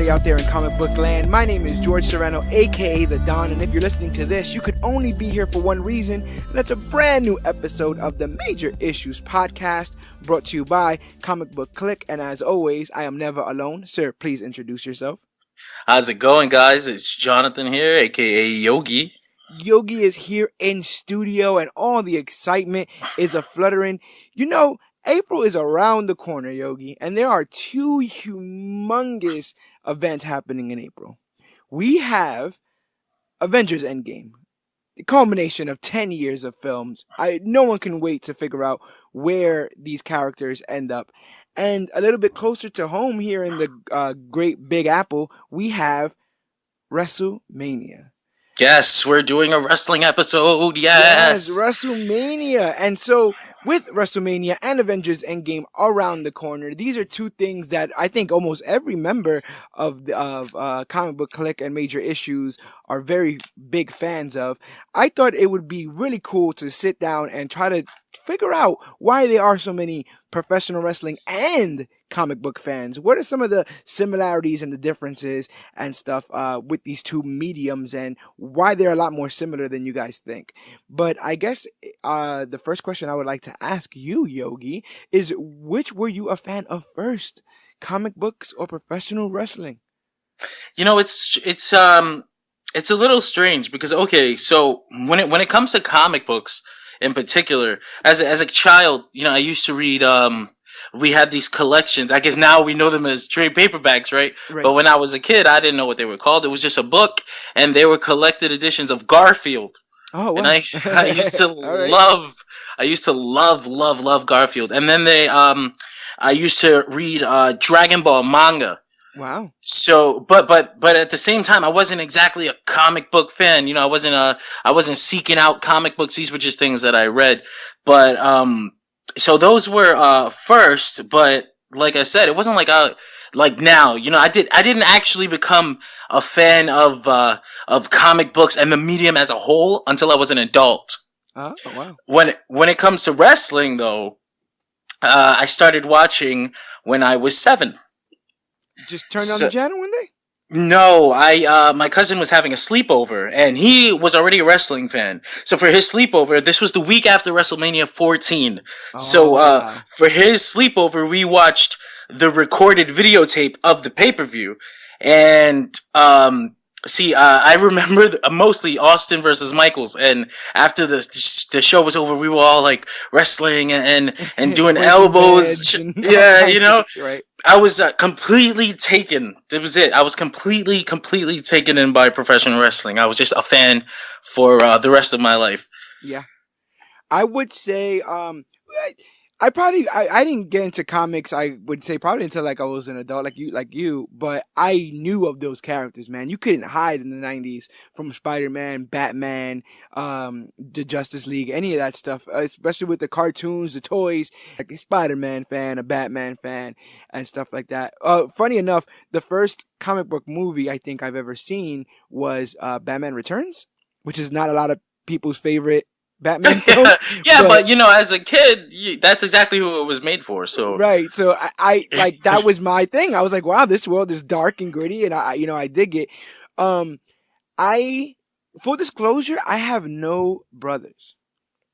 everybody out there in comic book land. My name is George Serrano, aka The Don, and if you're listening to this, you could only be here for one reason, and that's a brand new episode of the Major Issues Podcast, brought to you by ComicBook Clique, and as always, I am never alone. Sir, please introduce yourself. How's it going, guys? It's Jonathan here, aka Yogi. Yogi is here in studio, and all the excitement is a-fluttering. You know, April is around the corner, Yogi, and there are two humongous events happening in April. We have Avengers Endgame, the culmination of 10 years of films. No one can wait to figure out where these characters end up. And a little bit closer to home here in the Great Big Apple, we have WrestleMania. Yes, we're doing a wrestling episode. Yes, WrestleMania. And so, with WrestleMania and Avengers Endgame around the corner, these are two things that I think almost every member of Comic Book Clique and Major Issues are very big fans of. I thought it would be really cool to sit down and try to figure out why there are so many professional wrestling and comic book fans. What are some of the similarities and the differences and stuff with these two mediums, and why they're a lot more similar than you guys think? But I guess the first question I would like to ask you, Yogi, is which were you a fan of first, comic books or professional wrestling? You know, it's a little strange because so when it comes to comic books in particular, as a child, you know, I used to read. We had these collections. I guess now we know them as trade paperbacks, right? But when I was a kid, I didn't know what they were called. It was just a book, and they were collected editions of Garfield. Oh, wow. And I used to I used to love Garfield. And then I used to read Dragon Ball manga. Wow. So, but at the same time, I wasn't exactly a comic book fan. You know, I wasn't seeking out comic books. These were just things that I read. But so those were first. But like I said, it wasn't like now. You know, I didn't actually become a fan of comic books and the medium as a whole until I was an adult. Oh, wow. When it comes to wrestling, though, I started watching when I was 7. Just turned on the channel one day? No, my cousin was having a sleepover, and he was already a wrestling fan. So for his sleepover, this was the week after WrestleMania 14. For his sleepover, we watched the recorded videotape of the pay-per-view. And I remember mostly Austin versus Michaels, and after the show was over, we were all like wrestling and doing elbows. Yeah, you know, right. I was completely taken. That was it. I was completely taken in by professional wrestling. I was just a fan for the rest of my life. Yeah, I would say I didn't get into comics, I would say probably until like I was an adult like you, but I knew of those characters, man. You couldn't hide in the 90s from Spider-Man, Batman, the Justice League, any of that stuff, especially with the cartoons, the toys, like a Spider-Man fan, a Batman fan, and stuff like that. Funny enough, the first comic book movie I think I've ever seen was Batman Returns, which is not a lot of people's favorite Batman film. But you know, as a kid, that's exactly who it was made for. So right, so I like that was my thing. I was like, wow, this world is dark and gritty, and I dig it. Full disclosure, I have no brothers.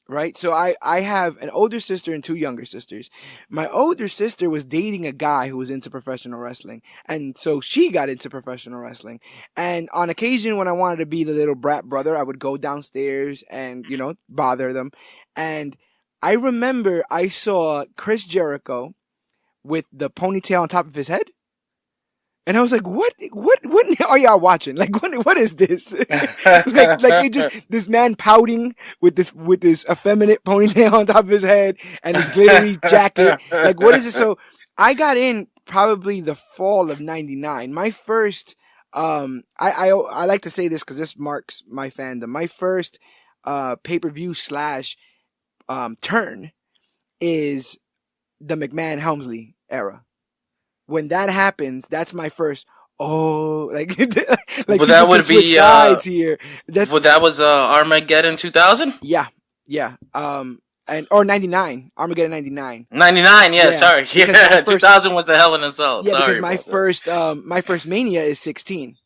Right, so I have an older sister and 2 younger sisters. My older sister was dating a guy who was into professional wrestling, and so she got into professional wrestling. And on occasion, when I wanted to be the little brat brother, I would go downstairs and, you know, bother them. And I remember I saw Chris Jericho with the ponytail on top of his head. And I was like, what are y'all watching? Like, what is this? like it just, this man pouting with this effeminate ponytail on top of his head and his glittery jacket. Like, what is it? So I got in probably the fall of 99. My first, I like to say this because this marks my fandom. My first, pay-per-view / turn is the McMahon-Helmsley era. When that happens, that's my first. Like well, that would be sides here. That was Armageddon 2000. Yeah. and or 99, Armageddon 99. 99, yeah, Yeah, sorry. because my Yeah, first 2000 was the Hell in a Cell. yeah, because Sorry about that. my first Mania is 16.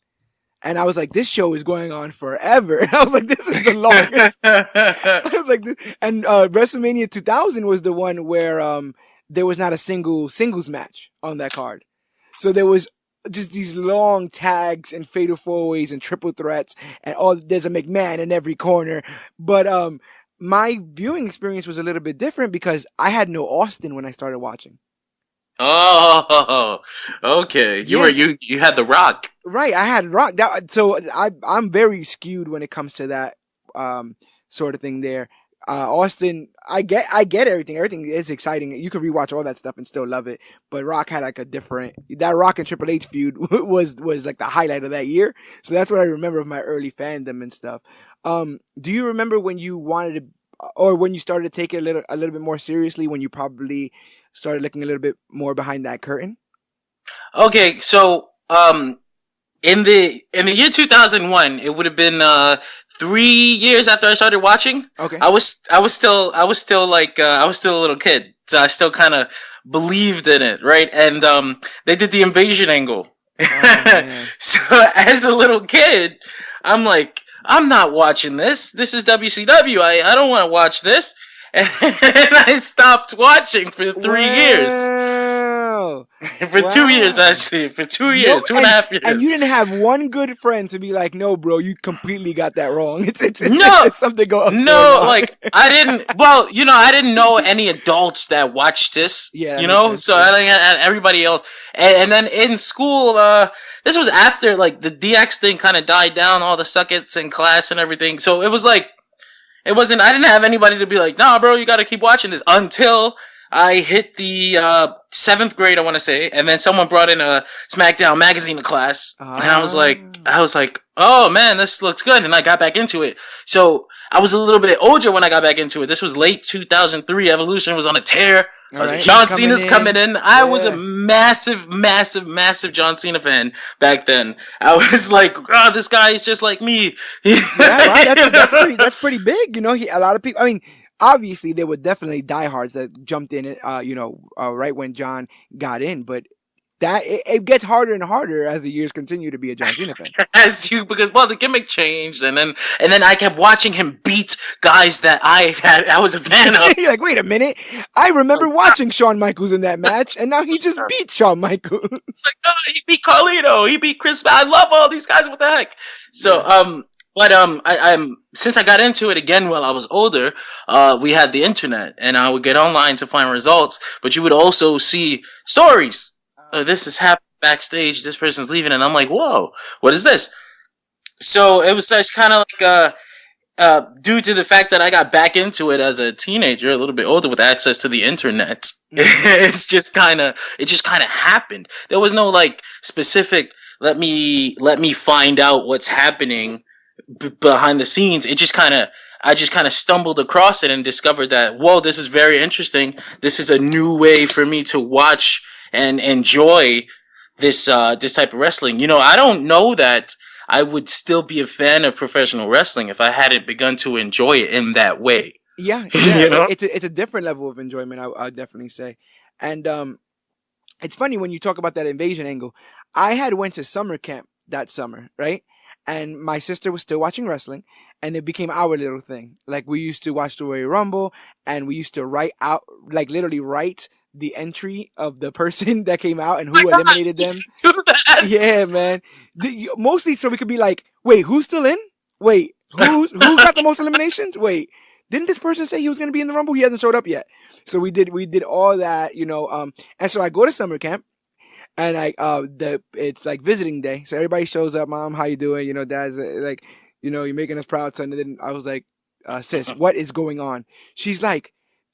And I was like, this show is going on forever. And I was like, this is the longest. I was like, and WrestleMania 2000 was the one where there was not a single singles match on that card. So there was just these long tags and fatal four ways and triple threats and all. There's a McMahon in every corner. But my viewing experience was a little bit different because I had no Austin when I started watching. Oh, okay. Yes, You had The Rock. right. I had Rock. So I'm very skewed when it comes to that sort of thing. There, Austin. I get everything. Everything is exciting. You can rewatch all that stuff and still love it. But Rock had like a different. That Rock and Triple H feud was like the highlight of that year. So that's what I remember of my early fandom and stuff. Do you remember when you wanted to, or when you started to take it a little bit more seriously? When you probably started looking a little bit more behind that curtain? Okay, so in the year 2001, it would have been 3 years after I started watching. Okay. I was still a little kid, so I still kind of believed in it, right? And they did the invasion angle. Oh man. So as a little kid, I'm like, I'm not watching this. This is WCW. I don't want to watch this. And I stopped watching for 3 years. Wow. For 2 years, Wow. actually. For 2 years, No, two and a half years. and you didn't have one good friend to be like, no, bro, you completely got that wrong. No, It's something else going no, on. like I didn't. Well, I didn't know any adults that watched this. Yeah, that makes sense. So Yeah. I think everybody else, and then in school, this was after like the DX thing kind of died down, all the suckets in class and everything. So it was like it wasn't. I didn't have anybody to be like, nah, bro, you got to keep watching this until I hit the seventh grade, I want to say, and then someone brought in a SmackDown magazine to class, and I was like, oh man, this looks good, and I got back into it. So I was a little bit older when I got back into it. This was late 2003. Evolution was on a tear. I was like, John Cena's coming in. I was a massive, massive, massive John Cena fan back then. I was like, oh, this guy is just like me. Yeah, right. That's pretty big. A lot of people. I mean, obviously there were definitely diehards that jumped in it. Right when John got in, but it gets harder and harder as the years continue to be a John Cena fan. Because the gimmick changed, and then I kept watching him beat guys that I was a fan of. You're like, wait a minute, I remember watching Shawn Michaels in that match, and now he just beat Shawn Michaels. Like, oh, he beat Carlito, he beat Chris. I love all these guys. What the heck? So But I'm since I got into it again while I was older, we had the internet, and I would get online to find results. But you would also see stories. This is happening backstage. This person's leaving, and I'm like, whoa, what is this? So it was just kind of like due to the fact that I got back into it as a teenager, a little bit older, with access to the internet. It just kind of happened. There was no like specific. Let me find out what's happening behind the scenes. I just kind of stumbled across it and discovered that, whoa, this is very interesting. This is a new way for me to watch and enjoy this type of wrestling. I don't know that I would still be a fan of professional wrestling if I hadn't begun to enjoy it in that way. Yeah, it's a different level of enjoyment. I'd definitely say, and it's funny when you talk about that invasion angle. I had went to summer camp that summer, right? And my sister was still watching wrestling, and it became our little thing. Like, we used to watch the Royal Rumble, and we used to write out, like, literally write the entry of the person that came out and who eliminated them. Do that. Yeah, man. Mostly so we could be like, wait, who's still in? Wait, who got the most eliminations? Wait, didn't this person say he was going to be in the Rumble? He hasn't showed up yet. So we did all that, and so I go to summer camp. And it's like visiting day, so everybody shows up. Mom, how you doing? Dad's like, you're making us proud, son. And then I was like, sis, what is going on? She's like,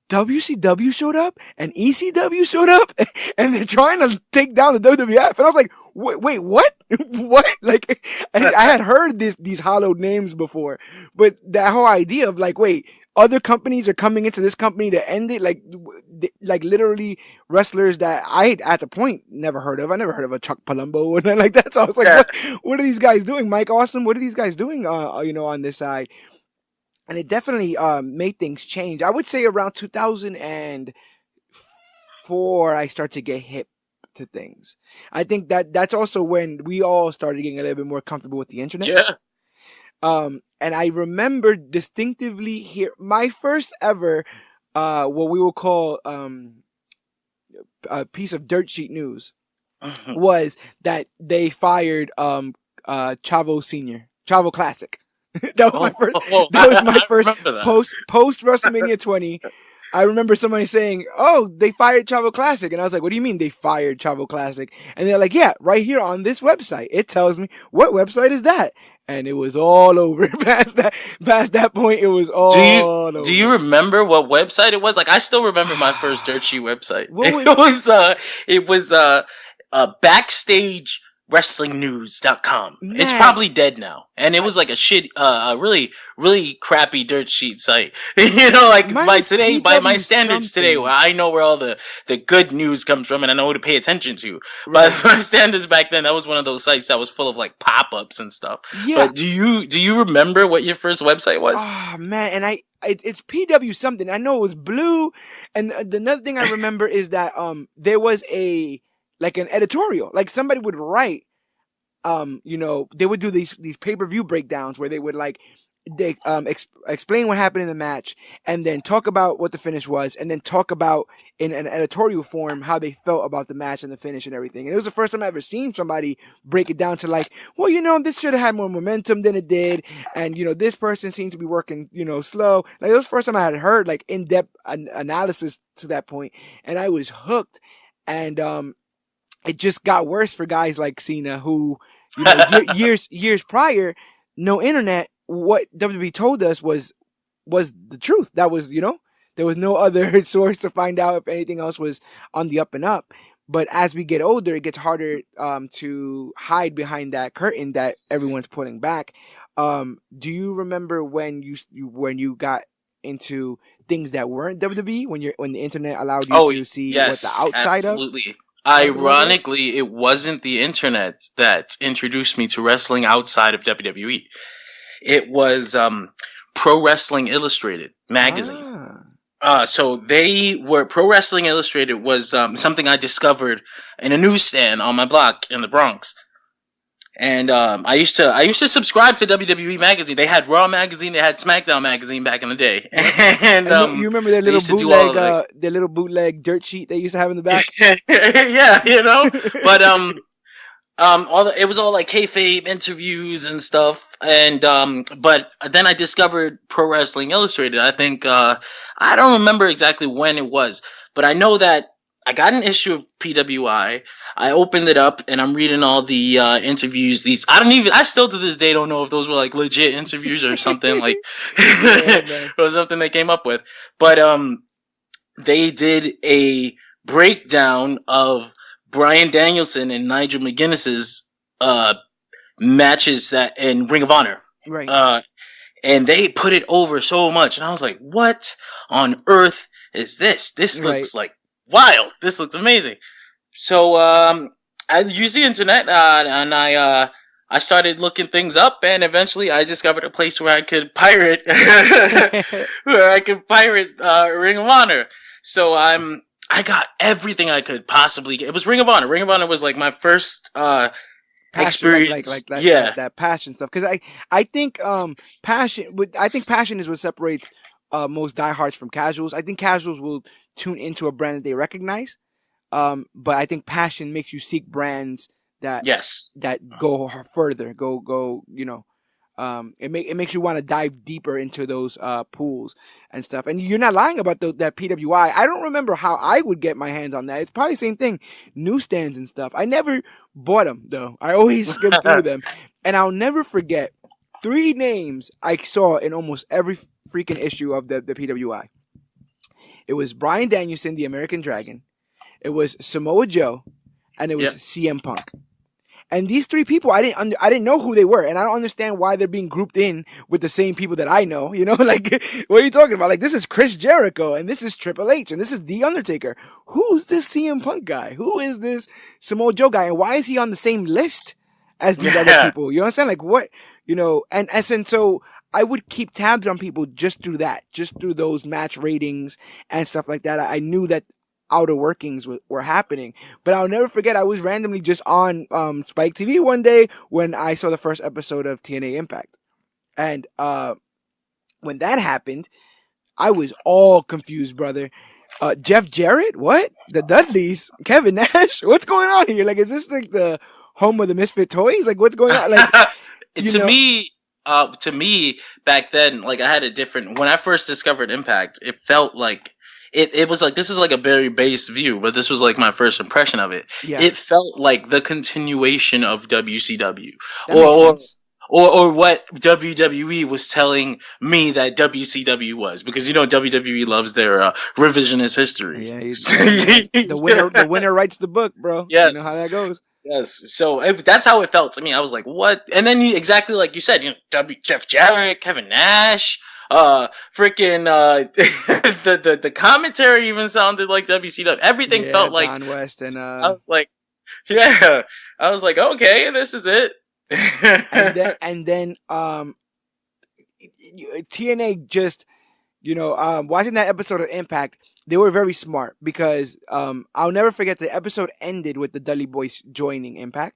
WCW showed up and ECW showed up, and they're trying to take down the WWF. And I was like, wait, what? What? Like, I had heard these hollowed names before, but that whole idea of like, wait, other companies are coming into this company to end it, like literally wrestlers that I at the point never heard of. I never heard of a Chuck Palumbo or nothing like that. So I was like, what are these guys doing? Mike Awesome, what are these guys doing? On this side. and it definitely made things change. I would say around 2004, I start to get hip to things. I think that's also when we all started getting a little bit more comfortable with the internet. Yeah. And I remember distinctively here my first ever what we will call a piece of dirt sheet news was that they fired Chavo Senior, Chavo Classic. That was my Oh, first. oh, That was my I first remember that. post WrestleMania 20. I remember somebody saying, "Oh, they fired Chavo Classic," and I was like, "What do you mean they fired Chavo Classic?" And they're like, "Yeah, right here on this website. It tells me what website is that." And it was all over. Past that point, it was Do you all do you over. remember what website it was? Like I still remember my first dirt sheet website. What was It was backstagewrestlingnews.com. It's man? probably dead now. And it I, was like a really really crappy dirt sheet site. You know, like Mine was by my PW standards today, where something. I know where all the good news comes from and I know who to pay attention to. By Right. my standards back then, that was one of those sites that was full of like pop-ups and stuff. Yeah. But do you remember what your first website was? Oh man, and it's PW something. I know it was blue, and another thing I remember is that there was a like an editorial, like somebody would write, they would do these pay-per-view breakdowns where they would like they explain what happened in the match and then talk about what the finish was and then talk about in an editorial form how they felt about the match and the finish and everything. And it was the first time I ever seen somebody break it down to like, well, this should have had more momentum than it did, and this person seems to be working slow. Like it was the first time I had heard like in-depth analysis to that point, and I was hooked. And it just got worse for guys like Cena who, years prior, no internet. What WWE told us was the truth. That was, there was no other source to find out if anything else was on the up and up. But as we get older, it gets harder to hide behind that curtain that everyone's pulling back. Do you remember when you got into things that weren't WWE when the internet allowed you Oh, to see what the yes, outside of absolutely. companies was? Ironically, it wasn't the internet that introduced me to wrestling outside of WWE. It was Pro Wrestling Illustrated magazine. Ah, So they were Pro Wrestling Illustrated was something I discovered in a newsstand on my block in the Bronx. And I used to subscribe to WWE magazine. They had Raw magazine, they had SmackDown magazine back in the day, yep. and And you remember I used to do all of like their little bootleg dirt sheet they used to have in the back? yeah, But it was all like kayfabe interviews and stuff, and but then I discovered Pro Wrestling Illustrated. I think I don't remember exactly when it was, but I know that I got an issue of PWI. I opened it up and I'm reading all the interviews. I still to this day don't know if those were like legit interviews or something like Yeah, man. or something they came up with. But they did a breakdown of Bryan Danielson and Nigel McGuinness's uh, matches that in Ring of Honor. Right, Uh, and they put it over so much, and I was like, "What on earth is this? This right. looks like wild. This looks amazing." So I used the internet, and I started looking things up, and eventually I discovered a place where I could pirate Ring of Honor. So I got everything I could possibly get. It was Ring of Honor. Ring of Honor was like my first Passion, experience. like Yeah. that passion stuff. Because I think passion is what separates most diehards from casuals. I think casuals will tune into a brand that they recognize. But I think passion makes you seek brands that Yes. go further, go. It makes you want to dive deeper into those pools and stuff. And you're not lying about that PWI. I don't remember how I would get my hands on that. It's probably the same thing, newsstands and stuff. I never bought them though. I always skimmed through them, and I'll never forget three names I saw in almost every freaking issue of the PWI. It was Bryan Danielson, the American Dragon. It was Samoa Joe, and it was Yep. CM Punk. And these three people, I didn't know who they were, and I don't understand why they're being grouped in with the same people that I know. Like what are you talking about? Like this is Chris Jericho, and this is Triple H, and this is The Undertaker. Who's this CM Punk guy? Who is this Samoa Joe guy? And why is he on the same list as these other Yeah. people? You understand? Like what? And so I would keep tabs on people just through that, just through those match ratings and stuff like that. I knew that outer workings were happening, but I'll never forget. I was randomly just on Spike TV one day when I saw the first episode of TNA Impact, and when that happened, I was all confused, brother. Jeff Jarrett, what? The Dudleys, Kevin Nash, what's going on here? Like, is this like the home of the misfit toys? Like, what's going on? Like, to me, to me back then, like I had a different. When I first discovered Impact, it felt like it was like this is like a very base view, but this was like my first impression of it. yeah, It felt like the continuation of WCW, that makes sense. or what WWE was telling me that WCW was, because WWE loves their revisionist history. Yeah, the winner writes the book, bro. Yes. You know how that goes. Yes, so that's how it felt to me. I was like, "What?" And then exactly like you said, Jeff Jarrett, Kevin Nash, freaking the commentary even sounded like WCW. Everything felt like Don West and I was like, yeah, I was like, okay, this is it. and then TNA just watching that episode of Impact, they were very smart because I'll never forget the episode ended with the Dudley Boys joining Impact,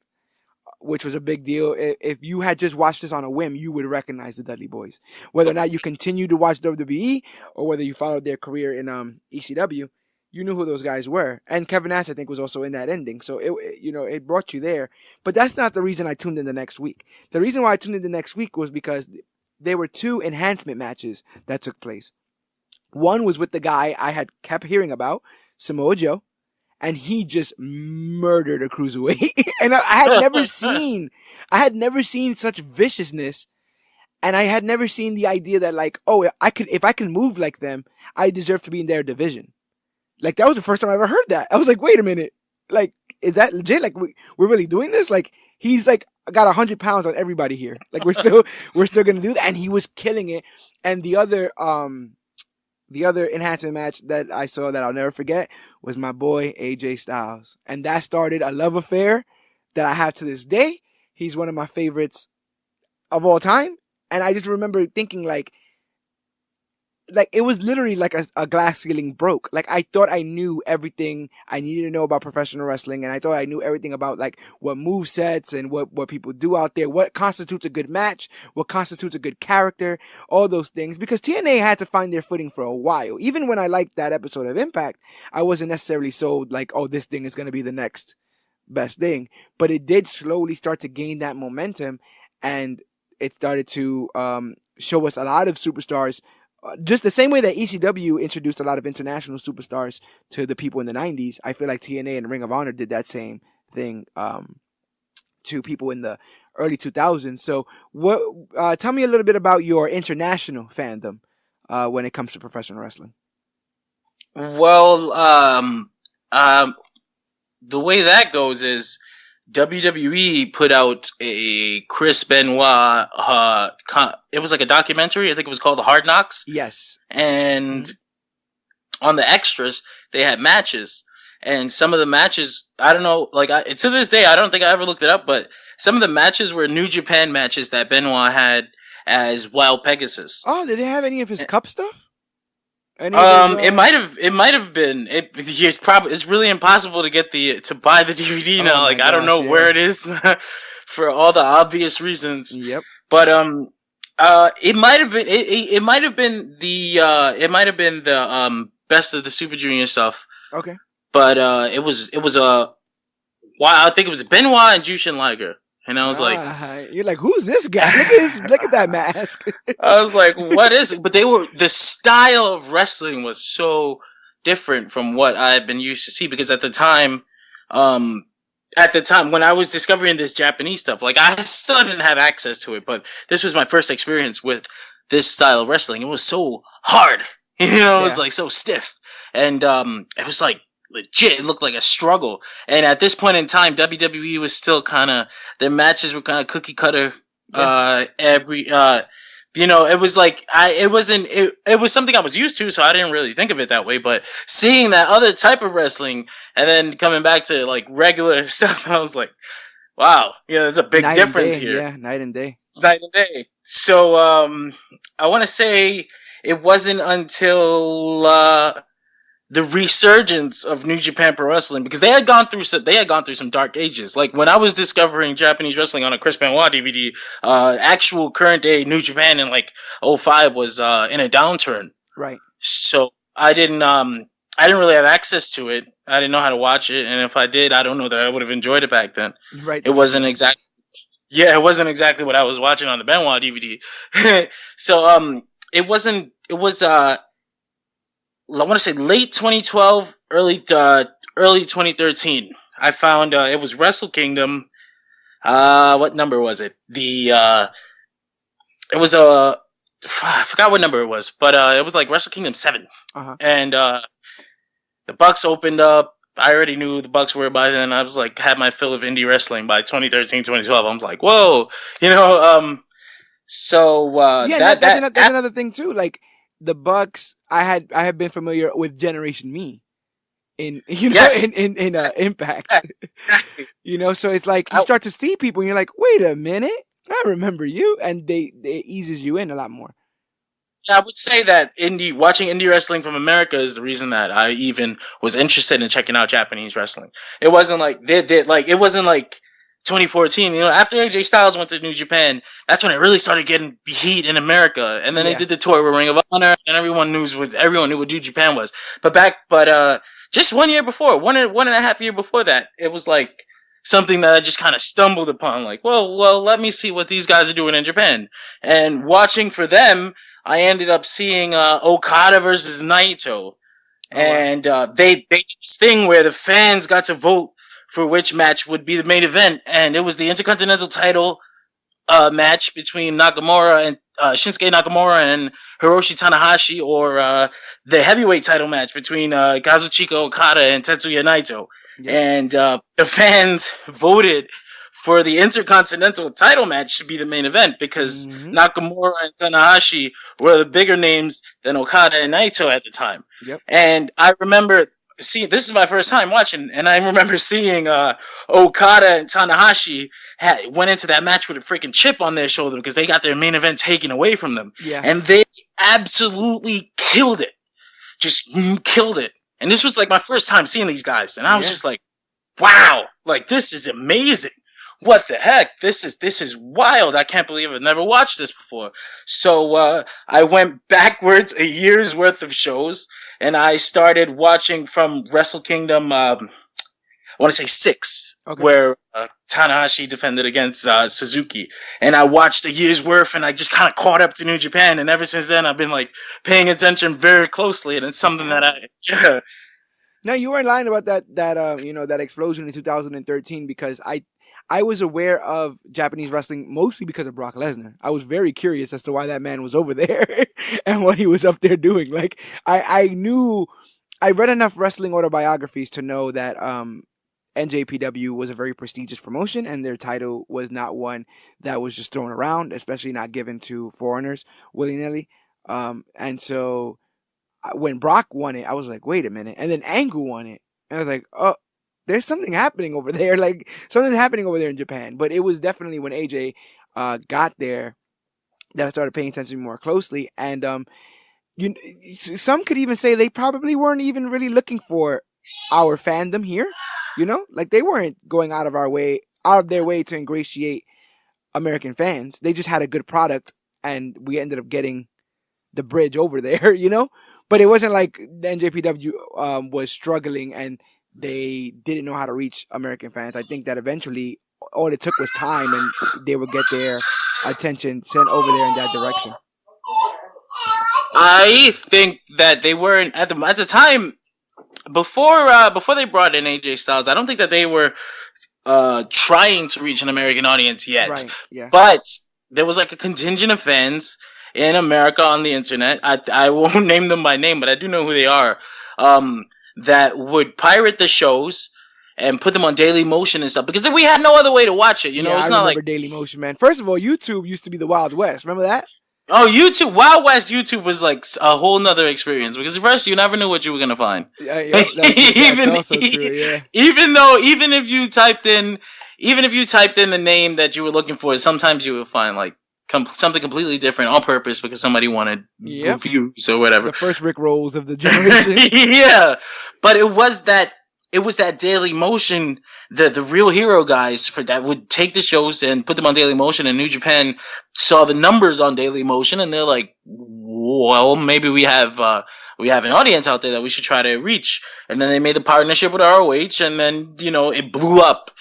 which was a big deal. If you had just watched this on a whim, you would recognize the Dudley Boys. Whether or not you continued to watch WWE or whether you followed their career in ECW, you knew who those guys were. And Kevin Nash, I think, was also in that ending. So it brought you there. But that's not the reason I tuned in the next week. The reason why I tuned in the next week was because there were 2 enhancement matches that took place. One was with the guy I had kept hearing about, Samoa Joe, and he just murdered a cruiserweight. And I had never seen such viciousness, and I had never seen the idea that like, oh, if I can move like them, I deserve to be in their division. Like, that was the first time I ever heard that. I was like, wait a minute, like, is that legit? Like, we're really doing this? Like, he's like got 100 pounds on everybody here. Like, we're still gonna do that, and he was killing it. And the other enhancement match that I saw that I'll never forget was my boy AJ Styles. And that started a love affair that I have to this day. He's one of my favorites of all time. And I just remember thinking like it was literally like a glass ceiling broke. Like, I thought I knew everything I needed to know about professional wrestling, and I thought I knew everything about like what move sets and what people do out there, what constitutes a good match, what constitutes a good character, all those things. Because TNA had to find their footing for a while. Even when I liked that episode of Impact, I wasn't necessarily sold like, oh, this thing is going to be the next best thing. But it did slowly start to gain that momentum, and it started to show us a lot of superstars. Just the same way that ECW introduced a lot of international superstars to the people in the 90s, I feel like TNA and Ring of Honor did that same thing to people in the early 2000s. So, tell me a little bit about your international fandom when it comes to professional wrestling. Well, the way that goes is WWE put out a Chris Benoit. It was like a documentary. I think it was called Hard Knocks. Yes. And on the extras, they had matches. And some of the matches, I don't know, like to this day, I don't think I ever looked it up, but some of the matches were New Japan matches that Benoit had as Wild Pegasus. Oh, did they have any of his cup stuff? It might have been. It's really impossible to buy the DVD now. Like, I don't know where it is for all the obvious reasons. Yep. But it might have been. It might have been the best of the Super Junior stuff. Okay. But it was I think it was Benoit and Jushin Liger. And I was like, you're like, who's this guy? Look at that mask. I was like, what is it? But the style of wrestling was so different from what I've been used to see, because at the time when I was discovering this Japanese stuff, like, I still didn't have access to it, but this was my first experience with this style of wrestling. It was so hard, it was like so stiff. And it was like, legit, it looked like a struggle. And at this point in time, WWE was still their matches were kind of cookie cutter. It was like it was something I was used to, so I didn't really think of it that way. But seeing that other type of wrestling and then coming back to like regular stuff, I was like, Wow, yeah, there's a big Night and difference day, here. yeah, night and day. It's night and day. So, I want to say it wasn't until the resurgence of New Japan Pro Wrestling, because they had gone through some dark ages. Like when I was discovering Japanese wrestling on a Chris Benoit DVD, actual current day New Japan in like '05 was in a downturn. Right, So I didn't really have access to it. I didn't know how to watch it, and if I did, I don't know that I would have enjoyed it back then. right. It That makes wasn't perfect sense. exact. Yeah, it wasn't exactly what I was watching on the Benoit DVD. So it wasn't. It was I want to say late 2012, early 2013. I found it was Wrestle Kingdom. What number was it? It was I forgot what number it was, but it was like Wrestle Kingdom 7, Uh huh. and the Bucks opened up. I already knew the Bucks were by then. I was like, had my fill of indie wrestling by 2013, 2012. I was like, whoa, you know. So Yeah, and that's another thing too. Like the Bucks, I had been familiar with Generation Me in yes, in Impact. yes, exactly. So it's like you I, start to see people, and you're like, wait a minute, I remember you, and they eases you in a lot more. I would say that watching indie wrestling from America is the reason that I even was interested in checking out Japanese wrestling. It wasn't like it wasn't like 2014. After AJ Styles went to New Japan, that's when it really started getting heat in America. And then they Yeah, did the tour with Ring of Honor, and everyone knew what New Japan was. But just 1 year before, one and a half year before that, it was like something that I just kind of stumbled upon. Like, well, let me see what these guys are doing in Japan. And watching for them, I ended up seeing Okada versus Naito, oh wow, and they did this thing where the fans got to vote for which match would be the main event, and it was the Intercontinental title match between Nakamura and Shinsuke Nakamura and Hiroshi Tanahashi, or the heavyweight title match between Kazuchika Okada and Tetsuya Naito. yep. And the fans voted for the Intercontinental title match to be the main event because Hmm. Nakamura and Tanahashi were the bigger names than Okada and Naito at the time. Yep. And I remember this is my first time watching, and I remember seeing Okada and Tanahashi went into that match with a freaking chip on their shoulder because they got their main event taken away from them, Yeah. and they absolutely killed it, just killed it. And this was like my first time seeing these guys, and I was Yeah. just like, wow, like this is amazing. What the heck? This is wild. I can't believe I've never watched this before. So I went backwards a year's worth of shows, and I started watching from Wrestle Kingdom. I want to say 6, Okay. where Tanahashi defended against Suzuki, and I watched a year's worth, and I just kind of caught up to New Japan, and ever since then I've been like paying attention very closely, and it's something that yeah. No, you weren't lying about that explosion in 2013, because I was aware of Japanese wrestling mostly because of Brock Lesnar. I was very curious as to why that man was over there and what he was up there doing. Like I knew, I read enough wrestling autobiographies to know that NJPW was a very prestigious promotion, and their title was not one that was just thrown around, especially not given to foreigners willy nilly. And so when Brock won it, I was like, wait a minute. And then Angle won it, and I was like, oh, there's something happening over there. Like something happening over there in Japan. But it was definitely when AJ got there that I started paying attention more closely. And you, some could even say they probably weren't even really looking for our fandom here. Like they weren't going out of their way to ingratiate American fans. They just had a good product, and we ended up getting the bridge over there. But it wasn't like the NJPW was struggling and they didn't know how to reach American fans. I think that eventually all it took was time, and they would get their attention sent over there in that direction. I think that they weren't at the time before they brought in AJ Styles. I don't think that they were trying to reach an American audience yet, Right. Yeah. but there was like a contingent of fans in America on the internet. I won't name them by name, but I do know who they are. That would pirate the shows and put them on Daily Motion and stuff because we had no other way to watch it. Yeah, It's I not like remember Daily Motion, man. First of all, YouTube used to be the Wild West. Remember that? YouTube, Wild West YouTube was like a whole nother experience because at first you never knew what you were gonna find. Yeah, that's even also true. Yeah. even if you typed in even if you typed in the name that you were looking for, sometimes you would find like something completely different on purpose because somebody wanted Yep. views or whatever. The first Rick Rolls of the generation. Yeah, but it was that Daily Motion, the real hero guys for that would take the shows and put them on Daily Motion, and New Japan saw the numbers on Daily Motion, and they're like, well, maybe we have an audience out there that we should try to reach, and then they made the partnership with ROH, and then it blew up.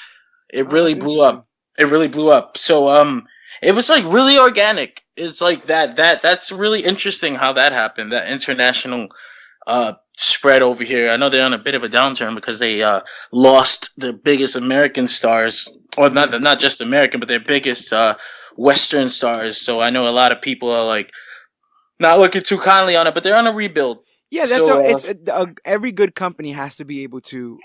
It Oh, really that's blew interesting. up. It really blew up. So it was like really organic. It's like that's really interesting how that happened. That international spread over here. I know they're on a bit of a downturn because they lost their biggest American stars, or Yeah. not just American, but their biggest Western stars. So I know a lot of people are like not looking too kindly on it, but they're on a rebuild. Yeah, that's all. So Every good company has to be able to,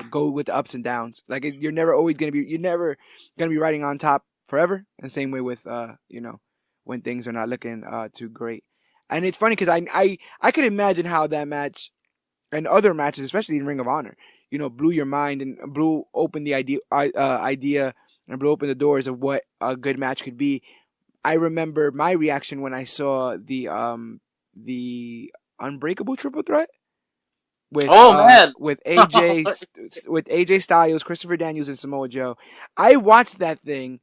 go with the ups and downs. Like you're never always gonna be, you're never gonna be riding on top forever. And same way with, when things are not looking too great. And it's funny because I could imagine how that match and other matches, especially in Ring of Honor, blew your mind and blew open the idea and blew open the doors of what a good match could be. I remember my reaction when I saw the Unbreakable Triple Threat oh man, with AJ Styles, Christopher Daniels, and Samoa Joe. I watched that thing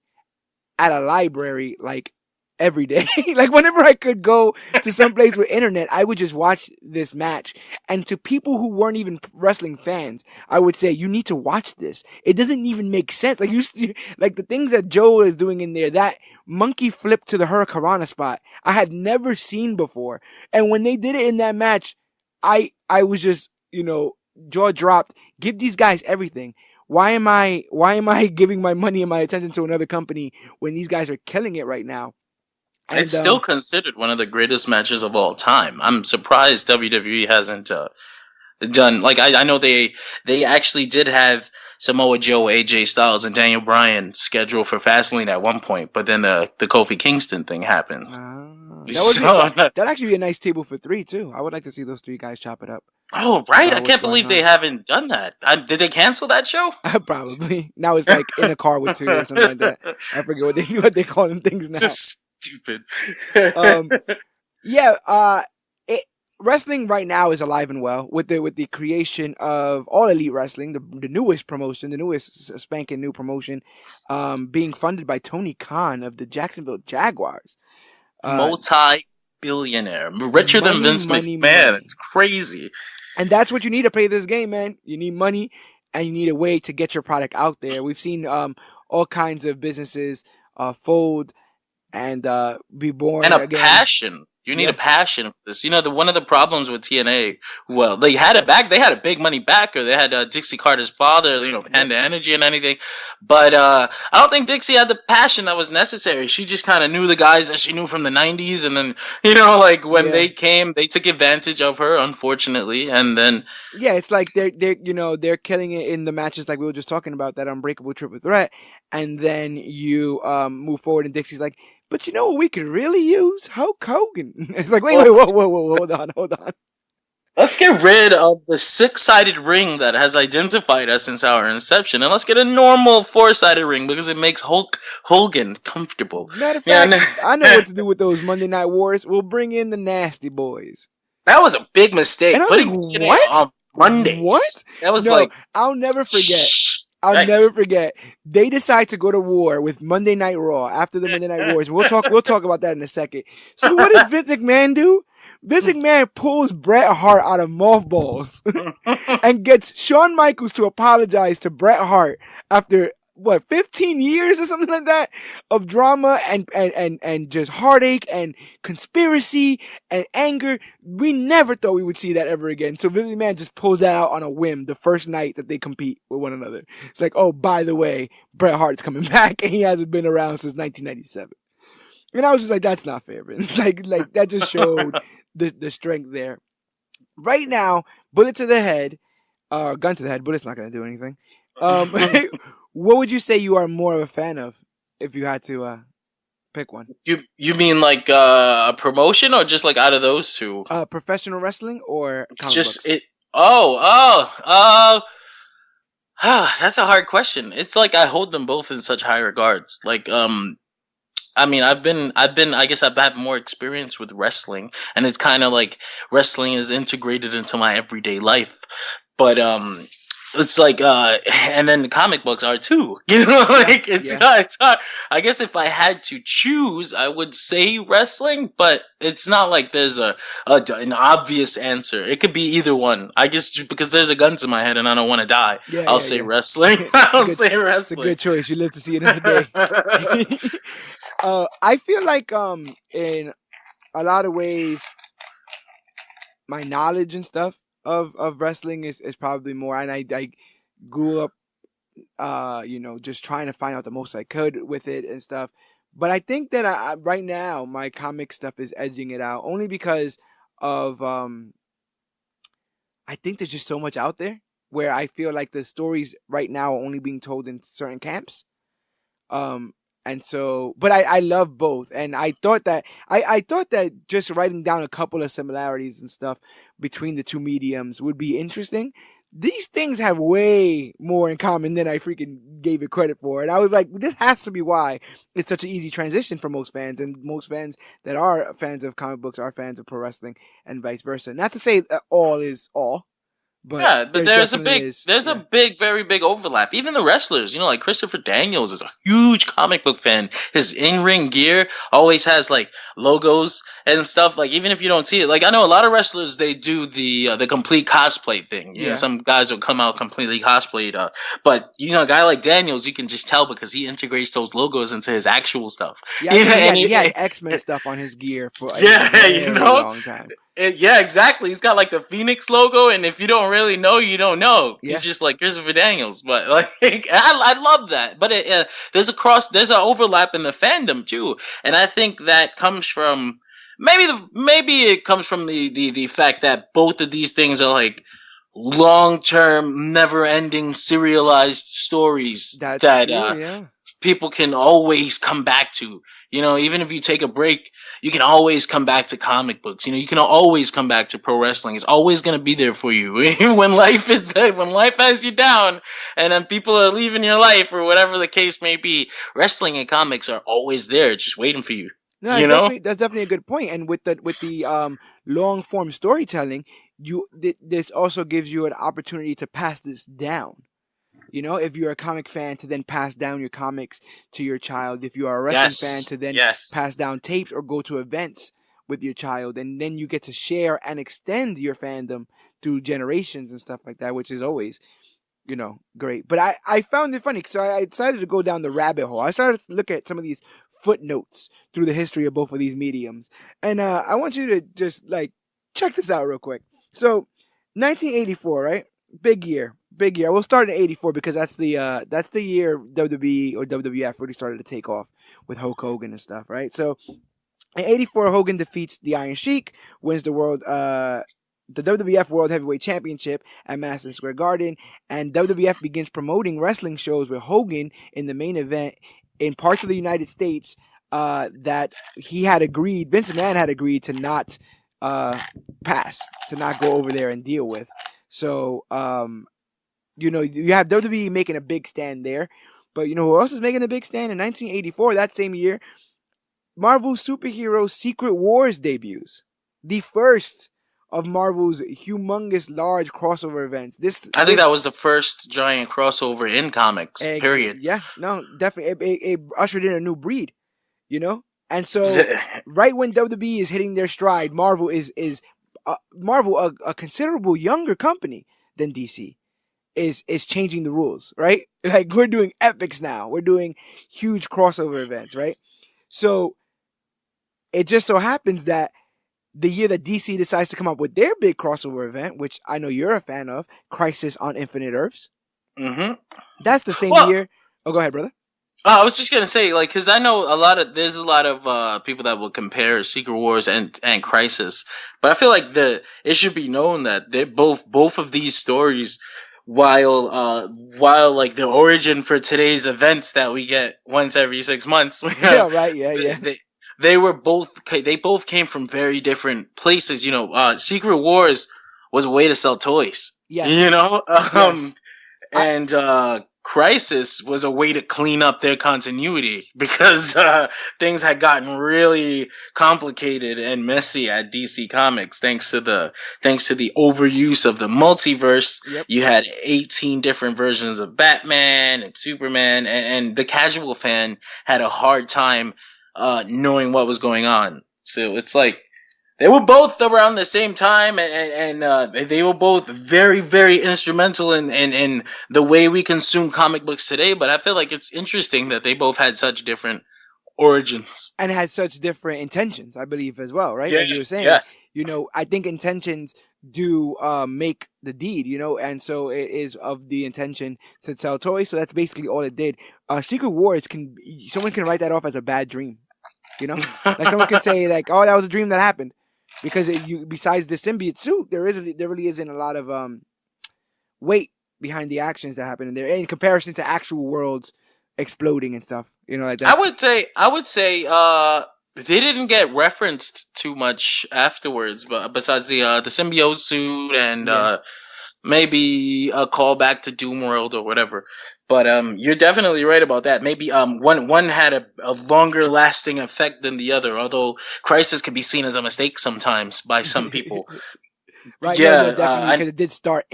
at a library like every day. Like whenever I could go to some place with internet, I would just watch this match. And to people who weren't even wrestling fans, I would say, you need to watch this. It doesn't even make sense. Like like the things that Joe is doing in there, that monkey flip to the Hurricanrana spot, I had never seen before. And when they did it in that match, I was just, jaw dropped. Give these guys everything. Why am I giving my money and my attention to another company when these guys are killing it right now? And it's still considered one of the greatest matches of all time. I'm surprised WWE hasn't done like I know they actually did have Samoa Joe, AJ Styles, and Daniel Bryan scheduled for Fastlane at one point, but then the Kofi Kingston thing happened. So, that'd actually be a nice table for three too. I would like to see those three guys chop it up. oh right, I What's can't going believe they on? haven't done that. Did they cancel that show? Probably now it's like in a car with two or something like that. I forget what they call them things So now. stupid. Um, yeah. Wrestling right now is alive and well with the creation of All Elite Wrestling, the newest promotion, the newest spanking new promotion, being funded by Tony Khan of the Jacksonville Jaguars. Multi-billionaire, richer than Money, Vince money, McMahon. money. It's crazy. And that's what you need to play this game, man. You need money, and you need a way to get your product out there. We've seen all kinds of businesses fold and be born And a again. passion. You need a Yeah, passion for this. One of the problems with TNA, well, they had it back. They had a big money backer. They had Dixie Carter's father, yep, Panda Energy and anything. But I don't think Dixie had the passion that was necessary. She just kind of knew the guys that she knew from the '90s, and then like when yeah, they came, they took advantage of her, unfortunately, and then yeah. It's like they're killing it in the matches like we were just talking about, that Unbreakable Triple Threat, and then you move forward and Dixie's like, but you know what we could really use? Hulk Hogan. It's like, wait, well, whoa, hold on. let's get rid of the six-sided ring that has identified us since our inception, and let's get a normal four-sided ring because it makes Hogan comfortable. Matter of Yeah, fact, I know what to do with those Monday Night Wars. We'll bring in the Nasty Boys. that was a big And mistake I was putting like, TNA what? on Mondays. What? That was No, like, I'll never forget. shh, I'll never yikes. forget. They decide to go to war with Monday Night Raw after the Monday Night Wars. We'll talk about that in a second. So what did Vince McMahon do? Vince McMahon pulls Bret Hart out of mothballs and gets Shawn Michaels to apologize to Bret Hart after 15 years or something like that of drama and just heartache and conspiracy and anger. We never thought we would see that ever again. So Vince McMahon just pulls that out on a whim the first night that they compete with one another. It's like, oh, by the way, Bret Hart's coming back and he hasn't been around since 1997. And I was just like, that's not fair, Vince. Like that just showed the strength there. Right now, bullet to the head, gun to the head. Bullet's not going to do anything. What would you say you are more of a fan of if you had to pick one? You mean like a promotion or just like out of those two? Professional wrestling or comic Just books? it. Oh. That's a hard question. It's like I hold them both in such high regards. Like, I mean, I guess I've had more experience with wrestling, and it's kind of like wrestling is integrated into my everyday life. But it's like, and then the comic books are too. You know, Yeah, like yeah, it's hard. I guess if I had to choose, I would say wrestling, but it's not like there's an obvious answer. It could be either one. I guess because there's a gun to my head and I don't want to die, yeah, I'll yeah, say yeah. wrestling. It's a I'll good, say it's a wrestling. good choice. You live to see another day. I feel like in a lot of ways, my knowledge and stuff of wrestling is probably more, and I grew up just trying to find out the most I could with it and stuff. But I think that right now my comic stuff is edging it out only because of I think there's just so much out there where I feel like the stories right now are only being told in certain camps. Um, and so, but I love both, and I thought that just writing down a couple of similarities and stuff between the two mediums would be interesting. These things have way more in common than I freaking gave it credit for, and I was like, this has to be why it's such an easy transition for most fans, and most fans that are fans of comic books are fans of pro wrestling, and vice versa. Not to say that all is all, but Yeah, but there definitely is. there's a Yeah, big, very big overlap. Even the wrestlers, like Christopher Daniels is a huge comic book fan. His in-ring gear always has like logos and stuff. Like even if you don't see it, like I know a lot of wrestlers, they do the complete cosplay thing. yeah, Some guys will come out completely cosplayed. But a guy like Daniels, you can just tell because he integrates those logos into his actual stuff. yeah. I remember And he had X-Men stuff on his gear for a yeah, very long time. Yeah, exactly. He's got like the Phoenix logo, and if you don't really know, you don't know. He's Yeah, just like Christopher Daniels, but like I love that. But there's an overlap in the fandom too, and I think that comes from maybe it comes from the fact that both of these things are like long term, never ending serialized stories that's that true. Yeah. people can always come back to. Even if you take a break, you can always come back to comic books. You can always come back to pro wrestling. It's always going to be there for you. When life has you down and then people are leaving your life or whatever the case may be, wrestling and comics are always there just waiting for you. No, You know? that's definitely a good point. And with the long form storytelling, this also gives you an opportunity to pass this down. If you're a comic fan, to then pass down your comics to your child. If you are a wrestling fan, Yes. to then Yes. pass down tapes or go to events with your child, and then you get to share and extend your fandom through generations and stuff like that, which is always great. But I found it funny, so I decided to go down the rabbit hole. I started to look at some of these footnotes through the history of both of these mediums, and I want you to just like check this out real quick. So, 1984, right? Big year, big year. We'll start in '84 because that's the year WWE or WWF really started to take off with Hulk Hogan and stuff, right? So, in '84, Hogan defeats the Iron Sheik, wins the WWF World Heavyweight Championship at Madison Square Garden, and WWF begins promoting wrestling shows with Hogan in the main event in parts of the United States that Vince McMahon had agreed to not pass, to not go over there and deal with. So, you have WWE making a big stand there, but who else is making a big stand in 1984? That same year, Marvel superhero Secret Wars debuts, the first of Marvel's humongous large crossover events. I think that was the first giant crossover in comics, period. Yeah, no, definitely, it ushered in a new breed, and so right when WWE is hitting their stride, Marvel is Marvel, a considerable younger company than DC, is changing the rules, right? Like we're doing epics now, we're doing huge crossover events, right? So it just so happens that the year that DC decides to come up with their big crossover event, which I know you're a fan of, Crisis on Infinite Earths, Mm-hmm. that's the same Well, year. Oh, go ahead, brother. I was just gonna say, like, because I know there's a lot of people that will compare Secret Wars and Crisis, but I feel like it should be known that they both of these stories, while like the origin for today's events that we get once every 6 months, Yeah, right. Yeah, they, yeah. they they both came from very different places. Secret Wars was a way to sell toys. Yes. Um, Yes. I and Crisis was a way to clean up their continuity because things had gotten really complicated and messy at DC Comics thanks to the overuse of the multiverse. yep. You had 18 different versions of Batman and Superman, and the casual fan had a hard time knowing what was going on. So it's like they were both around the same time, and they were both very, very instrumental in the way we consume comic books today. But I feel like it's interesting that they both had such different origins. And had such different intentions, I believe, as well, right? Yeah, Like you were saying, yes. I think intentions do make the deed, and so it is of the intention to sell toys. So that's basically all it did. Secret Wars someone can write that off as a bad dream, like someone can say like, oh, that was a dream that happened, because besides the symbiote suit, there really isn't a lot of weight behind the actions that happen in there in comparison to actual worlds exploding and stuff. Like I that's would say they didn't get referenced too much afterwards, but besides the symbiote suit and yeah. maybe a callback to Doom World or whatever. But you're definitely right about that. Maybe one had a longer lasting effect than the other, although Crisis can be seen as a mistake sometimes by some people. Right? No, no, Yeah, definitely, because it did start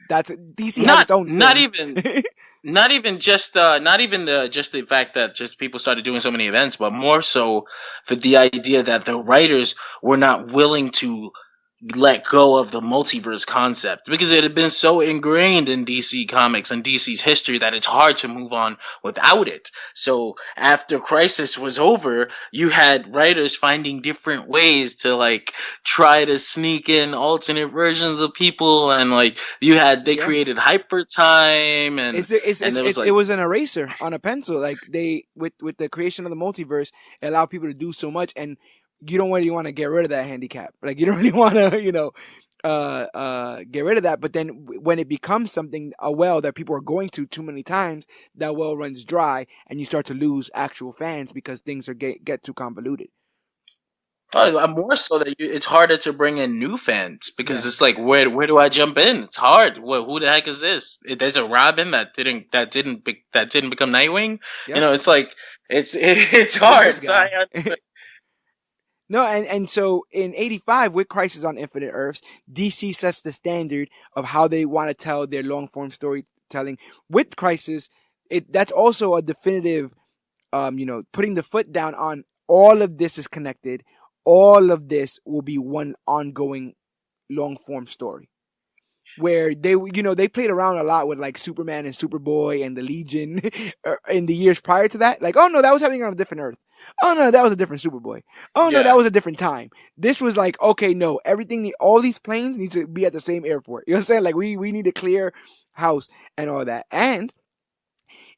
that's DC has its own not thing. even not even the fact that just people started doing so many events, but more so for the idea that the writers were not willing to let go of the multiverse concept because it had been so ingrained in DC Comics and DC's history that it's hard to move on without it. So after Crisis was over, you had writers finding different ways to like try to sneak in alternate versions of people, and like they Yeah. created Hyper Time, and there was It like was an eraser on a pencil. Like they with the creation of the multiverse, it allowed people to do so much, and you don't really want to get rid of that handicap. Like you don't really want to, get rid of that. But then when it becomes something a well that people are going to too many times, that well runs dry, and you start to lose actual fans because things are get too convoluted. more so that it's harder to bring in new fans because Yeah. it's like where do I jump in? It's hard. Who the heck is this? There's a Robin that didn't become Nightwing. Yep. It's like it's Who's this hard. So guy? No, and so in '85 with Crisis on Infinite Earths, DC sets the standard of how they want to tell their long form storytelling. With Crisis, that's also a definitive, putting the foot down on all of this is connected. All of this will be one ongoing long form story. Where they played around a lot with like Superman and Superboy and the Legion in the years prior to that. Like, oh no, that was happening on a different Earth. Oh no, that was a different Superboy. Oh no, that yeah. was a different time. This was like, okay, no, all these planes need to be at the same airport. You know what I'm saying? Like we need a clear house and all that. And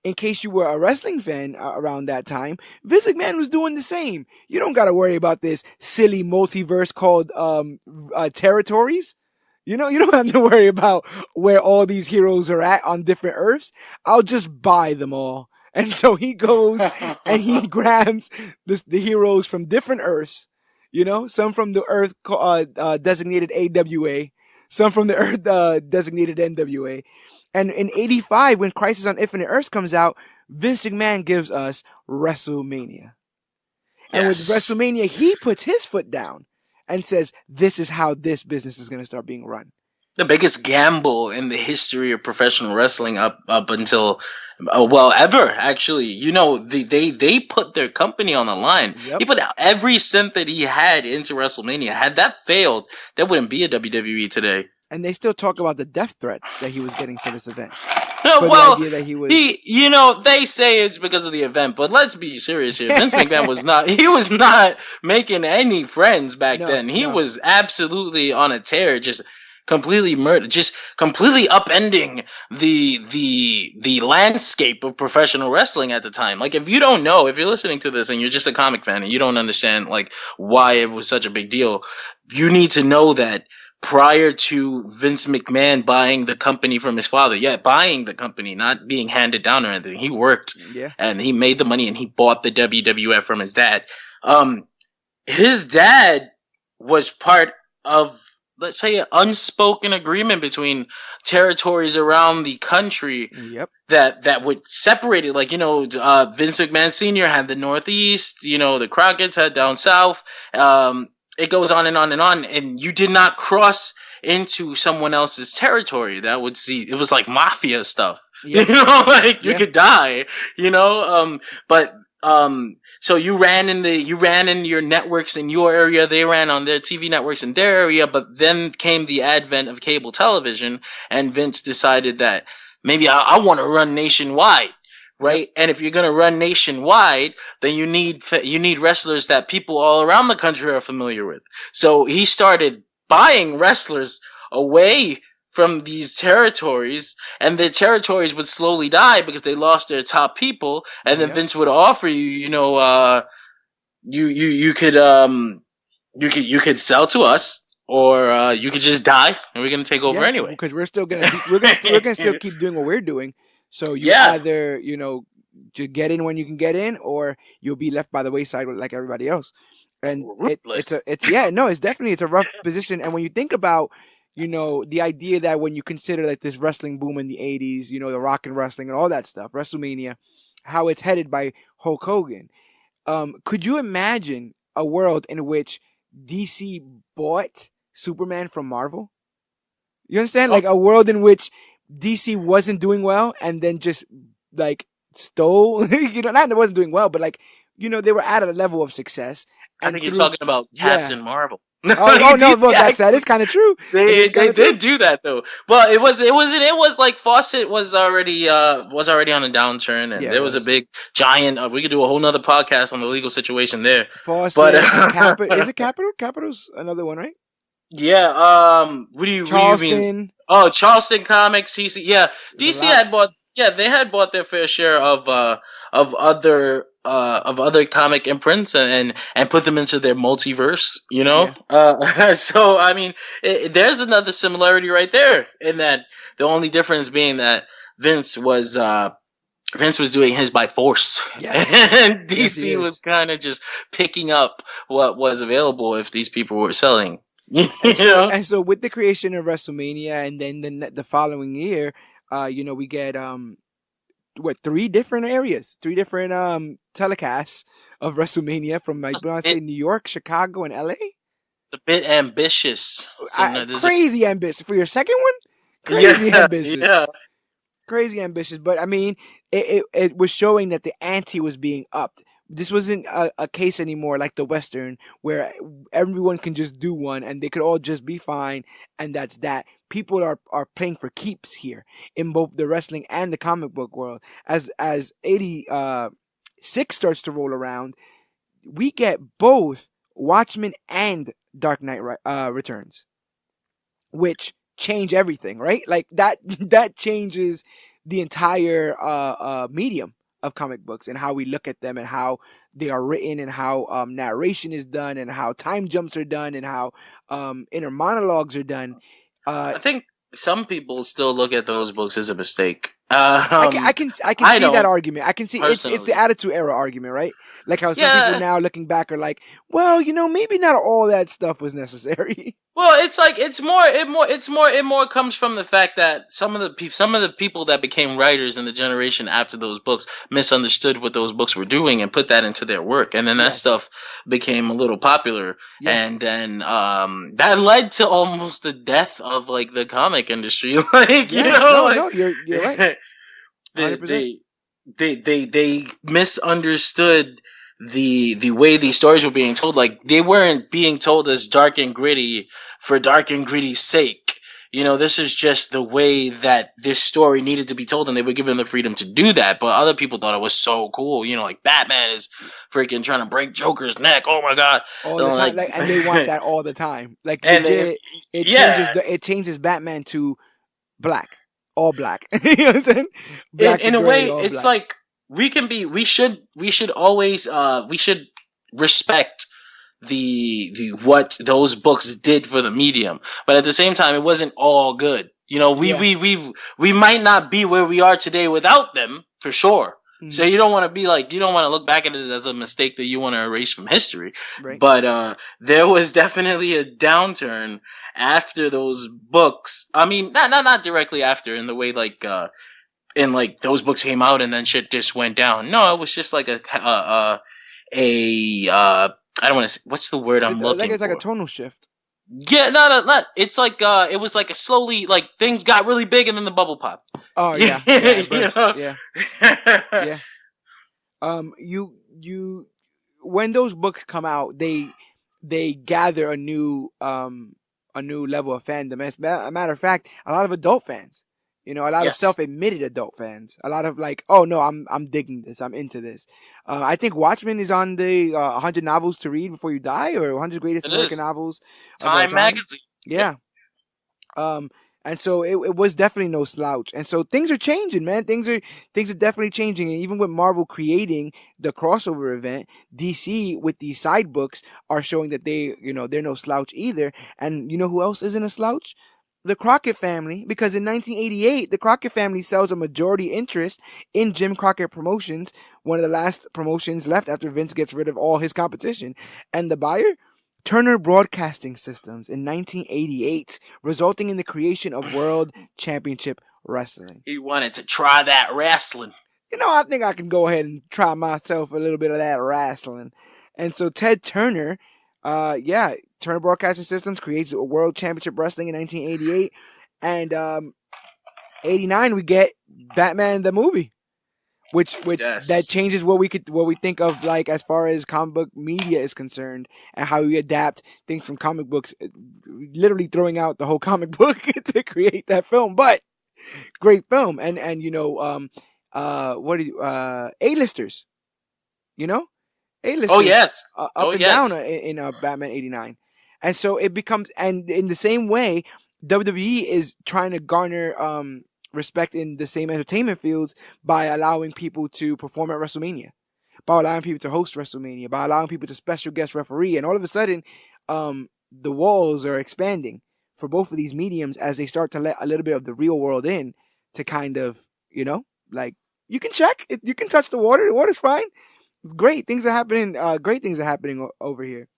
in case you were a wrestling fan around that time, Vince McMahon was doing the same. You don't got to worry about this silly multiverse called territories. You don't have to worry about where all these heroes are at on different Earths. I'll just buy them all. And so he goes and he grabs the heroes from different Earths, some from the Earth designated AWA, some from the Earth designated NWA. And in '85, when Crisis on Infinite Earths comes out, Vince McMahon gives us WrestleMania. And with Yes. WrestleMania, he puts his foot down and says, this is how this business is going to start being run. The biggest gamble in the history of professional wrestling up until ever actually. They put their company on the line. Yep. He put every cent that he had into WrestleMania. Had that failed, there wouldn't be a WWE today. And they still talk about the death threats that he was getting for this event. No, For well, the idea that he was... they say it's because of the event, but let's be serious here. Vince McMahon he was not making any friends back then. He was absolutely on a tear, just completely murdered, just completely upending the landscape of professional wrestling at the time. Like, if you're listening to this and you're just a comic fan and you don't understand like why it was such a big deal, you need to know that prior to Vince McMahon buying the company from his father, buying the company, not being handed down or anything, he worked and he made the money and he bought the WWF from his dad. His dad was part of let's say, an unspoken agreement between territories around the country Yep. that would separate it. Like, Vince McMahon Sr. had the Northeast, the Crockett's had down South. It goes on and on and on, and you did not cross into someone else's territory. That would see it was like mafia stuff. Yep. Like you Yeah. could die. But so you ran in your networks in your area. They ran on their TV networks in their area. But then came the advent of cable television, and Vince decided that maybe I want to run nationwide, Yep. right? And if you're gonna run nationwide, then you need wrestlers that people all around the country are familiar with. So he started buying wrestlers away from these territories, and the territories would slowly die because they lost their top people. And then Yep. Vince would offer you, you could you could sell to us, or you could just die, and we're gonna take over Yeah, anyway. because we're still gonna be, we're gonna still keep doing what we're doing. So you Yeah, either to get in when you can get in, or you'll be left by the wayside like everybody else. And ruthless. it's yeah, no, it's a rough position. And when you think about the idea that when you consider like this wrestling boom in the '80s, the rock and wrestling and all that stuff, WrestleMania, how it's headed by Hulk Hogan. Could you imagine a world in which DC bought Superman from Marvel? You understand? Oh, Like a world in which DC wasn't doing well and then just like stole, not that it wasn't doing well, but like, they were at a level of success I and think you're through, talking about yeah. Captain Marvel. Oh no, DC well that is kind of true. It is kind they of true. did do that though. Well, it was like Fawcett was already on a downturn, and Yeah, it there was a was big giant. We could do a whole nother podcast on the legal situation there. But Fawcett and Capital. Is it Capital? Capital's another one, right? yeah, what do you mean? Charleston. Oh, Charleston Comics, CC. Yeah, There's a DC lot. had bought. Yeah, they had bought their fair share of other comic imprints, and put them into their multiverse. Yeah. So I mean, there's another similarity right there. In that, the only difference being that Vince was. Vince was doing his by force, Yes. and Yes, he DC was is. kind of just picking up what was available if these people were selling. And so, know? with the creation of WrestleMania, and then the following year, we get three different areas, three different telecasts of WrestleMania from I want to say It's New York, Chicago, and LA. a bit ambitious. So no, there's a Crazy ambitious for your second one. Crazy yeah, ambitious. yeah. Crazy ambitious, but I mean, it was showing that the ante was being upped. This wasn't a case anymore like the Western, where everyone can just do one and they could all just be fine, and that's that. People are playing for keeps here in both the wrestling and the comic book world. As 86 starts to roll around, we get both Watchmen and Dark Knight Returns, which change everything, right? Like that that changes the entire medium of comic books and how we look at them and how they are written and how narration is done and how time jumps are done and how inner monologues are done. I think some people still look at those books as a mistake. I can I see that don't argument. I can see it's the personally. Attitude Era argument, right? Like how some people Yeah. now looking back are like, well, maybe not all that stuff was necessary. Well, it's like it more comes from the fact that some of the people that became writers in the generation after those books misunderstood what those books were doing and put that into their work, and then that Yes. stuff became a little popular, Yeah. and then that led to almost the death of like the comic industry, like Yeah. No, no, you're right. the 100%. they misunderstood the way these stories were being told. Like they weren't being told as dark and gritty for dark and gritty's sake. This is just the way that this story needed to be told, and they were given the freedom to do that. But other people thought it was so cool. Like Batman is freaking trying to break Joker's neck. Oh my god! All the time, Like, like, and they want that all the time. Like and legit, it changes yeah, it changes Batman to black, all black. You know what I'm saying? Black in and a way, gray, all it's black. like we should always we should respect the what those books did for the medium, but at the same time it wasn't all good. Yeah, We might not be where we are today without them, for sure, So Hmm. you don't want to be like, you don't want to look back at it as a mistake that you want to erase from history. Right. But there was definitely a downturn after those books. I mean, not directly after, in the way like in like those books came out and then shit just went down. No, it was just like a I don't want to. What's the word I'm Like looking it's like a for? tonal shift. Yeah, not. It's like it was like a slowly, like things got really big and then the bubble popped. Oh yeah, yeah, it You burst. know. Yeah, yeah. You when those books come out, they gather a new level of fandom. As a matter of fact, a lot of adult fans, a lot of Yes. self-admitted adult fans, a lot of like, oh no, I'm digging this, I'm into this. I think Watchmen is on the 100 novels to read before you die, or 100 greatest It American is. novels of all Time time. magazine. Yep. Yeah. Um, and so it was definitely no slouch. And so things are changing, man. Things are definitely changing. And even with Marvel creating the crossover event, DC with these side books are showing that they're no slouch either. And you know who else isn't a slouch? The Crockett family, because in 1988, the Crockett family sells a majority interest in Jim Crockett Promotions, one of the last promotions left after Vince gets rid of all his competition. And the buyer? Turner Broadcasting Systems in 1988, resulting in the creation of World Championship Wrestling. He wanted to try that wrestling. I think I can go ahead and try myself a little bit of that wrestling. And so Ted Turner, yeah, Turner Broadcasting Systems creates a World Championship Wrestling in 1988. And 89, we get Batman the movie. Which that Yes. changes what we think of, like, as far as comic book media is concerned, and how we adapt things from comic books, literally throwing out the whole comic book to create that film. But great film. And what do you A-listers, you know Oh A-listers, yes. Oh up and down yes. in Batman 89. And so it becomes, and in the same way, WWE is trying to garner respect in the same entertainment fields by allowing people to perform at WrestleMania, by allowing people to host WrestleMania, by allowing people to special guest referee. And all of a sudden, the walls are expanding for both of these mediums as they start to let a little bit of the real world in, to kind of, like, you can check it, you can touch the water. The water's fine. Great things are happening. Great things are happening over here.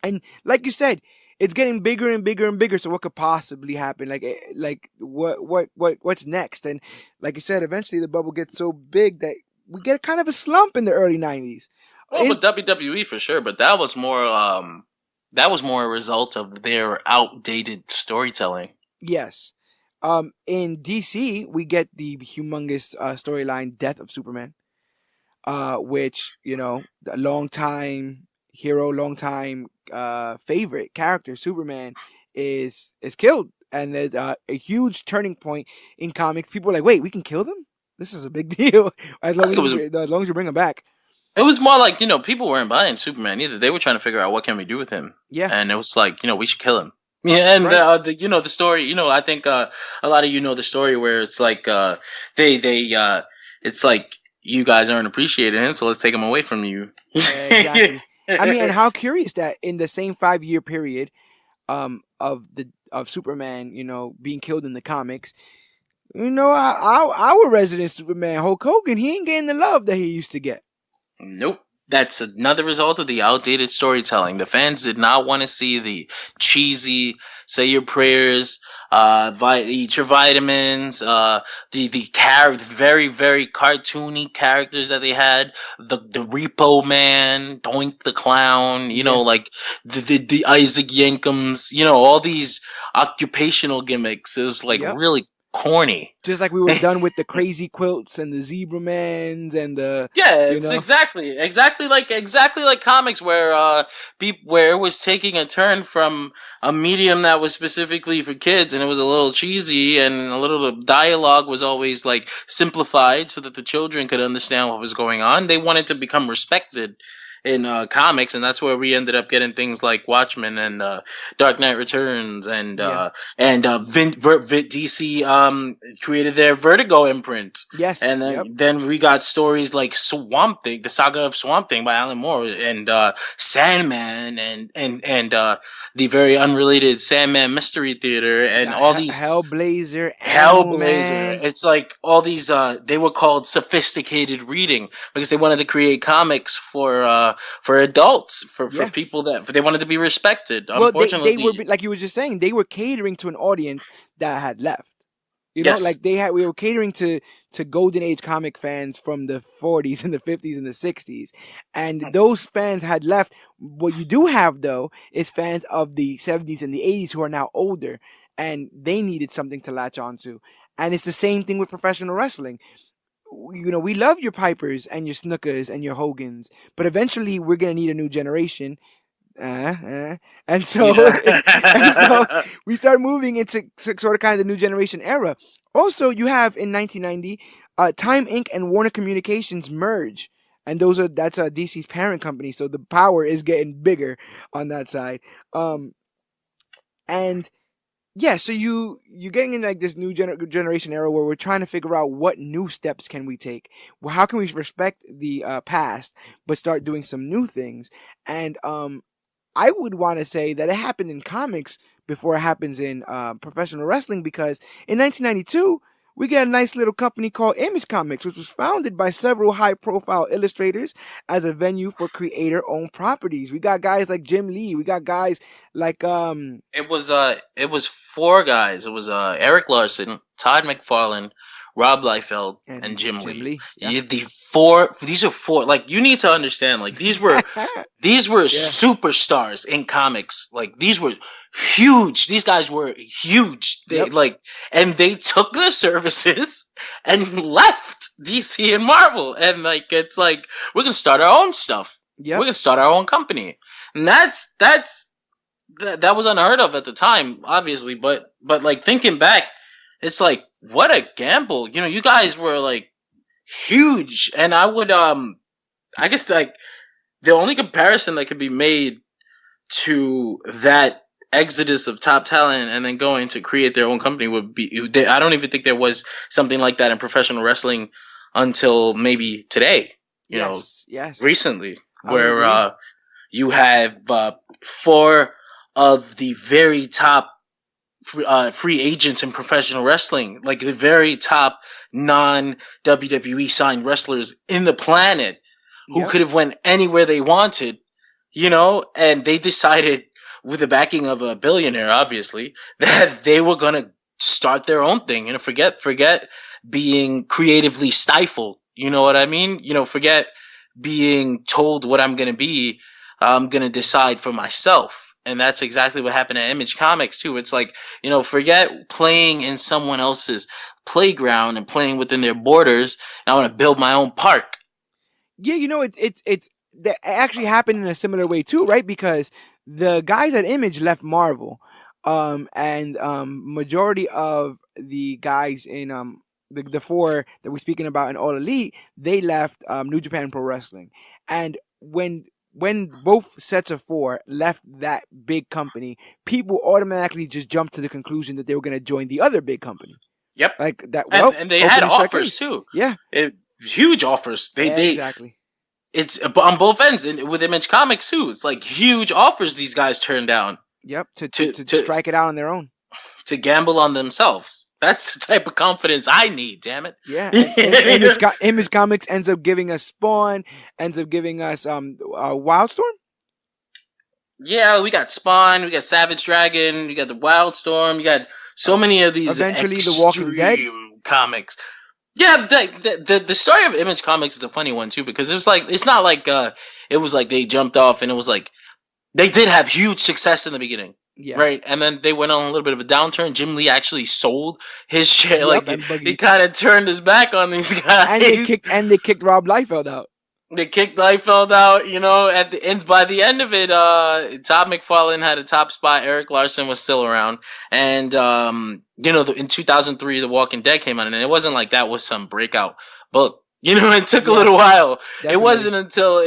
And like you said, it's getting bigger and bigger and bigger. So what could possibly happen? Like what's next? And like you said, eventually the bubble gets so big that we get kind of a slump in the early '90s. Well, In but WWE for sure. But that was more a result of their outdated storytelling. Yes, in DC we get the humongous storyline Death of Superman, which a long time hero, long time favorite character, Superman, is killed, and there's a huge turning point in comics. People are like, wait, we can kill them? This is a big deal. I think As long as you bring them back. it was more like, people weren't buying Superman either. They were trying to figure out what can we do with him, Yeah, and it was like, we should kill him. Yeah, and right. the story. I think a lot of the story where it's like they it's like you guys aren't appreciating him, so let's take him away from you. Exactly. I mean, and how curious that in the same 5 year period, of Superman, being killed in the comics, our resident Superman, Hulk Hogan, he ain't getting the love that he used to get. Nope. That's another result of the outdated storytelling. The fans did not want to see the cheesy say your prayers, eat your vitamins, very very cartoony characters that they had. The Repo Man, Doink the Clown, Yeah. like the Isaac Yankums, all these occupational gimmicks. It was like Yep. really corny. Just like we were done with the crazy quilts and the zebra mans and the, Yeah, you it's know, exactly like comics where where it was taking a turn from a medium that was specifically for kids, and it was a little cheesy, and a little dialogue was always like simplified so that the children could understand what was going on. They wanted to become respected, in comics, and that's where we ended up getting things like Watchmen and Dark Knight Returns, Yeah. and DC created their Vertigo imprint, Yes. and Yep. then we got stories like Swamp Thing, the Saga of Swamp Thing by Alan Moore, and Sandman, and the very unrelated Sandman Mystery Theater, You and got all these Hellblazer, Animal Hellblazer. Man. It's like all these they were called sophisticated reading because they wanted to create comics for adults, for Yeah. people that they wanted to be respected. Well, they were, Unfortunately, like you were just saying, they were catering to an audience that had left. You know, yes. like we were catering to golden age comic fans from the 40s and the 50s and the 60s, and those fans had left. What you do have though is fans of the 70s and the 80s who are now older, and they needed something to latch onto. And it's the same thing with professional wrestling. You know, we love your Pipers and your Snookers and your Hogans, but eventually we're gonna need a new generation. uh, uh. And so and so Yeah. we start moving into sort of kind of the new generation era. Also, you have in 1990, Time Inc. and Warner Communications merge, and that's DC's parent company. So the power is getting bigger on that side. Um, and yeah, so you're getting in like this new generation era where we're trying to figure out what new steps can we take. Well, how can we respect the past but start doing some new things? And I would want to say that it happened in comics before it happens in professional wrestling, because in 1992 we get a nice little company called Image Comics, which was founded by several high-profile illustrators as a venue for creator-owned properties. We got guys like Jim Lee. We got guys like it was four guys. It was Eric Larson, Todd McFarlane, Rob Liefeld, and and Jim Jim Lee. Lee. Yeah. The four. These are four. Like you need to understand. Like these were Yeah. superstars in comics. Like these were huge. These guys were huge. They Yep. like and they took their services and left DC and Marvel. And like it's like we're gonna start our own stuff. We're Yep. gonna start our own company. And that was unheard of at the time, obviously, but like thinking back, it's like what a gamble. You know, you guys were like huge, and I guess like the only comparison that could be made to that exodus of top talent and then going to create their own company would be. I don't even think there was something like that in professional wrestling until maybe today. You know, Yes. Yes. recently, I would where agree. you have four of the very top free agents in professional wrestling, like the very top non WWE signed wrestlers in the planet, who Yep. could have went anywhere they wanted, and they decided, with the backing of a billionaire, obviously, that they were gonna start their own thing. Forget being creatively stifled. You know what I mean? Forget being told what I'm gonna be. I'm gonna decide for myself. And that's exactly what happened at Image Comics too. It's like, forget playing in someone else's playground and playing within their borders. And I want to build my own park. Yeah, it's that actually happened in a similar way too, right? Because the guys at Image left Marvel, and majority of the guys in the four that we're speaking about in All Elite, they left New Japan Pro Wrestling, and when both sets of four left that big company, people automatically just jumped to the conclusion that they were going to join the other big company, Yep. like that. And, Well, and they had open and shut offers case. too. Yeah, Huge offers. exactly. It's on both ends, and with Image Comics too. It's like huge offers these guys turned down Yep, to to to strike it out on their own. to gamble on themselves. That's the type of confidence I need. Damn it. Yeah, and Image Comics ends up giving us Spawn, ends up giving us Wildstorm. Yeah, we got Spawn, we got Savage Dragon, we got the Wildstorm, you got so many of these Eventually, The Walking Dead. extreme comics. Yeah, the story of Image Comics is a funny one too, because it's not like it was like they jumped off and it was like they did have huge success in the beginning. Yeah. Right, and then they went on a little bit of a downturn. Jim Lee actually sold his share. Yep, Like and he Buggy. kind of turned his back on these guys. And they kicked Rob Liefeld out. They kicked Liefeld out, at the end. By the end of it, Todd McFarlane had a top spot. Eric Larson was still around, and in 2003, The Walking Dead came out, and it wasn't like that was some breakout book. You know, it took a Yeah, little while. It definitely. wasn't until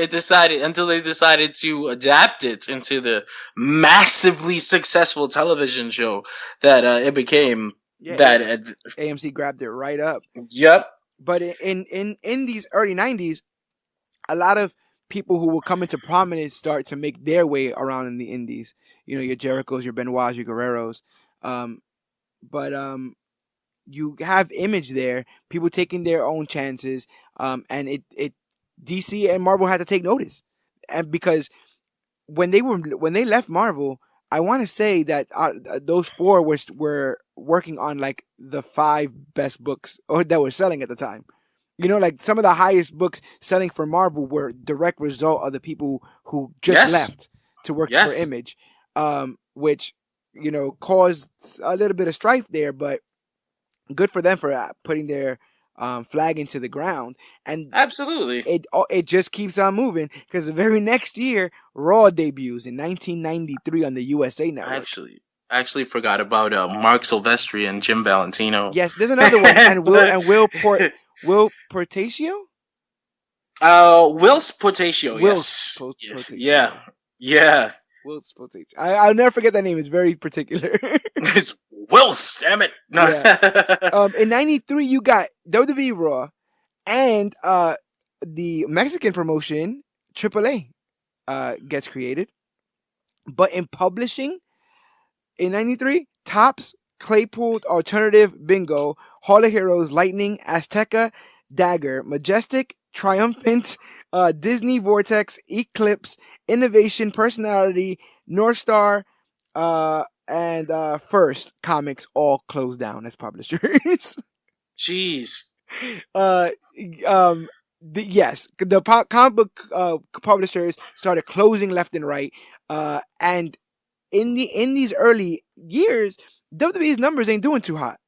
they decided to adapt it into the massively successful television show that it became. Yeah, That AMC grabbed it right up. yep, But in these early '90s, a lot of people who will come into prominence start to make their way around in the indies. You know, your Jerichos, your Benoits, your Guerreros. Um, but you have image there, people taking their own chances, and it DC and Marvel had to take notice, and because when they left Marvel, I want to say that those four were working on like the five best books or that were selling at the time. You know, like some of the highest books selling for Marvel were direct result of the people who just yes, left to work for yes, Image, which caused a little bit of strife there, but good for them for putting their flag into the ground, and absolutely. it just keeps on moving because the very next year, Raw debuts in 1993 on the USA I Network. actually forgot about Mark Silvestri and Jim Valentino. Yes, there's another one, and Will Portacio. Will's Portatio, yes, Portacio. yeah, yeah. Will Portacio. I'll never forget that name. It's very particular. It's Will's, damn it. No. Yeah. In '93, you got WWE Raw and the Mexican promotion AAA gets created. But in publishing, in '93, Tops, Claypool, Alternative, Bingo, Hall of Heroes, Lightning, Azteca, Dagger, Majestic, Triumphant, Disney Vortex, Eclipse, Innovation, Personality, North Star, and First Comics all closed down as publishers. Jeez. uh, yes, the comic book publishers started closing left and right, and in these early years, WWE's numbers ain't doing too hot.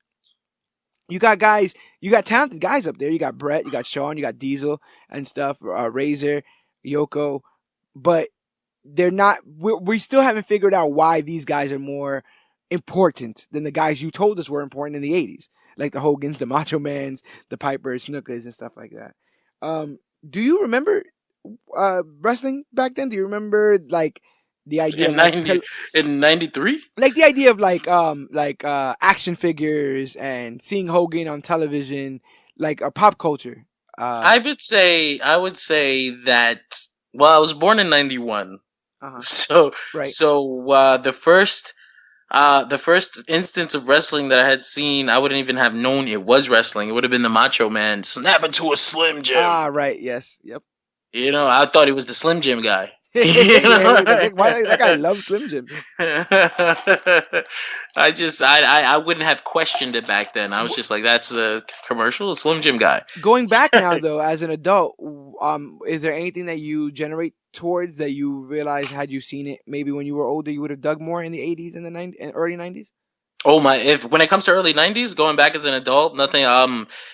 You got guys, you got talented guys up there. You got Brett, you got Sean, you got Diesel and stuff, Razor, Yoko, but they're not. We still haven't figured out why these guys are more important than the guys you told us were important in the '80s, like the Hogans, the Macho Mans, the Pipers, Snookers, and stuff like that. Do you remember wrestling back then? Do you remember like the idea In of like 90 in 93? like the idea of like action figures and seeing Hogan on television, like a pop culture? Uh, I would say that, well, I was born in 91. uh-huh. So Right. the first instance of wrestling that I had seen, I wouldn't even have known it was wrestling. It would have been the Macho Man snap into a Slim Jim. Ah, right. Yes. Yep. You know, I thought he was the Slim Jim guy. You Yeah, know? why that guy loves Slim Jim. I wouldn't have questioned it back then. I was just like, that's a commercial, a Slim Jim guy. Going back now though, as an adult, is there anything that you generate towards that you realize had you seen it maybe when you were older you would have dug more in the '80s and the '90s and early '90s? Oh my! If when it comes to early '90s, going back as an adult, nothing.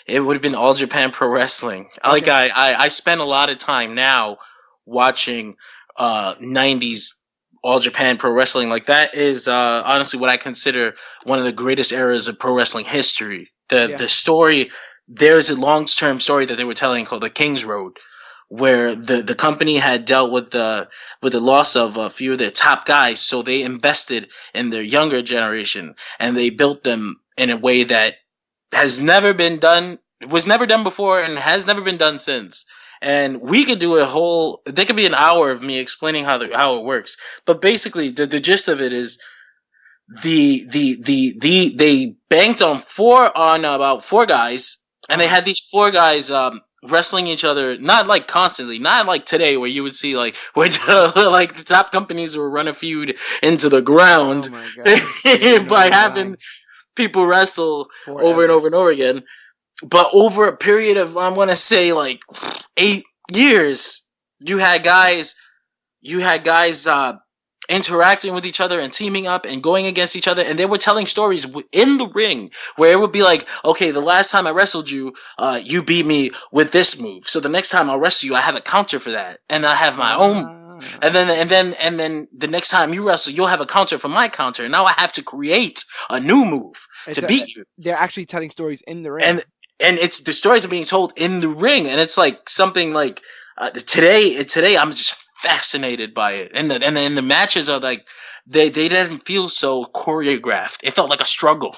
It would have been All Japan Pro Wrestling. Like Okay. I spend a lot of time now watching '90s All Japan Pro Wrestling. Like that is honestly what I consider one of the greatest eras of pro wrestling history. The Yeah. the story, there's a long term story that they were telling called the King's Road, where the company had dealt with the loss of a few of their top guys, so they invested in their younger generation and they built them in a way that has never been done, was never done before, and has never been done since. And we could do a whole. There could be an hour of me explaining how it works, but basically the gist of it is they banked on about four guys, and they Uh-huh. had these four guys wrestling each other, not like constantly, not like today where you would see like where like the top companies would run a feud into the Oh ground my God. Yeah, you know by they're having going people wrestle over and forever. over and over again. But over a period of, I'm gonna say, like 8 years, you had guys you had guys interacting with each other and teaming up and going against each other, and they were telling stories in the ring where it would be like, okay, the last time I wrestled you, you beat me with this move, so the next time I'll wrestle you, I have a counter for that, and I have my own move. Ah. And then the next time you wrestle, you'll have a counter for my counter, and now I have to create a new move It's to a, beat you. they're actually telling stories in the And ring. and it's the stories are being told in the ring, and it's like something like today I'm just fascinated by it, and the matches are like they didn't feel so choreographed. It felt like a struggle.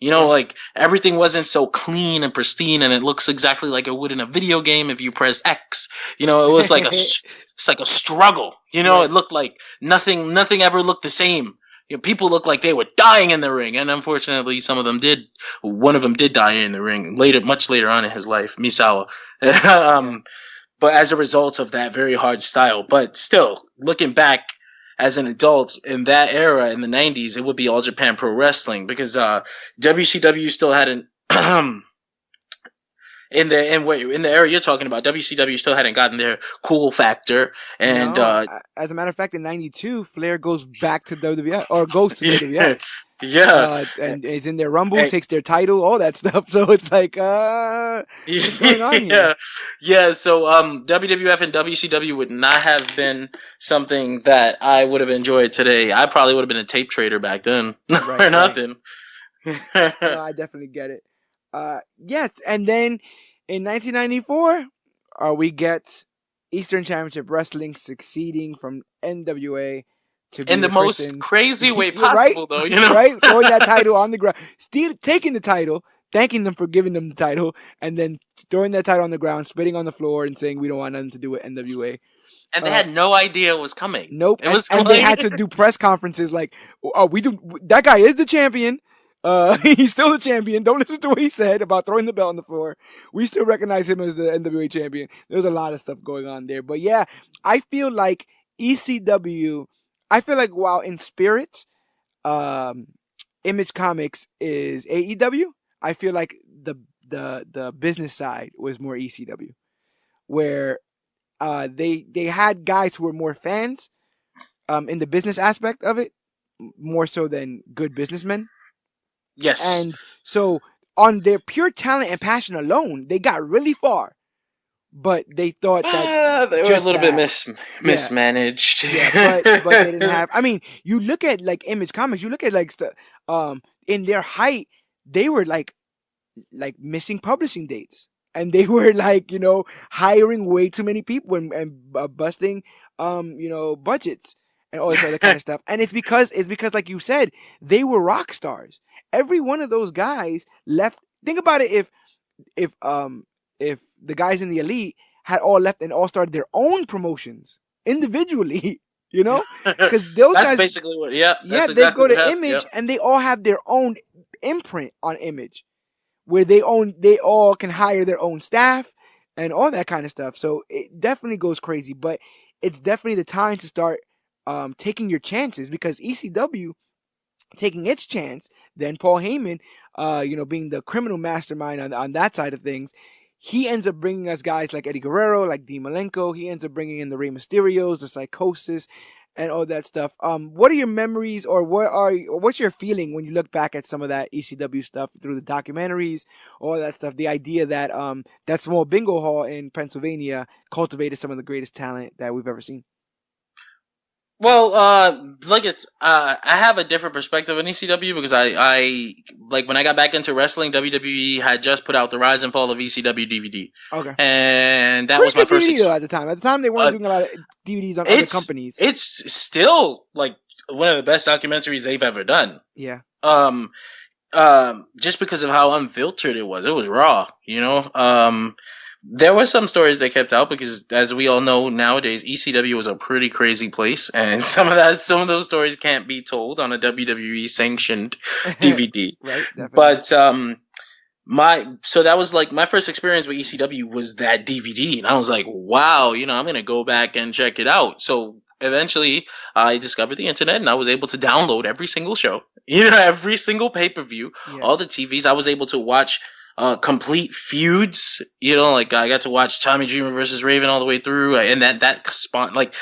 Yeah. Like everything wasn't so clean and pristine, and it looks exactly like it would in a video game if you press X. It was like it's like a struggle. Right. It looked like nothing ever looked the same. People looked like they were dying in the ring, and unfortunately, some of them did. One of them did die in the ring later, much later on in his life, Misawa. Yeah. But as a result of that very hard style. But still, looking back as an adult in that era in the 90s, it would be All Japan Pro Wrestling, because WCW still hadn't in the era you're talking about, WCW still hadn't gotten their cool factor, and No, as a matter of fact, in '92, Flair goes back to WWF or goes to WWF. yeah, And is in their Rumble, and, takes their title, all that stuff. So it's like, what's going on here? yeah. So WWF and WCW would not have been something that I would have enjoyed today. I probably would have been a tape trader back then, Right, or right. nothing. No, I definitely get it. Yes, and then in 1994, we get Eastern Championship Wrestling succeeding from NWA to In be the most rechristened. crazy way Yeah, right, possible, though, right, throwing that title on the ground, still taking the title, thanking them for giving them the title, and then throwing that title on the ground, spitting on the floor, and saying we don't want nothing to do with NWA. And they had no idea it was coming. Nope, It was and they had to do press conferences like, "Oh, we do. That guy is the champion. He's still the champion. Don't listen to what he said about throwing the belt on the floor. We still recognize him as the NWA champion." There's a lot of stuff going on there, but yeah, I feel like ECW. I feel like while in spirit, Image Comics is AEW. I feel like the business side was more ECW, where they had guys who were more fans in the business aspect of it, more so than good businessmen. Yes. And so on their pure talent and passion alone, they got really far. But they thought that they were a little bit mismanaged. Yeah, but they didn't have. I mean, you look at like Image Comics. You look at like in their height, they were like missing publishing dates, and they were like hiring way too many people and busting budgets and all this other kind of stuff. And it's because like you said, they were rock stars. Every one of those guys left. Think about it. If the guys in the Elite had all left and all started their own promotions individually, because those that's guys basically what. Yeah, yeah, exactly they go to what Image and they all have their own imprint on Image, where they all can hire their own staff and all that kind of stuff. So it definitely goes crazy, but it's definitely the time to start taking your chances, because ECW taking its chance, then Paul Heyman, being the criminal mastermind on that side of things, he ends up bringing us guys like Eddie Guerrero, like Dean Malenko. He ends up bringing in the Rey Mysterios, the Psychosis, and all that stuff. What are your memories, or what's your feeling when you look back at some of that ECW stuff through the documentaries, all that stuff? The idea that that small bingo hall in Pennsylvania cultivated some of the greatest talent that we've ever seen. Well, I have a different perspective on ECW, because I like when I got back into wrestling, WWE had just put out the Rise and Fall of ECW DVD. Okay. And that Pretty was my good first DVD at the time. At the time, they weren't doing a lot of DVDs on other companies. It's still like one of the best documentaries they've ever done. Yeah. Just because of how unfiltered it was. It was raw, There were some stories they kept out because, as we all know nowadays, ECW was a pretty crazy place, and some of those stories can't be told on a WWE sanctioned DVD. Right, definitely. But so that was like my first experience with ECW was that DVD, and I was like, wow, I'm gonna go back and check it out. So eventually, I discovered the internet, and I was able to download every single show, every single pay-per-view, all the TVs. I was able to watch complete feuds, like I got to watch Tommy Dreamer versus Raven all the way through, and that spawned like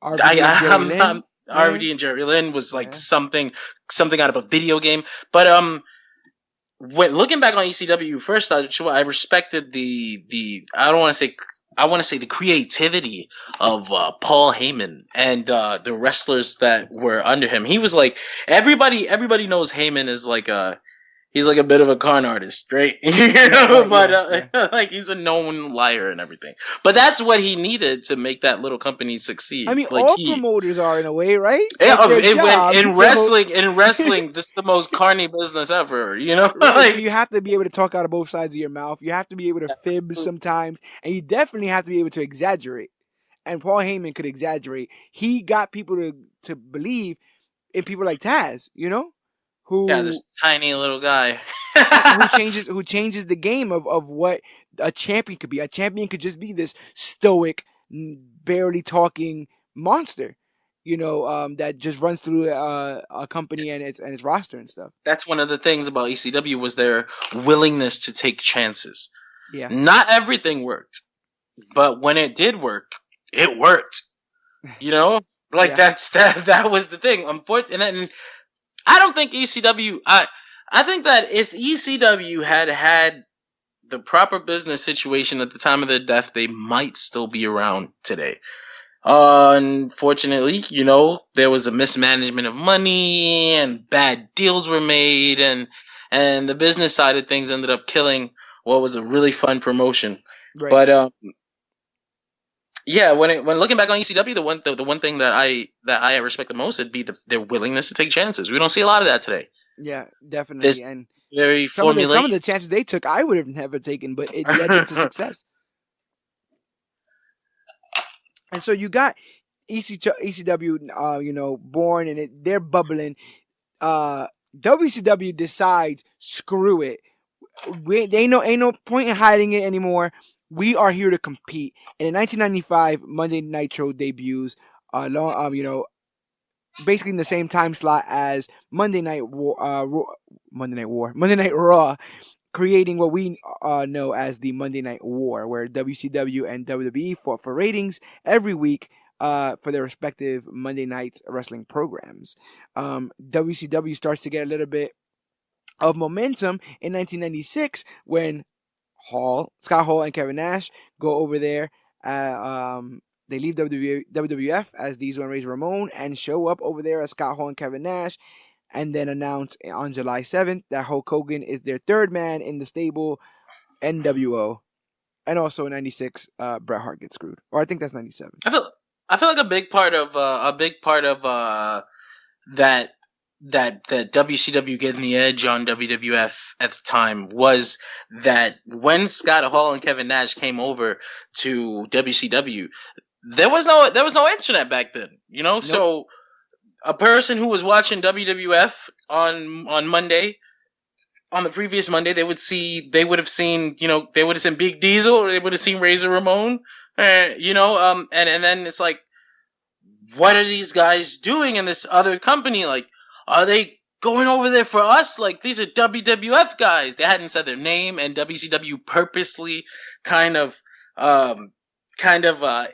RVD and Jerry Lynn was like something out of a video game. But when looking back on ECW, first I respected the I want to say the creativity of Paul Heyman and the wrestlers that were under him. He was like everybody knows Heyman is like a he's like a bit of a con artist, right? Yeah, right, But yeah, yeah. like he's a known liar and everything. But that's what he needed to make that little company I succeed. mean, Like all he, promoters are in a way, right? yeah, That's their it went job. in So, wrestling. In wrestling, this is the most carny business ever. You know, right. So like you have to be able to talk out of both sides of your mouth. You have to be able to fib sometimes, and you definitely have to be able to exaggerate. And Paul Heyman could exaggerate. He got people to believe in people like Taz, yeah, who this tiny little guy. who changes the game of what a champion could be. A champion could just be this stoic, barely talking monster, that just runs through a company and its roster and stuff. That's one of the things about ECW was their willingness to take chances. Yeah, Not everything worked, but when it did work, it worked. You know, like yeah, that was the thing. Unfortunately, and I don't think ECW. I think that if ECW had had the proper business situation at the time of their death, they might still be around today. Unfortunately, there was a mismanagement of money and bad deals were made, and the business side of things ended up killing what was a really fun promotion. right. But yeah, when looking back on ECW, the one thing that I respect the most would be their willingness to take chances. We don't see a lot of that today. Yeah, definitely. This And very some of the formulaic. chances they took, I would have never taken, but it led them to success. And so you got ECW, born, and they're bubbling. WCW decides, screw it. They ain't no point in hiding it anymore. We are here to compete. And in 1995, Monday Nitro debuts, basically in the same time slot as Monday Night Raw, creating what we know as the Monday Night War, where WCW and WWE fought for ratings every week for their respective Monday Night Wrestling programs. WCW starts to get a little bit of momentum in 1996 when Scott Hall, and Kevin Nash go over there. They leave WWF as Diesel and Razor Ramon and show up over there as Scott Hall and Kevin Nash, and then announce on July 7th that Hulk Hogan is their third man in the stable, NWO. And also in 96, Bret Hart gets screwed. Or I think that's 97. I feel like a big part of that that WCW getting the edge on WWF at the time was that when Scott Hall and Kevin Nash came over to WCW, there was no internet back then, Nope. So a person who was watching WWF on Monday, on the previous Monday, they would have seen Big Diesel, or they would have seen Razor Ramon, and then it's like, what are these guys doing in this other company? Like, are they going over there for us? Like, these are WWF guys. They hadn't said their name, and WCW purposely kind of, um,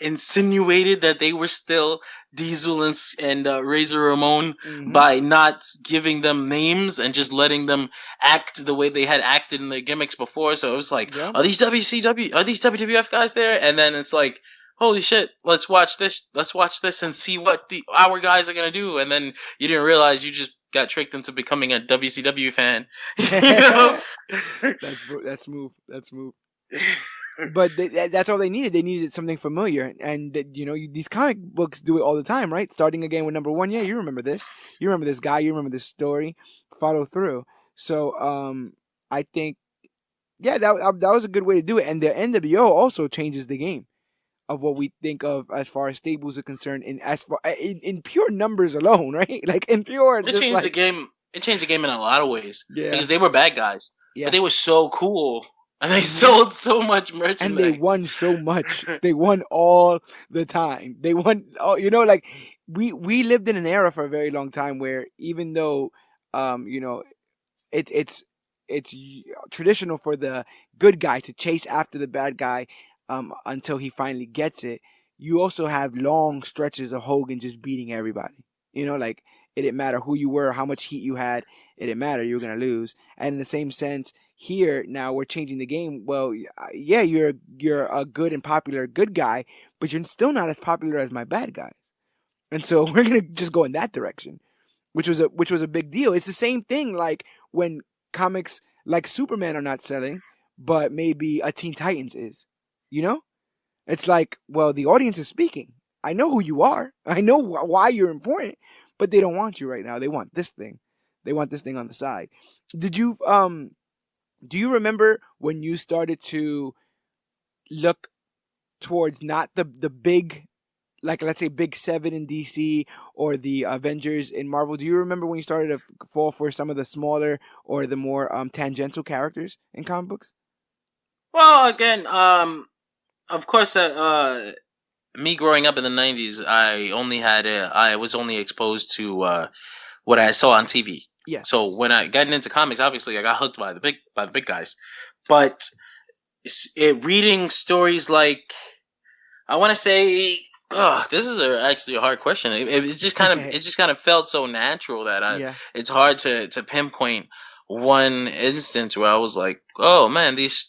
insinuated that they were still Diesel and Razor Ramon Mm-hmm. by not giving them names and just letting them act the way they had acted in their gimmicks before. So it was like, Yeah. are these WWF guys there? And then it's like, holy shit, let's watch this and see what our guys are gonna do. And then you didn't realize you just got tricked into becoming a WCW fan. you know That's smooth. That's smooth. But that's all they needed. They needed something familiar, and these comic books do it all the time, right? Starting again with number one. Yeah, you remember this. You remember this guy. You remember this story. Follow through. So, I think, yeah, that was a good way to do it. And the NWO also changes the game of what we think of as far as stables are concerned, in pure numbers alone, right? Like in pure, it just changed the like, game. It changed the game in a lot of ways yeah, because they were bad guys, but yeah. they were so cool and they Hmm. sold so much And they merchandise. won so much. They won all the time. They won all, like we lived in an era for a very long time where, even though um you know it's traditional for the good guy to chase after the bad guy until he finally gets it, you also have long stretches of Hogan just beating everybody. Like, it didn't matter who you were, how much heat you had, it didn't matter, you were going to lose. And in the same sense, here now we're changing the game. Well, yeah, you're a good and popular good guy, but you're still not as popular as my bad guys. And so we're going to just go in that direction, which was a big deal. It's the same thing like when comics like Superman are not selling, but maybe a Teen Titans is. You know, it's like, well, the audience is speaking. I know who you are. I know why you're important, but they don't want you right now. They want this thing. They want this thing on the side. Did you do you remember when you started to look towards not the big, like, let's say big seven in DC or the Avengers in Marvel? Do you remember when you started to fall for some of the smaller or the more tangential characters in comic books? Well, again, of course, me growing up in the '90s, I was only exposed to what I saw on TV. So Yes. when I got into comics, obviously I got hooked by the big guys. But reading stories like, I want to say, this is actually a hard question. It just kind of felt so natural that Yeah. it's hard to pinpoint one instance where I was like, oh man, these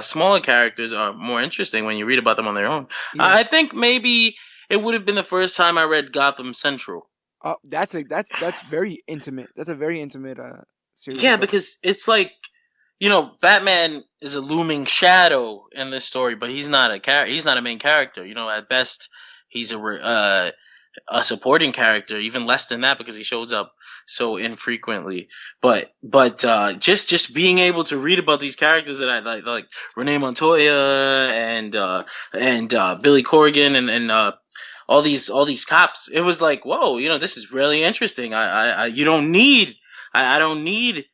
smaller characters are more interesting when you read about them on their own. Yeah. I think maybe it would have been the first time I read Gotham Central. Oh, that's very intimate. That's a very intimate series of Yeah, books. because it's like, Batman is a looming shadow in this story, but he's not he's not a main character. At best, he's a supporting character, even less than that because he shows up so infrequently. But just being able to read about these characters that I like Renee Montoya and Billy Corrigan and all these cops, it was like, whoa, this is really interesting. I you don't need I don't need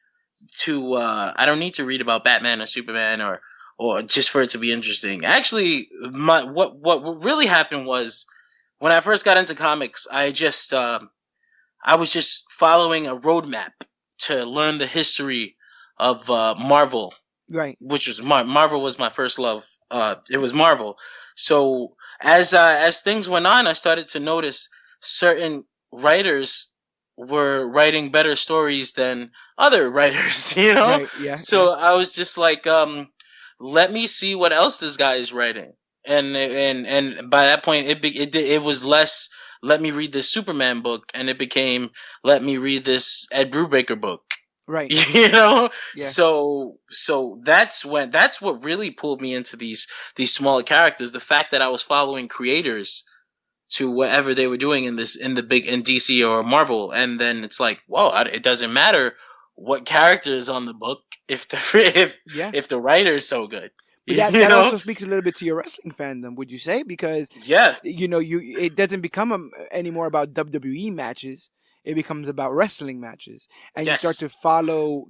to I don't need to read about Batman or Superman or just for it to be interesting. Actually, what really happened was when I first got into comics, I was just following a roadmap to learn the history of Marvel, Right. which was Marvel was my first love. It was Marvel. So as things went on, I started to notice certain writers were writing better stories than other writers. Right. Yeah. Yeah. So I was just like, let me see what else this guy is writing. And by that point, it was less. Let me read this Superman book, and it became let me read this Ed Brubaker book. Right. you know Yeah. so that's what really pulled me into these smaller characters, the fact that I was following creators to whatever they were doing in DC or Marvel, and then it's like, whoa, it doesn't matter what character is on the book if the Yeah. if the writer is so good. But you that know also speaks a little bit to your wrestling fandom, would you say? Because yeah, you it doesn't become anymore about WWE matches. It becomes about wrestling matches, and you start yes, to follow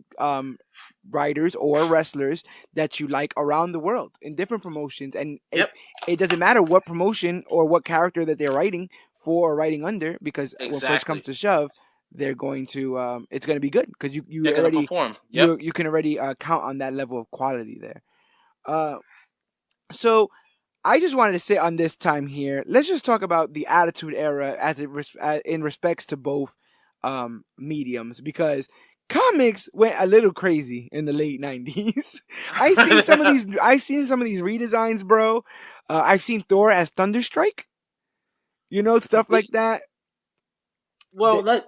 writers or wrestlers that you like around the world in different promotions, and it yep, it doesn't matter what promotion or what character that they're writing for or writing under, because when push comes exactly, to shove, they're going to it's going to be good because you they're gonna already perform. Yep. you can already count on that level of quality there. Uh, so I just wanted to say on this time here, let's just talk about the Attitude Era in respects to both mediums, because comics went a little crazy in the late '90s. I've seen some of these redesigns, bro. I've seen Thor as Thunderstrike. Stuff like that. well Th- let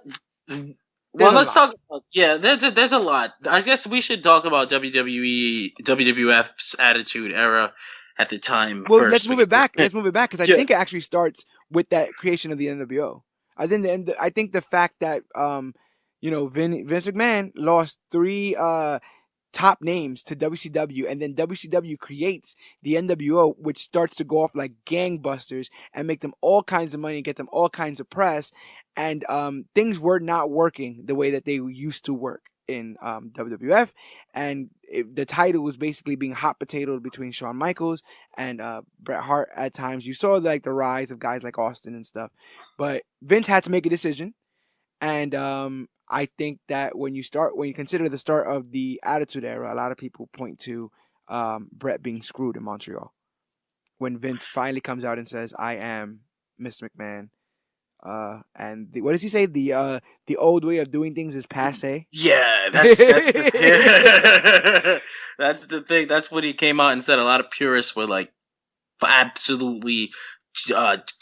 There's Well, a let's lot. talk about, yeah. There's a lot. I guess we should talk about WWF's Attitude Era at the time Well, let's first move it because back. Let's move it back because I yeah, think it actually starts with that creation of the NWO. I think the fact that Vince McMahon lost three top names to WCW, and then WCW creates the NWO, which starts to go off like gangbusters and make them all kinds of money and get them all kinds of press, and things were not working the way that they used to work in WWF, and the title was basically being hot potatoed between Shawn Michaels and Bret Hart at times. You saw like the rise of guys like Austin and stuff, but Vince had to make a decision, and I think that when you consider the start of the Attitude Era, a lot of people point to Bret being screwed in Montreal when Vince finally comes out and says, "I am Mr. McMahon." And what does he say? The old way of doing things is passe. yeah. That's the thing. That's the thing. That's what he came out and said. A lot of purists were like, absolutely,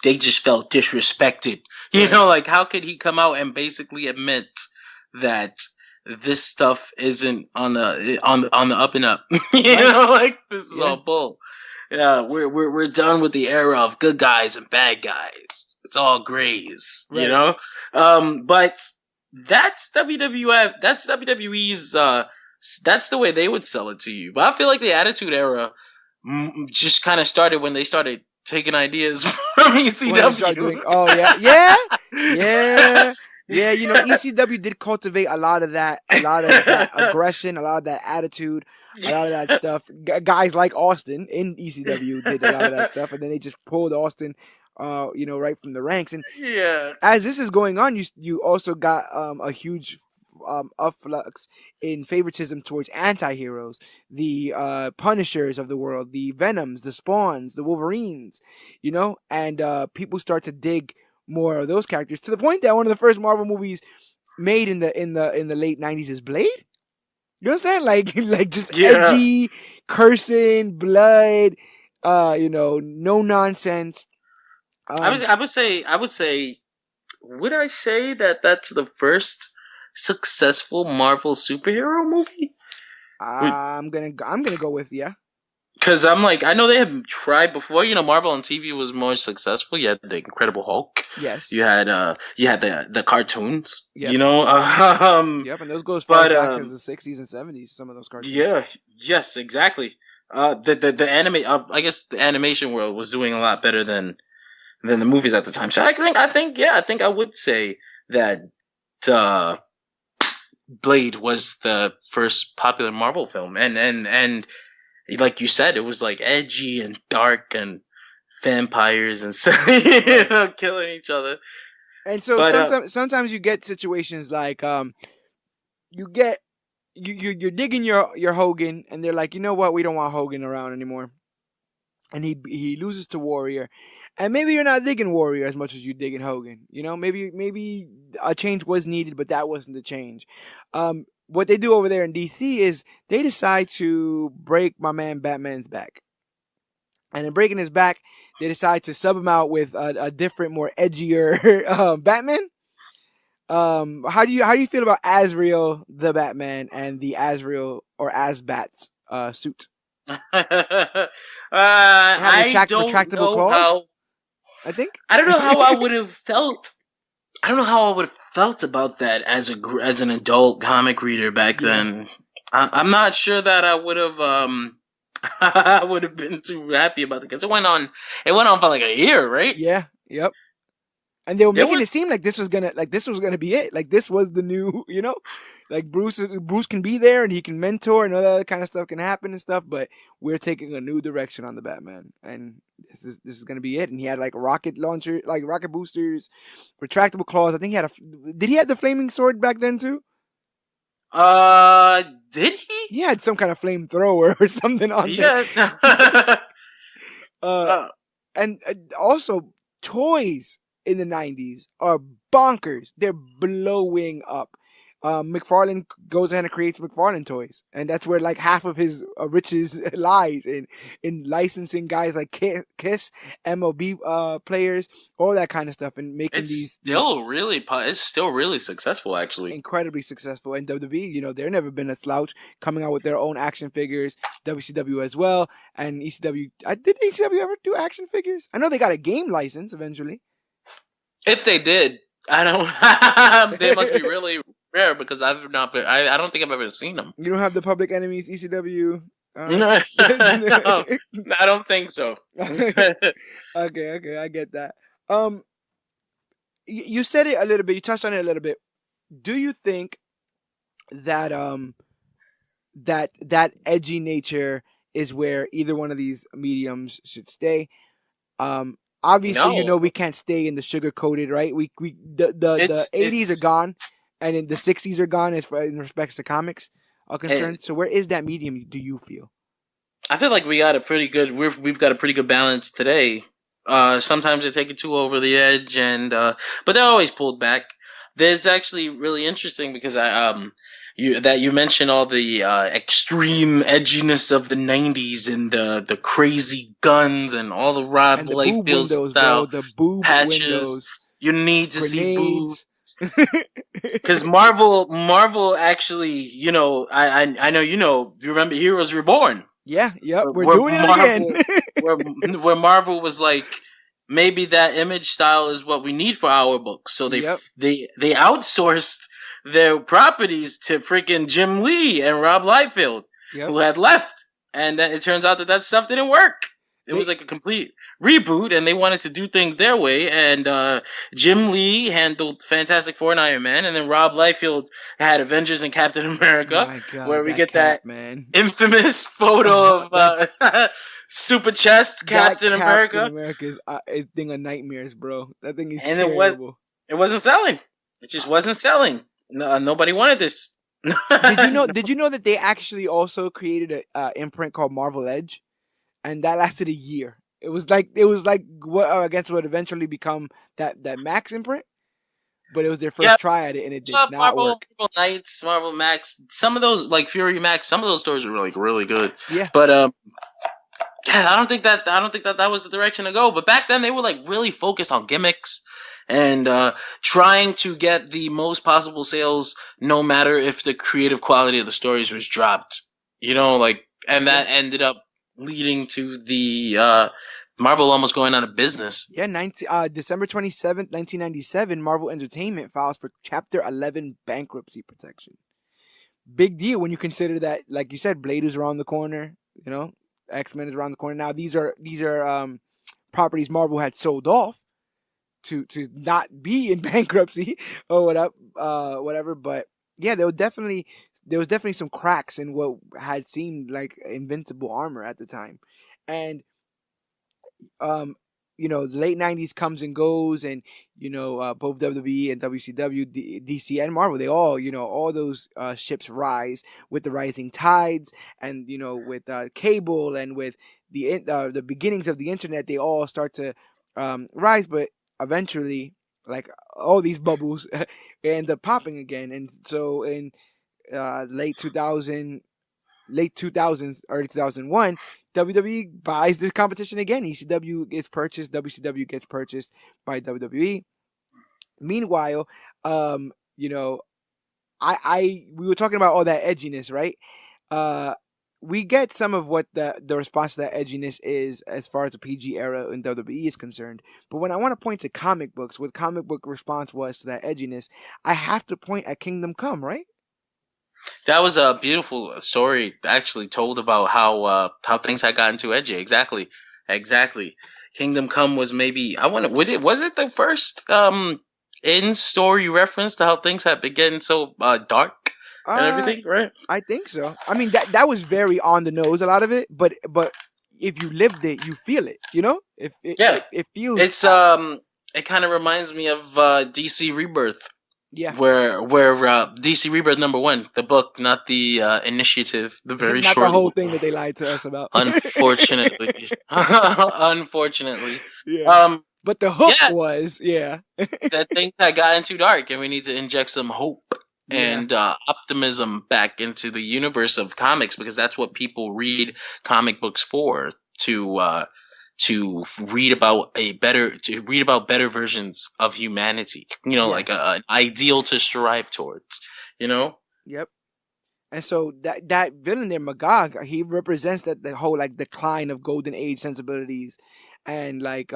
they just felt disrespected. Right. Like how could he come out and basically admit that this stuff isn't on the up and up. You Right. know, like this is Yeah. all bull. Yeah, we're done with the era of good guys and bad guys. It's all grays, you Right. know. But that's WWF. That's WWE's. That's the way they would sell it to you. But I feel like the Attitude Era just kind of started when they started taking ideas from When they start ECW. doing, oh yeah, yeah, yeah, yeah. You know, ECW did cultivate a lot of that, aggression, a lot of that attitude, a lot of that stuff. Guys like Austin in ECW did a lot of that stuff, and then they just pulled Austin, right from the ranks. And Yeah. as this is going on, you also got a huge upflux in favoritism towards anti-heroes, the Punishers of the world, the Venoms, the Spawns, the Wolverines, and people start to dig more of those characters to the point that one of the first Marvel movies made in the late '90s is Blade. You understand? Like just Yeah. edgy, cursing, blood, no nonsense. I would say, would I say that that's the first successful Marvel superhero movie? I'm gonna go with yeah. Because I'm like, I know they have tried before. You know, Marvel on TV was more successful. You had the Incredible Hulk. Yes. You had the cartoons. Yep. You know, Yep, and those go as far but back as the '60s and '70s. Some of those cartoons. yeah, yes, exactly. The anime, I guess the animation world was doing a lot better than the movies at the time. So I think I would say that uh, Blade was the first popular Marvel film, and like you said, it was like edgy and dark and vampires and killing each other. And so But sometimes you get situations like you get you're digging your Hogan, and they're like, you know what, we don't want Hogan around anymore, and he loses to Warrior. And maybe you're not digging Warrior as much as you digging Hogan. Maybe a change was needed, but that wasn't the change. What they do over there in DC is they decide to break my man Batman's back. And in breaking his back, they decide to sub him out with a different, more edgier Batman. How do you feel about Azrael the Batman and the Azrael or Asbat suit? I don't retractable know claws, how. I think. I don't know how I would have felt. I don't know how I would have felt about that as an adult comic reader back then. I'm not sure that I would have I would have been too happy about it because it went on for like a year, right? Yeah. Yep. And they were making it seem like this was gonna be it. Like this was the new, like Bruce can be there and he can mentor and all that other kind of stuff can happen and stuff. But we're taking a new direction on the Batman, and this is gonna be it. And he had like rocket launcher, like rocket boosters, retractable claws. I think did he have the flaming sword back then too? Did he? He had some kind of flamethrower or something on there. And also toys in the '90s are bonkers. They're blowing up. McFarlane goes ahead and creates McFarlane toys, and that's where like half of his riches lies in licensing guys like Kiss, MLB players, all that kind of stuff, and making it's still really successful, actually. Incredibly successful. And WWE, they've never been a slouch, coming out with their own action figures. WCW as well, and ECW. Did ECW ever do action figures? I know they got a game license eventually. If they did, I don't. They must be really rare because I don't think I've ever seen them. You don't have the Public Enemies ECW. No, I don't think so. Okay, I get that. You said it a little bit. You touched on it a little bit. Do you think that that edgy nature is where either one of these mediums should stay? Obviously, No. we can't stay in the sugar coated, right? The 80s are gone, and in the 60s are gone as far in respects to comics are concerned. So where is that medium? Do you feel? I feel like we got a pretty good. We've got a pretty good balance today. Sometimes they take it too over the edge, but they're always pulled back. There's actually really interesting because you mentioned all the extreme edginess of the '90s and the crazy guns and all the Rob Liefeld style the boob patches. windows, You need to see boobs. because Marvel actually, I know, you remember Heroes Reborn, Yeah, yep, we're where doing it again. Marvel, where Marvel was like, maybe that image style is what we need for our books, so Yep, they outsourced their properties to freaking Jim Lee and Rob Liefeld, yep. who had left, and then it turns out that stuff didn't work. It was They like a complete reboot, and they wanted to do things their way. And Jim Lee handled Fantastic Four and Iron Man, and then Rob Liefeld had Avengers and Captain America, My where God, we that get cap, that man. infamous photo of That super chest that Captain Captain America, America is a thing of nightmares, bro. That thing is and terrible. it wasn't selling. It just wasn't selling. No, nobody wanted this. Did you know that they actually also created a imprint called Marvel Edge, and that lasted a year. It was like what against what eventually become that Max imprint, but it was their Yeah, first try at it, and it did not Marvel, work. Marvel Knights, Marvel Max. Some of those, like Fury Max, some of those stories are like really good. Yeah, But yeah, I don't think that was the direction to go. But back then, they were like really focused on gimmicks and trying to get the most possible sales, no matter if the creative quality of the stories was dropped. Like, and yeah, that ended up leading to the Marvel almost going out of business. yeah. December 27th, 1997, Marvel Entertainment files for Chapter 11 bankruptcy protection. Big deal when you consider that, like you said, Blade is around the corner. You know, X-Men is around the corner. Now these are properties Marvel had sold off to not be in bankruptcy or whatever. But yeah, there was definitely some cracks in what had seemed like invincible armor at the time, and um the late 90s comes and goes, and both WWE and WCW, DC and Marvel, they all, all those ships rise with the rising tides, and with cable, and with the beginnings of the internet, they all start to rise, but eventually, like, all these bubbles end up popping again. And so in late 2000s, early 2001, WWE buys this competition again. ECW gets purchased, WCW gets purchased by WWE. Meanwhile, um, you know, we were talking about all that edginess, right? Uh, we get some of what the response to that edginess is as far as the PG era in WWE is concerned. But when I want to point to comic books, what comic book response was to that edginess, I have to point at Kingdom Come, right? That was a beautiful story, actually told about how things had gotten too edgy. Exactly, exactly. Kingdom Come was maybe I wonder was it the first in story reference to how things had been getting so dark and Uh, everything, right? I think so. I mean, that was very on the nose, a lot of it, but if you lived it, you feel it. If it Yeah, it feels it's apt. it kind of reminds me of DC Rebirth, Yeah, where DC Rebirth #1, the book, not the initiative, the very not the short whole one. thing that they lied to us about. Unfortunately, unfortunately, Yeah, um, but the hook yeah, was, yeah, that things had gotten too dark, and we need to inject some hope yeah, and optimism back into the universe of comics, because that's what people read comic books for, to read about better versions of humanity. Like yes, an ideal to strive towards. You know. yep. And so that villain there, Magog, he represents that the whole like decline of golden age sensibilities, and like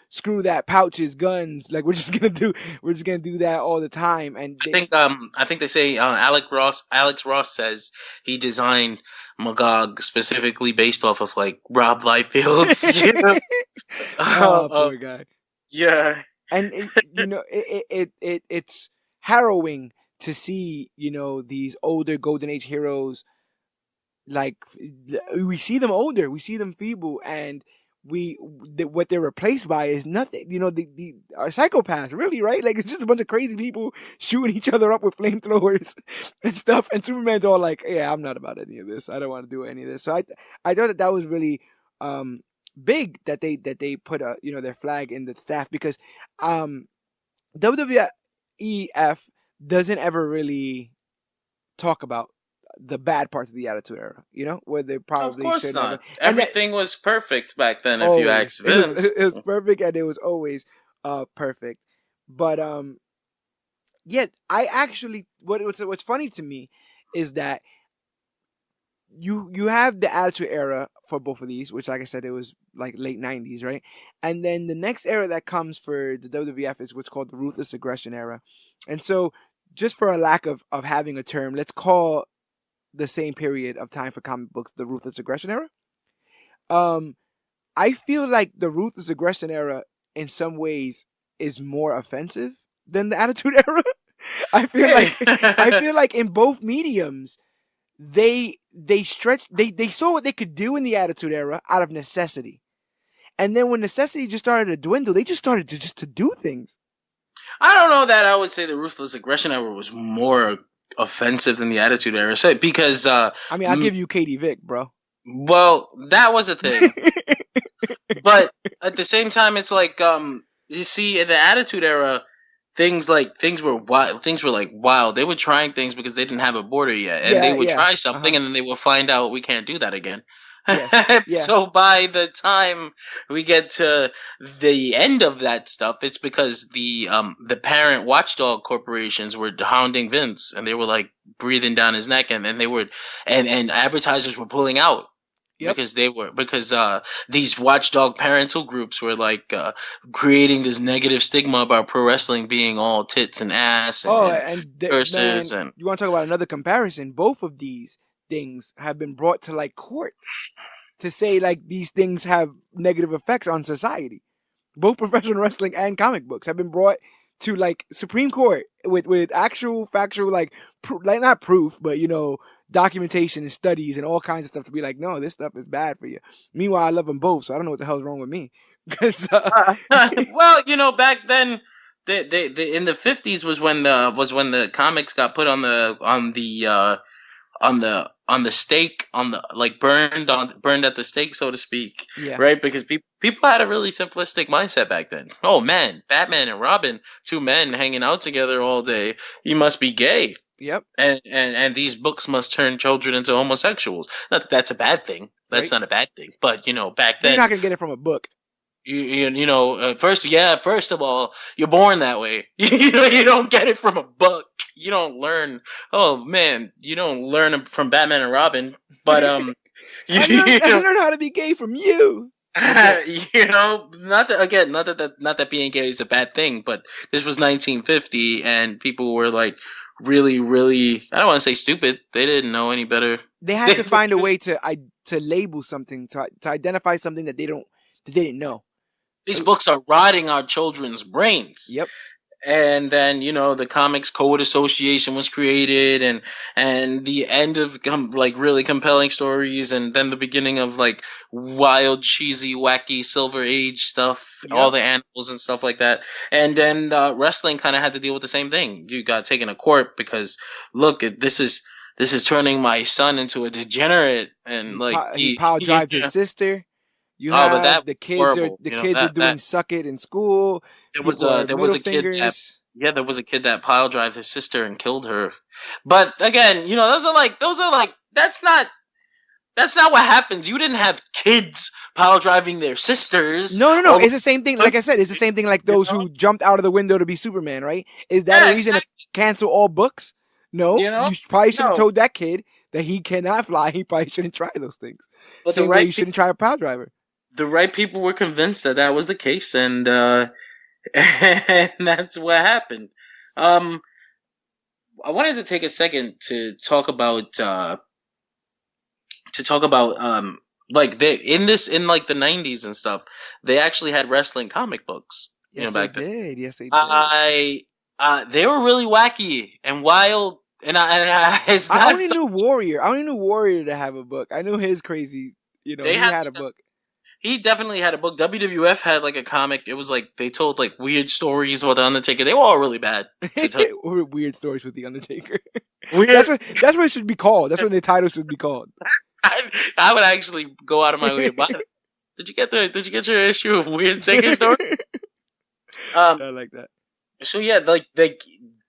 screw that pouches, guns. Like we're just gonna do that all the time, and I think they say Alex Ross says he designed Magog specifically based off of like Rob Liefeld's. oh, Uh, poor guy. yeah. And it's harrowing to see these older golden age heroes, like, we see them older, we see them feeble, and what they're replaced by is nothing. The are psychopaths, really, right? Like, it's just a bunch of crazy people shooting each other up with flamethrowers and stuff. And Superman's all like, "Yeah, I'm not about any of this. I don't want to do any of this." So I thought that was really big that they put their flag in the staff, because um WWEF doesn't ever really talk about the bad parts of the Attitude Era, where they Of probably course should have. not. And that Everything was perfect back then, if you always ask it was Vince. it was perfect, and it was always perfect. But Yet I actually what's funny to me is that you have the Attitude Era for both of these, which like I said, it was like late '90s, right? And then the next era that comes for the WWF is what's called the Ruthless Aggression Era. And so, just for a lack of having a term, let's call the same period of time for comic books the Ruthless Aggression Era. Um, I feel like the Ruthless Aggression Era, in some ways, is more offensive than the Attitude Era. I feel like I feel like in both mediums they stretched they saw what they could do in the Attitude Era out of necessity. And then when necessity just started to dwindle, they just started to do things. I don't know that I would say the Ruthless Aggression Era was more offensive than the Attitude Era, because I mean, I'll give you Katie Vick, bro. well, that was a thing. But at the same time, it's like you see, in the Attitude Era, things were wild. Things were like wild. They were trying things because they didn't have a border yet, and they would try something, and then they would find out we can't do that again. Yes. Yeah. So by the time we get to the end of that stuff, it's because the parent watchdog corporations were hounding Vince, and they were like breathing down his neck, and then they were and advertisers were pulling out. Yep. Because these watchdog parental groups were like creating this negative stigma about pro wrestling being all tits and ass and curses. Man, you want to talk about another comparison? Both of these things have been brought to like court to say like these things have negative effects on society. Both professional wrestling and comic books have been brought to like Supreme Court with actual factual like not proof, but documentation and studies and all kinds of stuff to be like, no, this stuff is bad for you. Meanwhile, I love them both, so I don't know what the hell's wrong with me. Well, back then, they in the 50s was when the comics got put on the stake, like burned at the stake, so to speak. Yeah. Right? Because people had a really simplistic mindset back then. Oh man, Batman and Robin, two men hanging out together all day. You must be gay. Yep. And these books must turn children into homosexuals. Not that that's a bad thing. That's not a bad thing. But back then, you're not gonna get it from a book. First of all, you're born that way. You don't get it from a book. You don't learn. Oh man, you don't learn from Batman and Robin. But I learned how to be gay from you. Not that being gay is a bad thing, but this was 1950, and people were like really, really, I don't want to say stupid. They didn't know any better. They had to find a way to label something, to identify something that they didn't know. These books are rotting our children's brains. Yep. And then the Comics Code Association was created, and the end of like really compelling stories, and then the beginning of like wild, cheesy, wacky Silver Age stuff, all the animals and stuff like that. And then wrestling kind of had to deal with the same thing. You got taken to court because look, this is turning my son into a degenerate, and like he pile drives his sister. But that the kids horrible. Kids are doing suck it in school. There was a kid that pile drived his sister and killed her. But again, those are like that's not what happens. You didn't have kids pile driving their sisters. No. It's the same thing. Like I said, it's the same thing like those who jumped out of the window to be Superman, right? Is that a reason to cancel all books? No. You probably should have told that kid that he cannot fly. He probably shouldn't try those things. But same way you shouldn't try a pile driver. The right people were convinced that was the case, and that's what happened. I wanted to take a second to talk about like they in like the 90s and stuff. They actually had wrestling comic books. Yes, back they then. did. Yes, they did. They were really wacky and wild. And I only knew Warrior to have a book. I knew his crazy. He had a book. He definitely had a book. WWF had like a comic. It was like they told like weird stories about the Undertaker. They were all really bad. Weird stories with the Undertaker. That's what it should be called. That's what the title should be called. I would actually go out of my way to buy it. Did you get your issue of Weird Taker story? I like that. So yeah, like they.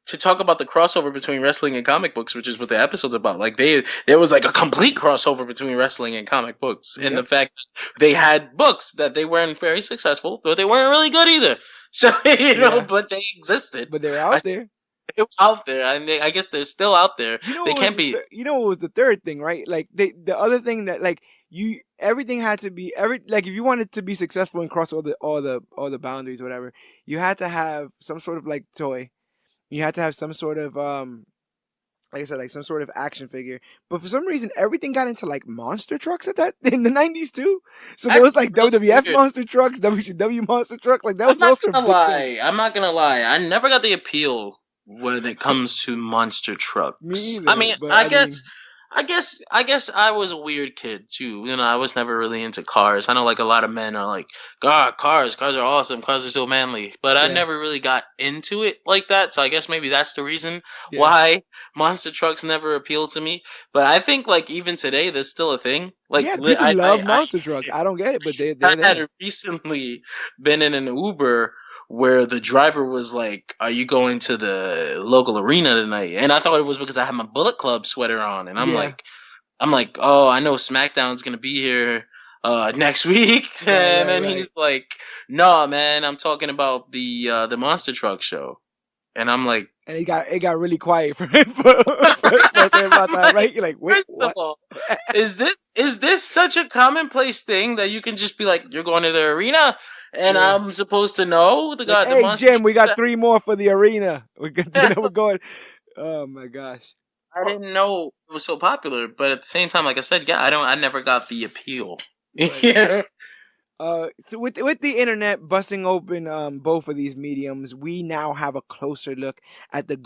To talk about the crossover between wrestling and comic books, which is what the episode's about, like there was like a complete crossover between wrestling and comic books, in the fact that they had books that they weren't very successful, but they weren't really good either. So but they existed. But they're out there. They were out there. I guess they're still out there. They can't be. You know what was the third thing, right? Like the other thing that like you everything had to be like if you wanted to be successful and cross all the boundaries, whatever, you had to have some sort of like toy. You had to have some sort of like I said, like some sort of action figure. But for some reason, everything got into like monster trucks at that in the '90s too. So there was That's like really WWF weird. monster trucks, WCW monster trucks. Like that I'm was not also a gonna big thing. lie. I'm not gonna lie. I never got the appeal when it comes to monster Me trucks. I either. mean, But I mean, I was a weird kid too. You know, I was never really into cars. I know like a lot of men are like, God, cars are awesome. Cars are so manly. But I yeah, never really got into it like that. So I guess maybe that's the reason yeah, why monster trucks never appealed to me. But I think like even today, there's still a thing. Like yeah. People love I monster trucks. I don't get it, but they're I there. had recently been in an Uber where the driver was like, "Are you going to the local arena tonight?" And I thought it was because I had my Bullet Club sweater on, and Yeah, I'm like, "Oh, I know SmackDown's gonna be here next week," right, and right, then right. he's like, "No, man, I'm talking about the Monster Truck show," and I'm like, And it got really quiet for for a certain amount of time, right? You're like, wait, First of what? all, is this such a commonplace thing that you can just be like, you're going to the arena, and Yeah. I'm supposed to know Like, the hey, monster Jim, we got truck? three more for the arena. We got, you know, we're going. Oh my gosh. I didn't know it was so popular, but at the same time, like I said, yeah, I never got the appeal. Right. Yeah. So with the internet busting open both of these mediums, we now have a closer look at the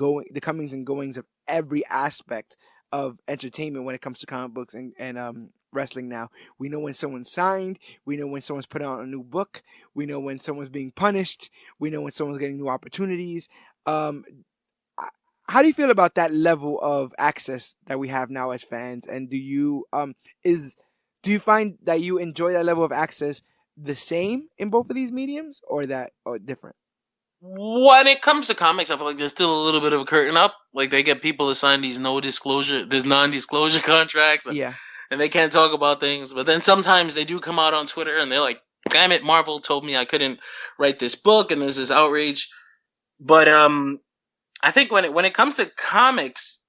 comings and goings of every aspect of entertainment when it comes to comic books and wrestling. Now we know when someone's signed, we know when someone's put out a new book, we know when someone's being punished, we know when someone's getting new opportunities. Um, how do you feel about that level of access that we have now as fans? And is do you find that you enjoy that level of access the same in both of these mediums, or different? When it comes to comics, I feel like there's still a little bit of a curtain up. Like they get people to sign these non-disclosure contracts, Yeah, and they can't talk about things. But then sometimes they do come out on Twitter and they're like, "Damn it, Marvel told me I couldn't write this book," and there's this outrage. But I think when it comes to comics,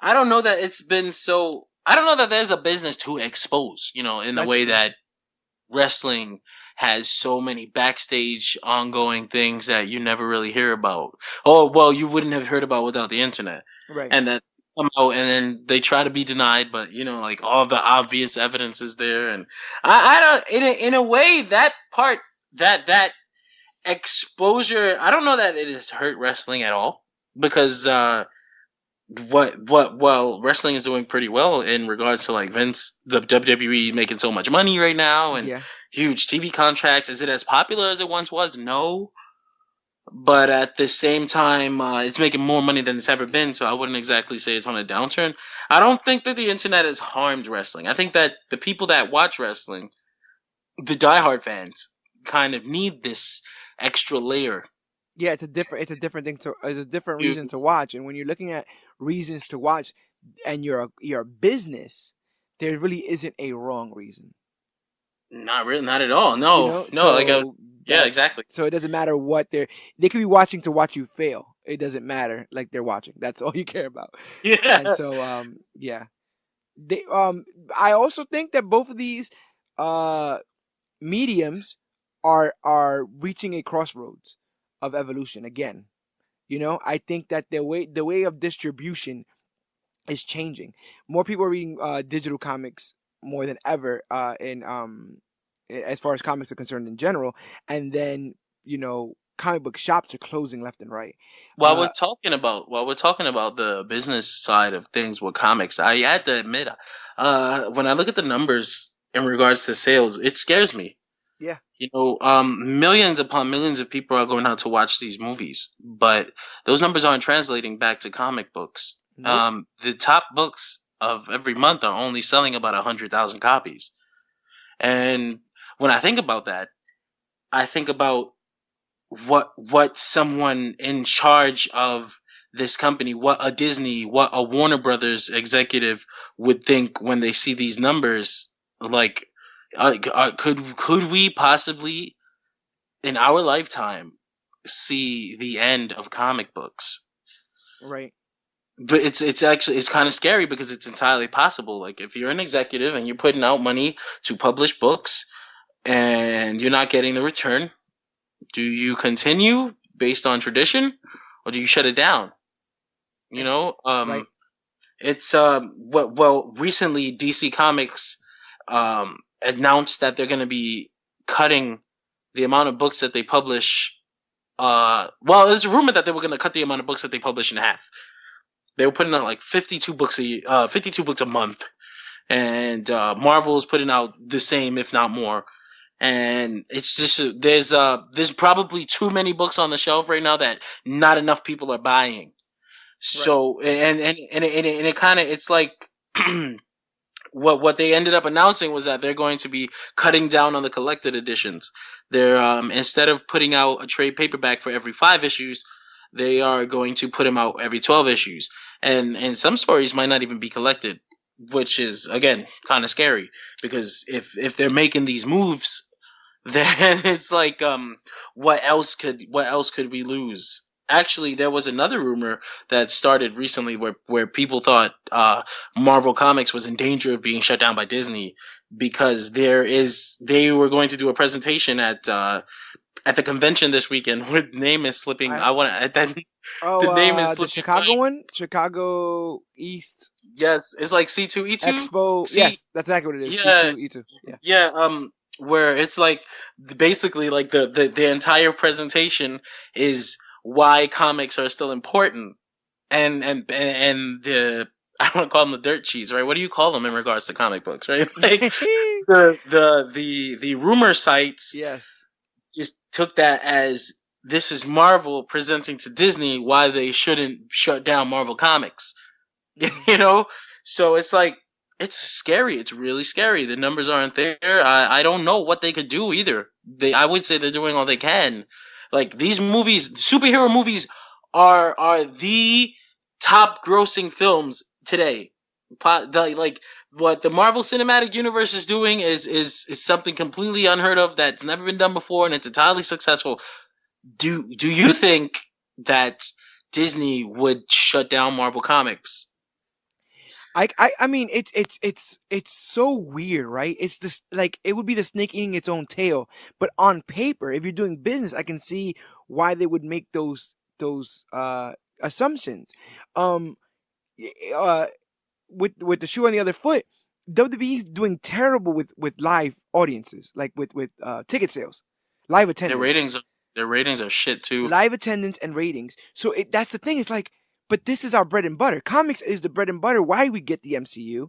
I don't know that it's been so. I don't know that there's a business to expose. You know, in the that's way true. that wrestling has so many backstage ongoing things that you never really hear about. Oh well, you wouldn't have heard about without the internet, Right. and that come out and then they try to be denied, but you know, like all the obvious evidence is there, and I don't in a way that part that exposure. I don't know that it has hurt wrestling at all because what well wrestling is doing pretty well in regards to like Vince the WWE making so much money right now and Yeah. huge TV contracts. Is it as popular as it once was? No, but at the same time it's making more money than it's ever been, so I wouldn't exactly say it's on a downturn. I don't think that the internet has harmed wrestling. I think that the people that watch wrestling, the diehard fans, kind of need this extra layer Yeah, it's a different thing to it's a different to reason to watch. And when you're looking at reasons to watch, and you're a business, there really isn't a wrong reason. not really, not at all. You No, know, no, like a so yeah, that exactly. so it doesn't matter what they could be watching to watch you fail. It doesn't matter. Like they're watching. That's all you care about. And Yeah. so yeah. They I also think that both of these uh mediums are reaching a crossroads of evolution again. You know, I think that the way of distribution is changing. More people are reading digital comics more than ever in as far as comics are concerned in general, and then comic book shops are closing left and right. Uh, While we're talking about the business side of things with comics, I had to admit, when I look at the numbers in regards to sales, it scares me. yeah, You know, millions upon millions of people are going out to watch these movies, but those numbers aren't translating back to comic books. nope. The top books of every month are only selling about 100,000 copies, and when I think about that, I think about what someone in charge of this company, what a Disney, what a Warner Brothers executive would think when they see these numbers. Like, could we possibly in our lifetime see the end of comic books? Right. But it's actually it's kind of scary because it's entirely possible. Like if you're an executive and you're putting out money to publish books and you're not getting the return, do you continue based on tradition or do you shut it down? You And know, right. it's recently DC Comics announced that they're going to be cutting the amount of books that they publish. There's a rumor that they were going to cut the amount of books that they publish in half. They were putting out like 52 books a month, and Marvel is putting out the same, if not more. And it's just there's probably too many books on the shelf right now that not enough people are buying. Right. So and it kind of it's like what they ended up announcing was that they're going to be cutting down on the collected editions. They're instead of putting out a trade paperback for every 5 issues, they are going to put them out every 12 issues, and some stories might not even be collected, which is again kind of scary because if they're making these moves, then it's like what else could we lose? Actually, there was another rumor that started recently where people thought Marvel Comics was in danger of being shut down by Disney because they were going to do a presentation at the convention this weekend. Her name is slipping. I I want to. Oh, The name is the slipping. Chicago one, Chicago East Yes, it's like C2E2. Expo. C. Yes, that's exactly what it is. Yeah, C2E2. Yeah. yeah. Where it's like basically like the entire presentation is why comics are still important, and the I don't want to call them the dirt cheese, right? What do you call them in regards to comic books, right? Like the rumor sites Yes. just took that as this is Marvel presenting to Disney why they shouldn't shut down Marvel Comics. you know, so it's like it's scary. It's really scary. The numbers aren't there. I don't know what they could do either. I would say they're doing all they can. Like these movies, superhero movies are the top grossing films today. Like what the Marvel Cinematic Universe is doing is something completely unheard of that's never been done before, and it's entirely successful. Do you think that Disney would shut down Marvel Comics? I mean, it's so weird, right? It's this, like, it would be the snake eating its own tail. But on paper, if you're doing business, I can see why they would make those assumptions. Um, uh, with the shoe on the other foot, WWE's doing terrible with live audiences, like with ticket sales, live Their attendance. ratings, their ratings are shit too. Live attendance and ratings. So that's the thing. It's like, but this is our bread and butter. Comics is the bread and butter. Why we get the MCU.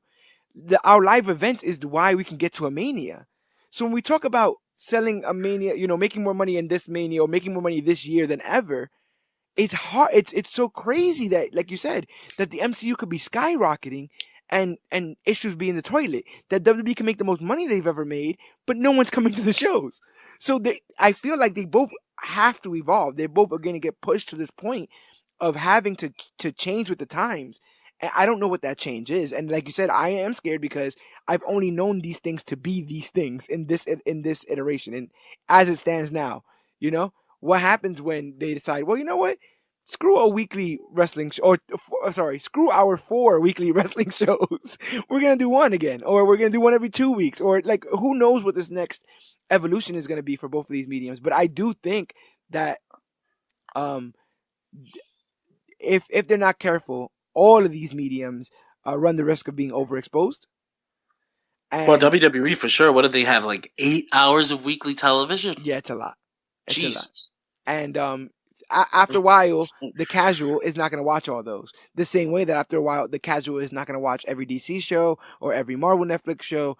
Our live events is why we can get to a mania. So when we talk about selling a mania, making more money in this mania or making more money this year than ever, it's hard. It's so crazy that, like you said, that the MCU could be skyrocketing and issues be in the toilet. That WWE can make the most money they've ever made, but no one's coming to the shows. So I feel like they both have to evolve. They both are going to get pushed to this point of having to change with the times. And I don't know what that change is. And like you said, I am scared because I've only known these things to be these things in this iteration. And as it stands now, what happens when they decide, well, you know what? Screw a weekly wrestling show, or sorry, screw our 4 weekly wrestling shows. We're gonna do one again, or we're gonna do one every 2 weeks, or like who knows what this next evolution is gonna be for both of these mediums. But I do think that um, if they're not careful, all of these mediums run the risk of being overexposed. Well, And WWE for sure. What do they have? Like 8 hours of weekly television? yeah, it's a lot. It's a lot. Jesus. And after a while, the casual is not going to watch all those. The same way that after a while, the casual is not going to watch every DC show or every Marvel Netflix show.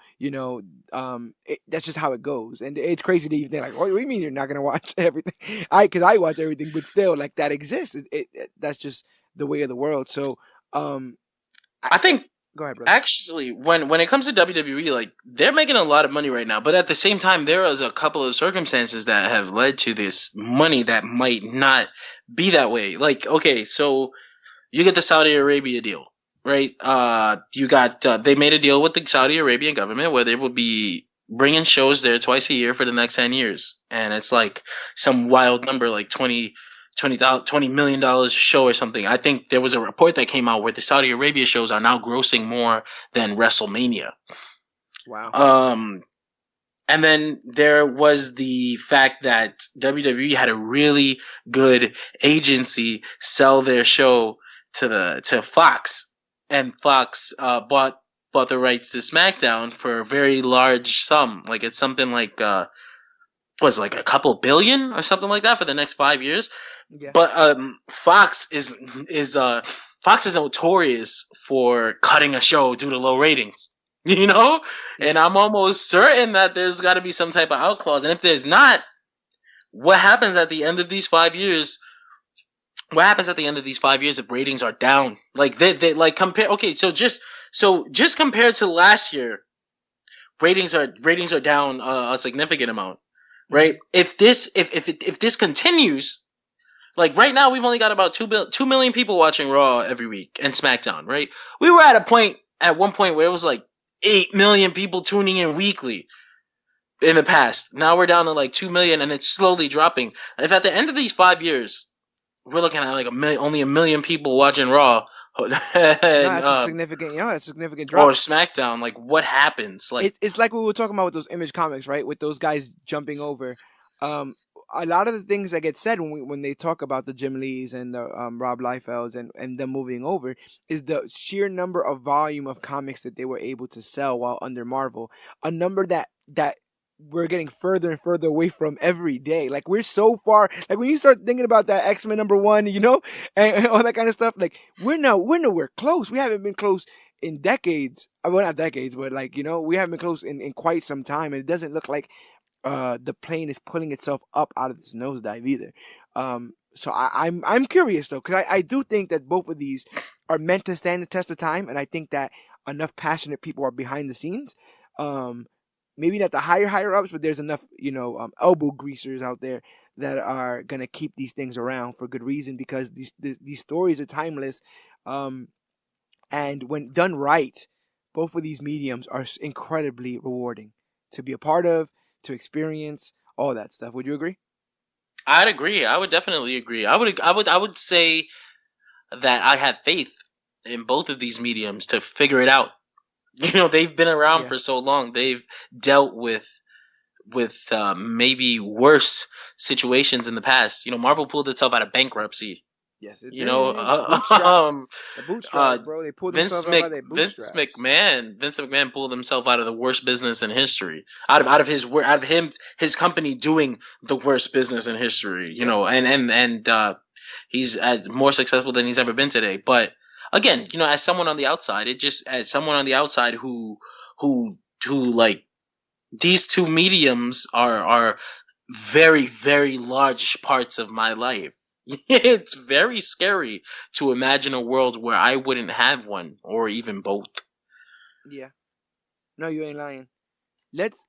That's just how it goes. And it's crazy to even think like, what do you mean you're not going to watch everything? Because I watch everything, but still, like that exists. That's just the way of the world. So, I think go ahead, brother. actually when it comes to WWE, like they're making a lot of money right now, but at the same time, there is a couple of circumstances that have led to this money that might not be that way. Like, okay, so you get the Saudi Arabia deal, right? You got they made a deal with the Saudi Arabian government where they will be bringing shows there twice a year for the next 10 years, and it's like some wild number, like $20 a show or something. I think there was a report that came out where the Saudi Arabia shows are now grossing more than WrestleMania. Wow. Um, and then there was the fact that WWE had a really good agency sell their show to Fox, and Fox bought the rights to SmackDown for a very large sum. Like it's something like was like a couple billion or something like that for the next 5 years. Yeah. But Fox is notorious for cutting a show due to low ratings. You know, Yeah. and I'm almost certain that there's got to be some type of out clause. And if there's not, what happens at the end of these 5 years? What happens at the end of these 5 years if ratings are down? Like they like compare. Okay, so just compared to last year, ratings are down a significant amount, Mm-hmm. right? If this continues, like right now, we've only got about 2 million people watching Raw every week and SmackDown, right? We were at one point where it was like 8 million people tuning in weekly in the past. Now we're down to like 2 million, and it's slowly dropping. If at the end of these 5 years we're looking at like only a million people watching Raw No, and that's a significant. That's a significant or drop. SmackDown, like what happens? Like, It's like we were talking about with those Image comics, right? With those guys jumping over. Um, a lot of the things that get said when they talk about the Jim Lees and the Rob Liefelds and them moving over is the sheer number of volume of comics that they were able to sell while under Marvel. A number that we're getting further and further away from every day. Like we're so far. Like when you start thinking about that X-Men #1, and all that kind of stuff. Like we're nowhere close. We haven't been close in decades. Well, not decades, but like we haven't been close in quite some time, and it doesn't look like the plane is pulling itself up out of this nosedive either. So I'm curious though, because I do think that both of these are meant to stand the test of time, and I think that enough passionate people are behind the scenes. Um, Maybe not the higher ups, but there's enough elbow greasers out there that are gonna keep these things around for good reason because these stories are timeless. Um, and when done right, both of these mediums are incredibly rewarding to be a part of, to experience, all that stuff. Would you agree? I'd agree. I would definitely agree. I would say that I have faith in both of these mediums to figure it out. They've been around Yeah. for so long. They've dealt with maybe worse situations in the past. Marvel pulled itself out of bankruptcy. Yes, it You know, did. Bootstraps. The bootstraps, uh, bro. They pulled themselves out by their Vince bootstraps. McMahon Vince McMahon pulled himself out of the worst business in history. Out of him, his company doing the worst business in history. You Yeah. know, and he's more successful than he's ever been today. But again, as someone on the outside, as someone on the outside who like these two mediums are very, very large parts of my life. It's very scary to imagine a world where I wouldn't have one or even both. Yeah. No, you ain't lying. Let's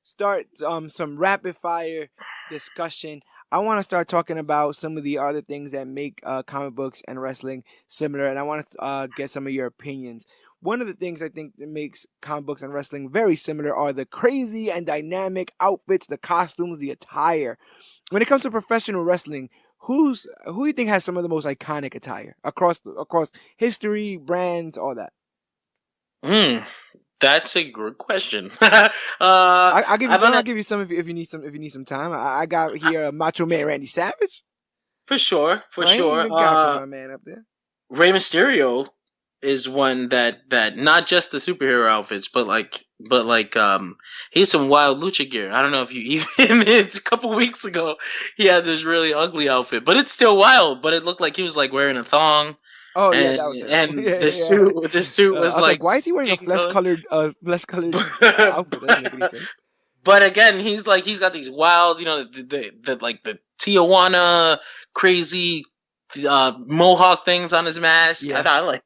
start some rapid fire discussion. I want to start talking about some of the other things that make comic books and wrestling similar, and I want to get some of your opinions. One of the things I think that makes comic books and wrestling very similar are the crazy and dynamic outfits, the costumes, the attire. When it comes to professional wrestling, who do you think has some of the most iconic attire across history, brands, all that? Hmm, that's a good question. I'll give you I've some. been I'll give you some if you need some. If you need some time, I got here Macho Man Randy Savage. for sure, for I ain't sure. even got my man up there. Rey Mysterio is one that not just the superhero outfits, but he's some wild lucha gear. I don't know if you even it's a couple weeks ago he had this really ugly outfit, but it's still wild. But it looked like he was like wearing a thong, Oh yeah, and that was terrible. and Yeah, the yeah. suit I was was like, like why is he wearing a skin color. flesh colored outfit? That doesn't make any sense. But again, he's got these wild, the like the Tijuana crazy mohawk things on his mask. I Yeah. thought like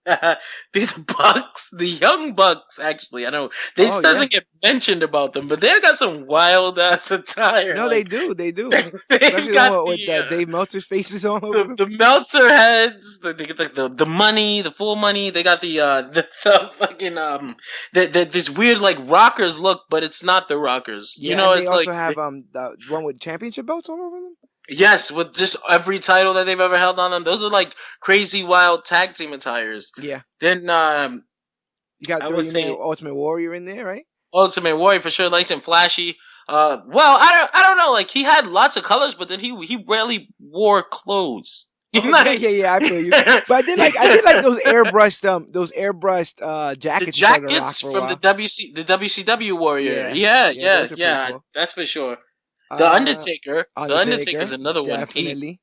the Bucks, the young Bucks. Actually, I know this Oh yeah. doesn't get mentioned about them, but they've got some wild ass attire. No, they Like do. They do. they've Especially the got one with Dave Meltzer's faces all over them. the Meltzer heads. They get the money, the full money. They got the fucking this weird like rockers look, but it's not the rockers. Yeah, and they It's also like have the one with championship belts all over them. Yes, with just every title that they've ever held on them. Those are like crazy wild tag team attires. Yeah, Then you got I throw would your man say Ultimate Warrior in there, right? Ultimate Warrior for sure, nice and flashy. Well, I don't know. Like he had lots of colors, but then he rarely wore clothes. You Okay, know, yeah, yeah, yeah. I feel you. But I did like those airbrushed the jackets he started to rock jackets for a from while. the WCW Warrior. Yeah, Yeah, yeah, yeah, those are pretty yeah. cool. That's for sure. The Uh, Undertaker. The Undertaker is Undertaker, another one. He's definitely.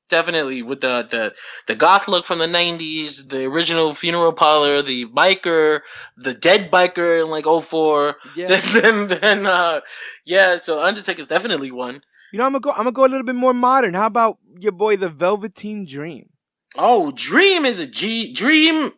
definitely with the goth look from the '90s, the original funeral parlor, the biker, the dead biker in like '04. Yeah. Then yeah. So Undertaker's definitely one. I'm gonna go a little bit more modern. How about your boy the Velveteen Dream? Oh, Dream is a Dream.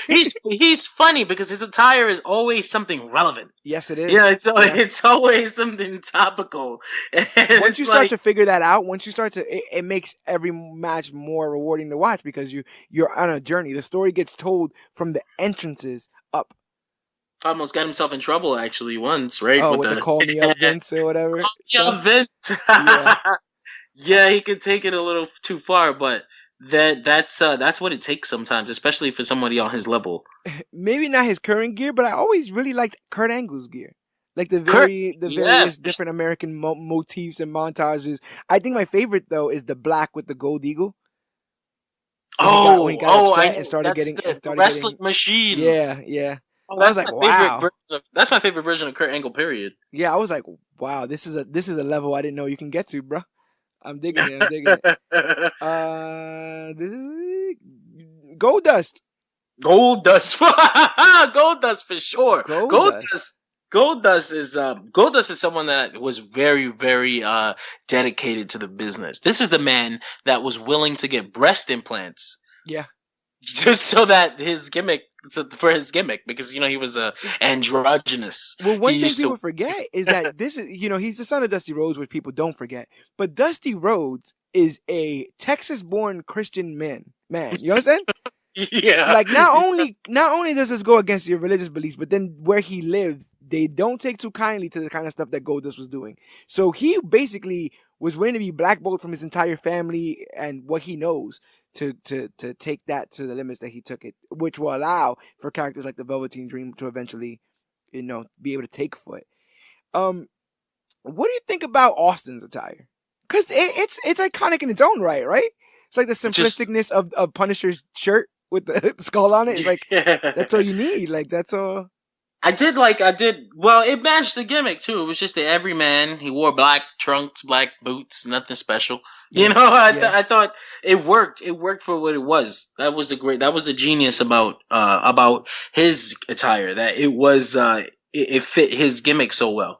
He's funny because his attire is always something relevant. Yes, it Yeah, is. Yeah. it's always something topical, and Once you it's start like to figure that out, once you start to, it makes every match more rewarding to watch because you're on a journey. The story gets told from the entrances up. almost got himself in trouble actually once, right? Oh, With with the the call me up Vince or whatever yeah, stuff. Vince. Yeah. Yeah, he could take it a little too far, but that's what it takes sometimes, especially for somebody on his level. Maybe not his current gear, but I always really liked Kurt Angle's gear. Like Kurt, the yeah. various different American motifs and montages. I think my favorite though is the black with the gold eagle when he got I upset and know. That's the started wrestling getting. machine. Yeah, yeah. Oh, I was like, wow. that's my favorite version of Kurt Angle. Period. Yeah, I was like, wow. This is a level I didn't know you can get to, bro. I'm digging it. I'm digging it. Gold Dust. Gold Dust, Gold Dust for sure. Gold Dust. Gold Dust is someone that was very very dedicated to the business. This is the man that was willing to get breast implants Yeah. just so that for his gimmick because he was androgynous. Well, He one thing used people to forget is that this is, he's the son of Dusty Rhodes, which people don't forget. But Dusty Rhodes is a Texas-born Christian man. Man, you understand? yeah. Like not only does this go against your religious beliefs, but then where he lives, they don't take too kindly to the kind of stuff that Goldust was doing. So he basically was willing to be blackballed from his entire family and what he knows to take that to the limits that he took it, which will allow for characters like the Velveteen Dream to eventually, be able to take foot. Um, what do you think about Austin's attire? Because it's iconic in its own right, right? It's like the Just simplisticness of Punisher's shirt with the skull on it. It's like that's all yeah. you need. Like that's all. Well, it matched the gimmick too. It was just the everyman. He wore black trunks, black boots, nothing special. Yeah, yeah. I thought it worked. It worked for what it was. That was the genius about his attire. That it fit his gimmick so well.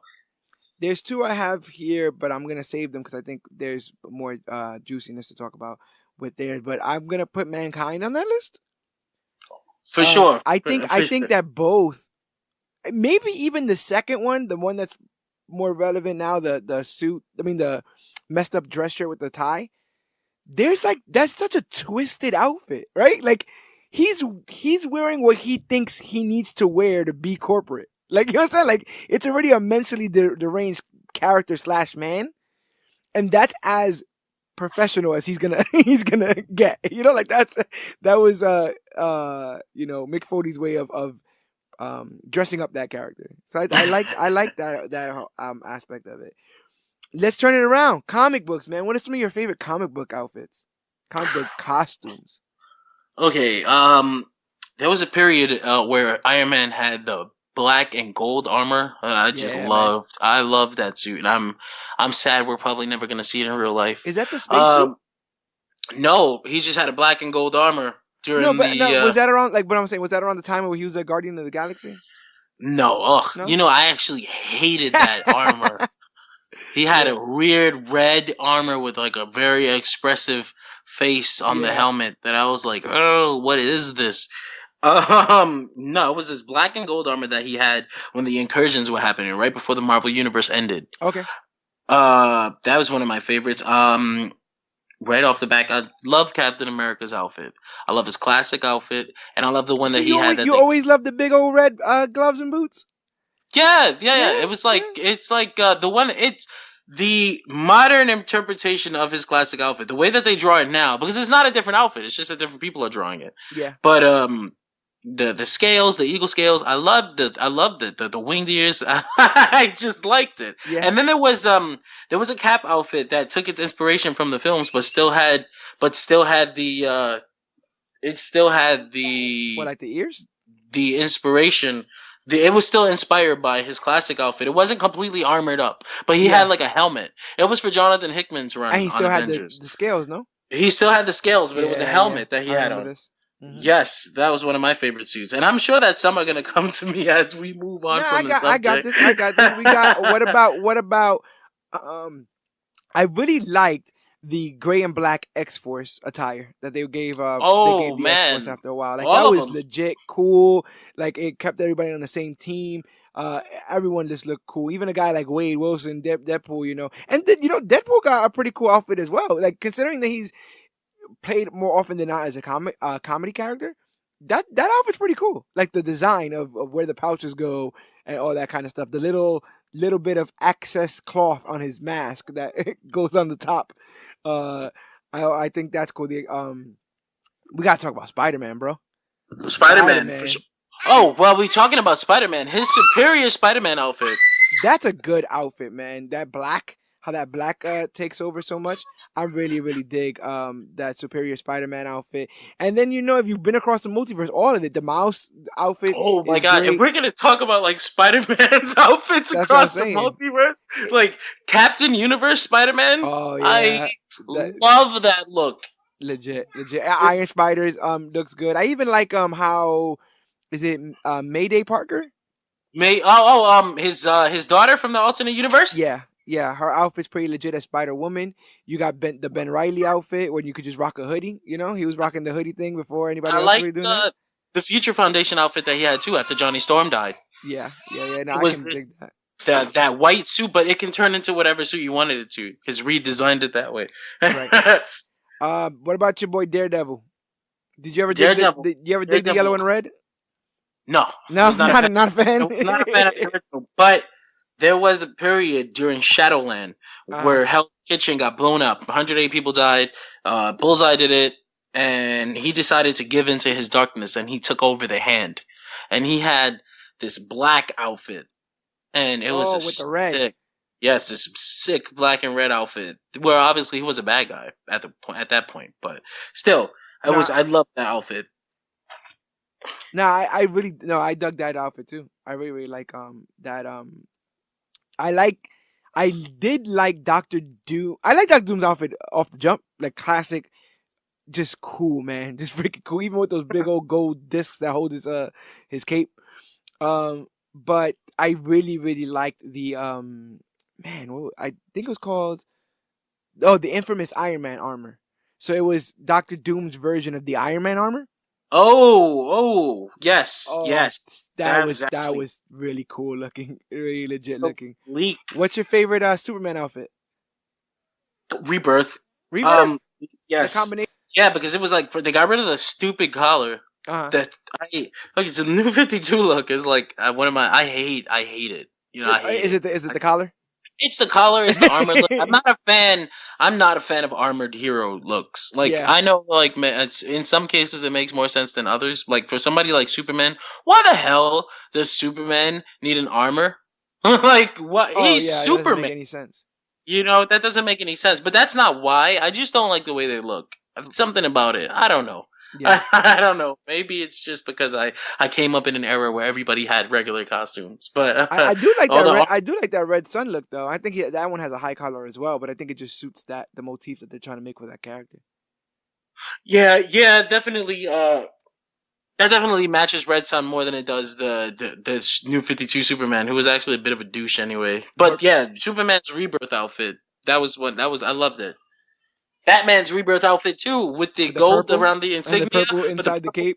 There's two I have here, but I'm gonna save them because I think there's more juiciness to talk about with theirs. But I'm gonna put Mankind on that list. For sure. I think that both, maybe even the second one, the one that's more relevant now, the suit. I mean the messed up dress shirt with the tie. There's like that's such a twisted outfit, right? Like he's wearing what he thinks he needs to wear to be corporate. Like you know what I'm saying? Like it's already a mentally deranged character slash man, and that's as professional as he's gonna he's gonna get. Like that was Mick Foley's way of dressing up that character. So I like that aspect of it. Let's turn it around. Comic books, man. What are some of your favorite comic book outfits? Comic book costumes. Okay. There was a period where Iron Man had the black and gold armor. Yeah, man. I loved that suit, and I'm sad we're probably never gonna see it in real life. Is that the spacesuit? Um, no, he just had a black and gold armor No, during but the. no. Was that around like what I'm saying? Was that around the time where he was a Guardian of the Galaxy? No, No. I actually hated that armor. He had Yeah, a weird red armor with like a very expressive face on the yeah. helmet that I was like, oh, what is this? No, it was this black and gold armor that he had when the incursions were happening, right before the Marvel Universe ended. Okay. That was one of my favorites. Right off the back, I love Captain America's outfit. I love his classic outfit, and I love the one So that he you had always that you they. always love the big old red gloves and boots. Yeah, yeah, yeah. Yeah, It was yeah. like it's like the one. the modern interpretation of his classic outfit, the way that they draw it now, because it's not a different outfit, it's just that different people are drawing it. Yeah. But the scales, the eagle scales, I loved the winged ears. I just liked it. Yeah. And then there was a Cap outfit that took its inspiration from the films, but still had the it still had What, like the ears? the inspiration. It was still inspired by his classic outfit. It wasn't completely armored up, but he had Yeah. like a helmet. It was for Jonathan Hickman's And run he on still had Avengers. the scales, no? He still had the scales, but it was a Yeah, yeah. helmet that he I had remember on. this. Hmm. Yes, that was one of my favorite suits, and I'm sure that some are gonna come to me as we move on Nah, from the I got subject. this. I got this. We got. What about? Um, I really liked the gray and black X Force attire that they gave. They Oh gave the X Force man, after a while. Like that all of was them. legit cool. Like it kept everybody on the same team. Everyone just looked cool. Even a guy like Wade Wilson, Deadpool, and then Deadpool got a pretty cool outfit as well. Like considering that he's played more often than not as a comedy character. That outfit's pretty cool. Like the design of where the pouches go and all that kind of stuff. The little bit of excess cloth on his mask that goes on the top. Uh, I think that's cool. We gotta talk about Spider Man, bro. Spider Spider Man for sure. Man. Oh well, we talking about Spider Man. His superior Spider Man outfit. That's a good outfit, man. How that black takes over so much. I really, really dig that Superior Spider-Man outfit. And then if you've been across the multiverse, all of it. The mouse outfit Oh my is god! If great. we're gonna talk about like Spider Man's outfits That's what I'm across the saying. multiverse, like Captain Universe Spider Man, Oh I yeah, that love that look. legit. Iron Spiders looks good. I even like how is it Mayday Parker? His daughter from the alternate universe. Yeah. Yeah, her outfit's pretty legit as Spider Woman. You got the Ben Riley outfit where you could just rock a hoodie. He was rocking the hoodie thing before anybody I else was like really doing that. the Future Foundation outfit that he had too after Johnny Storm died. Yeah. No, It I was can dig this that. that white suit, but it can turn into whatever suit you wanted it to. Because Reed designed it that way. Right. What about your boy Daredevil? Did you ever dig Daredevil. did you ever dig the yellow Daredevil. and red? No, I No, was not a fan. not a I fan. was not a fan of the original, but there was a period during Shadowland uh, where Hell's Kitchen got blown up. 108 people died. Bullseye did it, and he decided to give into his darkness, and he took over the hand. And he had this black outfit, and it was oh, a with the red. sick, yes, this sick black and red outfit. Where obviously he was a bad guy at that point, but still, Nah, I loved that outfit. I really no, I dug that outfit too. I really, really like that I like I did like Doctor Doom. I like Doctor Doom's outfit off the jump, like classic, just cool, man, just freaking cool. Even with those big old gold discs that hold his cape. But I really, really liked the I think it was called the infamous Iron Man armor. So it was Doctor Doom's version of the Iron Man armor. Yes, Oh, yes. that That was was that actually was really cool looking, really legit so looking. sleek. What's your favorite Superman outfit? Rebirth. Rebirth, Um, the yes, combination. yeah, because it was like they got rid of the stupid collar. Uh huh. That like it's a new 52 look is like one of my I hate it. I hate Is it. it the collar? It's the collar, it's the armor look. I'm not a fan. I'm not a fan of armored hero looks. Like Yeah. I know, like in some cases, it makes more sense than others. Like for somebody like Superman, why the hell does Superman need an armor? Like what? Oh He's yeah, it doesn't make Superman. any sense. That doesn't make any sense. But that's not why. I just don't like the way they look. Something about it. I don't know. Yeah. I don't know. Maybe it's just because I came up in an era where everybody had regular costumes. But I do like all that the red. I do like that red sun look though. I think that one has a high collar as well, but I think it just suits the motif that they're trying to make with that character. yeah, definitely. That definitely matches Red Sun more than it does the new 52 Superman, who was actually a bit of a douche anyway. Pur- But yeah, Superman's rebirth outfit. That was I loved it. Batman's rebirth outfit too, with the with the gold purple around the and the insignia, purple but the inside the cape.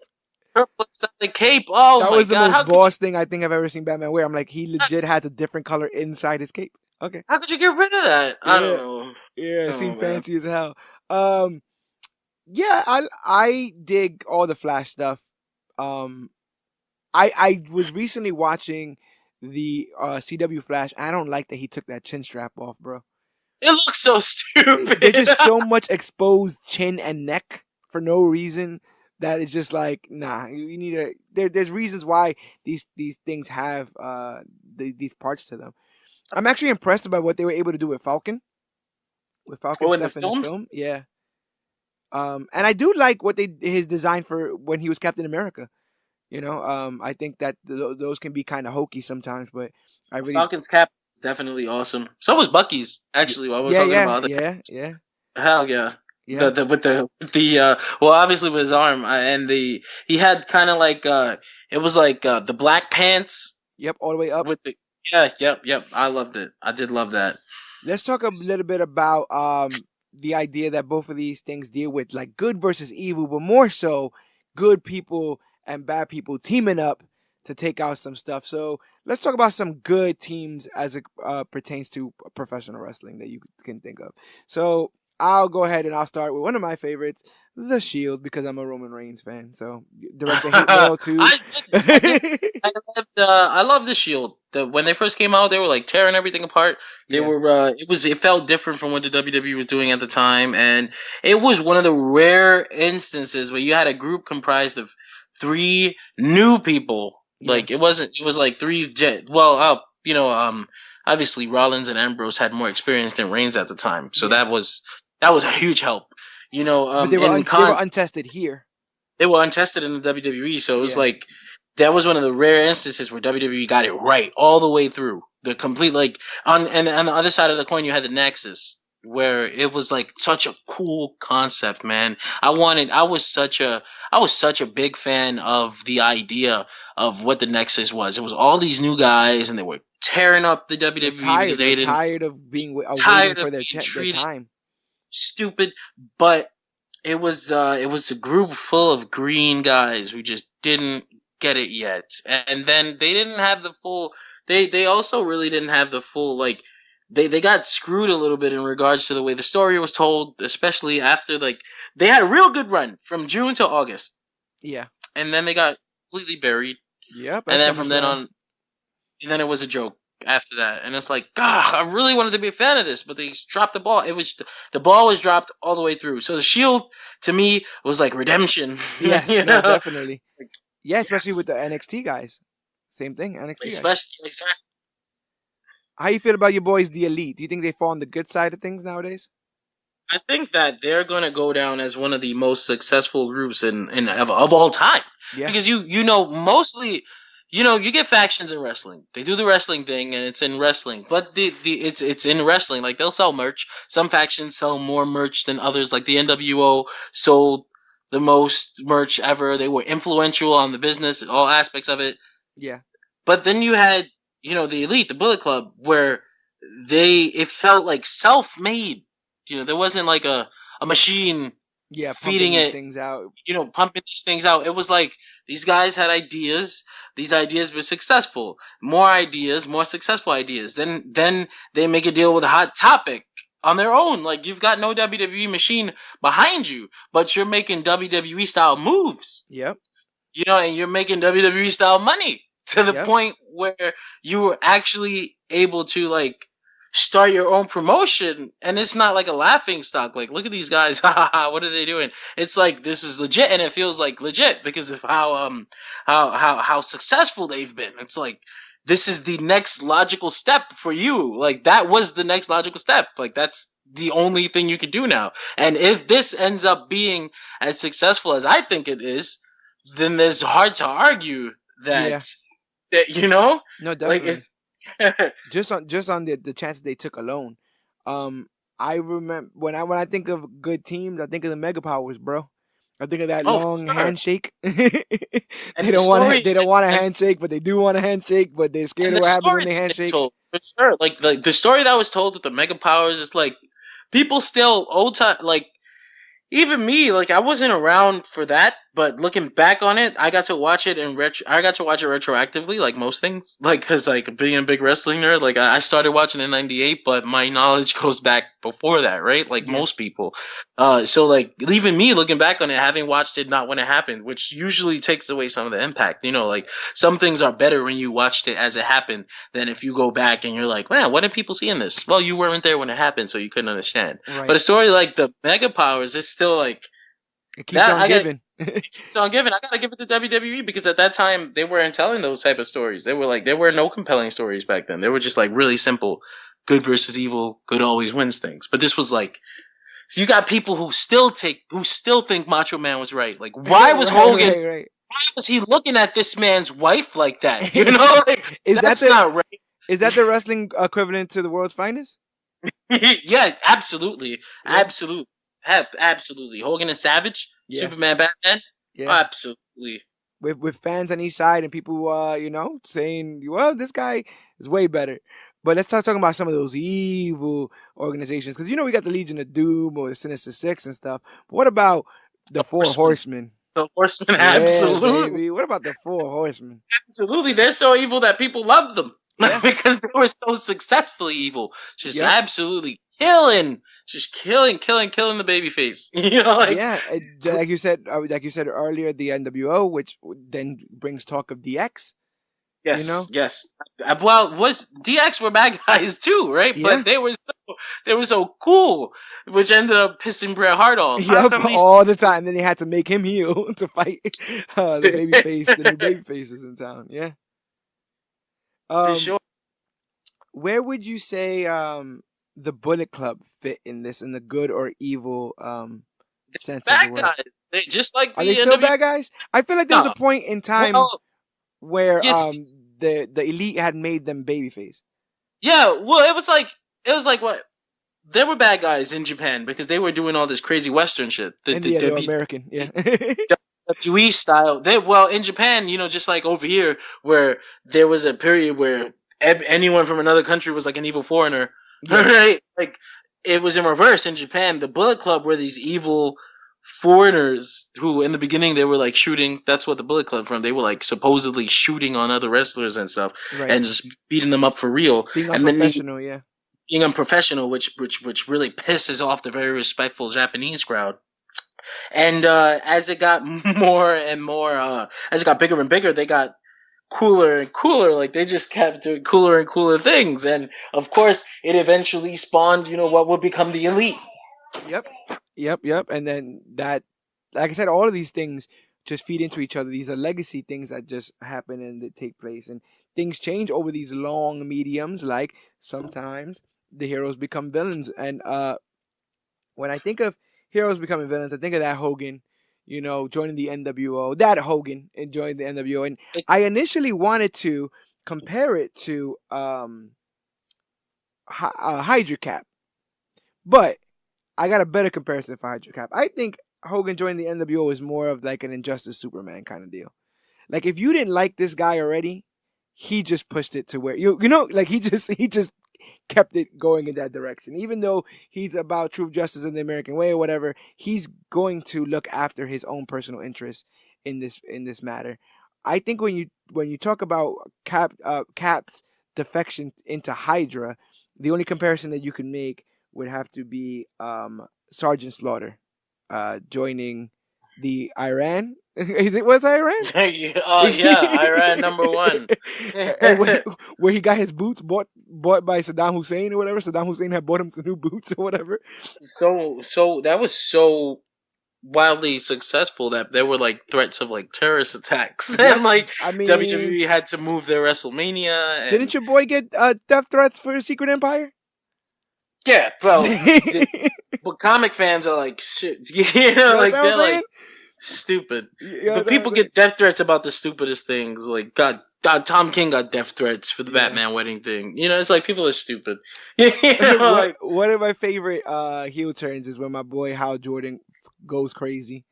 purple inside the cape. Oh That my was the god, most boss thing I think I've ever seen Batman wear. I'm like, he legit has a different color inside his cape. Okay. how could you get rid of that? I don't Yeah. know. Yeah, I it don't know, seemed man. fancy as hell. Um, yeah, I dig all the Flash stuff. Um, I was recently watching the CW Flash. I don't like that he took that chin strap off, bro. It looks so They're stupid. just so much exposed chin and neck for no reason that it's just like, nah. You need a there's reasons why these things have these parts to them. I'm actually impressed by what they were able to do with Falcon Oh, in the stuff in the films, film. Yeah. And I do like what they his design for when he was Captain America. I think that those can be kind of hokey sometimes, but I really, Falcon's cap is definitely awesome. So was Bucky's actually. While we're yeah, talking yeah, about other yeah, yeah, hell yeah. yeah. The well, obviously with his arm, and the he had kind of like it was like the black pants Yep, all the way up. with the yeah, yep. I loved it. I did love that. Let's talk a little bit about the idea that both of these things deal with, like good versus evil, but more so good people and bad people teaming up to take out some stuff. So let's talk about some good teams as it pertains to professional wrestling that you can think of. So I'll go ahead and I'll start with one of my favorites, The Shield, because I'm a Roman Reigns fan. So direct the hate mail to. I did. I love the Shield. When they first came out, they were like tearing everything apart. They Yeah, were. It felt different from what the WWE was doing at the time, and it was one of the rare instances where you had a group comprised of three new people. yeah, Like it wasn't. It was like three. Well, obviously Rollins and Ambrose had more experience than Reigns at the time, so yeah. that was a huge help. But they were In they were untested here. they were untested in the WWE, so it was Yeah, like that was one of the rare instances where WWE got it right all the way through. The complete like on the other side of the coin, you had the Nexus, where it was like such a cool concept, man. I was such a big fan of the idea of what the Nexus was. It was all these new guys, and they were tearing up the they're WWE because tired. They're they didn't tired of being waiting tired for of being their treated time. stupid, but it was a group full of green guys who just didn't get it yet, and then they didn't have the full. They also really didn't have the full like. They got screwed a little bit in regards to the way the story was told, especially after like they had a real good run from June to August, Yeah. and then they got completely buried, Yep. At and then from then SummerSlam. on, and then it was a joke after that, and it's like, God, I really wanted to be a fan of this, but they dropped the ball. It was the ball was dropped all the way through. So the Shield to me was like redemption, Yes. you No. know? Definitely. Yeah. Especially with Yes, the NXT guys. Same thing. NXT guys. especially exactly. How you feel about your boys, the Elite? Do you think they fall on the good side of things nowadays? I think that they're gonna go down as one of the most successful groups in of all time Yeah. because you know mostly. You know, you get factions in wrestling. They do the wrestling thing, and it's in wrestling. But it's in wrestling. Like they'll sell merch. Some factions sell more merch than others. Like the NWO sold the most merch ever. They were influential on the business and all aspects of it. Yeah. But then you had, the Elite, the Bullet Club, where it felt like self-made. There wasn't like a machine Yeah. Pumping feeding these it, things out. pumping these things out. It was like these guys had ideas. These ideas were successful. More ideas, more successful ideas. Then they make a deal with a hot topic on their own. Like you've got no WWE machine behind you, but you're making WWE style moves. Yep. And you're making WWE style money to the Yep. point where you were actually able to like start your own promotion, and it's not like a laughing stock. Like, look at these guys, what are they doing? It's like this is legit, and it feels like legit because of how successful they've been. It's like this is the next logical step for you. Like that was the next logical step. Like that's the only thing you can do now. And if this ends up being as successful as I think it is, then there's hard to argue Yeah. that No. like Definitely. if Just on the chances they took alone. Um. I remember when I think of good teams, I think of the Mega Powers, bro. I think of that oh, for long sure. handshake. And They the don't want to. story They don't want a and, handshake, but they do want a handshake. But they're scared and of the what happens when story they that they handshake. told for sure, like the story that was told with the Mega Powers is like people still old time like even me, like I wasn't around for that, But looking back on it, I got to watch it in I got to watch it retroactively, like most things. Like, cause like being a big wrestling nerd, like I started watching in '98, but my knowledge goes back before that, right? Like Yeah. most people. So like even me looking back on it, having watched it not when it happened, which usually takes away some of the impact. You know, like some things are better when you watched it as it happened than if you go back and you're like, man, what did people see in this? Well, you weren't there when it happened, so you couldn't understand. But Right. a story like the Mega Powers is still like It keeps that. on I got giving. so I'm giving. I gotta give it to WWE because at that time they weren't telling those type of stories. They were like there were no compelling stories back then. They were just like really simple, good versus evil, good always wins things. But this was like so you got people who still think Macho Man was right. Like why was Right, Hogan? right, right. Why was he looking at this man's wife like that? You know, like Is that that's the not right. is that the wrestling equivalent to the world's finest? Yeah, absolutely, Yeah. absolutely, absolutely. Hogan and Savage, Yeah. Superman, Batman, Yeah. absolutely. With fans on each side and people saying, well, this guy is way better. But let's talking about some of those evil organizations because we got the Legion of Doom or the Sinister Six and stuff. But what about the The Four Horseman, Horsemen? the Horseman, Yeah, absolutely. baby. What about the Four Horsemen? Absolutely, they're so evil that people love them Yeah. because they were so successfully evil. Just Yep. absolutely killing, just killing the baby face. You know, like Yeah, like you said earlier, the NWO, which then brings talk of DX. You know, yes, yes. Well, was DX were bad guys too, right? yeah, But they were so cool, which ended up pissing Bret Hart off. How yep, come these all the time. Then they had to make him heel to fight the new baby faces in town. Yeah. for Um, sure where would you say the Bullet Club fit in this, in the good or evil sense of the bad word? guys? Just like Are they the still NWO. bad guys? I feel like there was No, a point in time well, where it's the elite had made them babyface yeah. Well, it was like what they were bad guys in Japan because they were doing all this crazy Western shit. and yeah, they were American. Yeah. WWE style. They well in Japan, you know, just like over here, where there was a period where anyone from another country was like an evil foreigner, Yeah. right? Like it was in reverse in Japan. The Bullet Club were these evil foreigners who, in the beginning, they were like shooting. That's what the Bullet Club from. They were like supposedly shooting on other wrestlers and stuff, Right. and just beating them up for real. Being And then unprofessional, yeah. being unprofessional, which really pisses off the very respectful Japanese crowd. And as it got more and more, as it got bigger and bigger, they got cooler and cooler. Like they just kept doing cooler and cooler things. And of course, it eventually spawned, you know, what would become the elite. Yep. Yep. And then that, like I said, all of these things just feed into each other. These are legacy things that just happen and that take place. And things change over these long mediums. Like sometimes the heroes become villains. And when I think of heroes becoming villains, I think of that Hogan, joining the NWO, that Hogan and joining the NWO. And It, I initially wanted to compare it to Hydra Cap, but I got a better comparison for Hydra Cap. I think Hogan joining the NWO is more of like an Injustice Superman kind of deal. Like if you didn't like this guy already, he just pushed it to where like he just kept it going in that direction. Even though he's about truth, justice, and the American way or whatever, he's going to look after his own personal interests in this matter. I think when you talk about Cap's defection into Hydra, the only comparison that you can make would have to be Sergeant Slaughter joining the Iran. Was Iran? yeah, Iran #1. And where he got his boots bought by Saddam Hussein or whatever. Saddam Hussein had bought him some new boots or whatever. So that was so wildly successful that there were like threats of like terrorist attacks Yep. and like I mean, WWE had to move their WrestleMania didn't and your boy get death threats for Secret Empire? yeah, well, but comic fans are like shit, you know, like What I'm they're saying? like stupid. You know But what I'm people saying? get death threats about the stupidest things. Like God, Tom King got death threats for the Yeah. Batman wedding thing. You know, it's like people are stupid. You know, what like one of my favorite heel turns is when my boy Hal Jordan goes crazy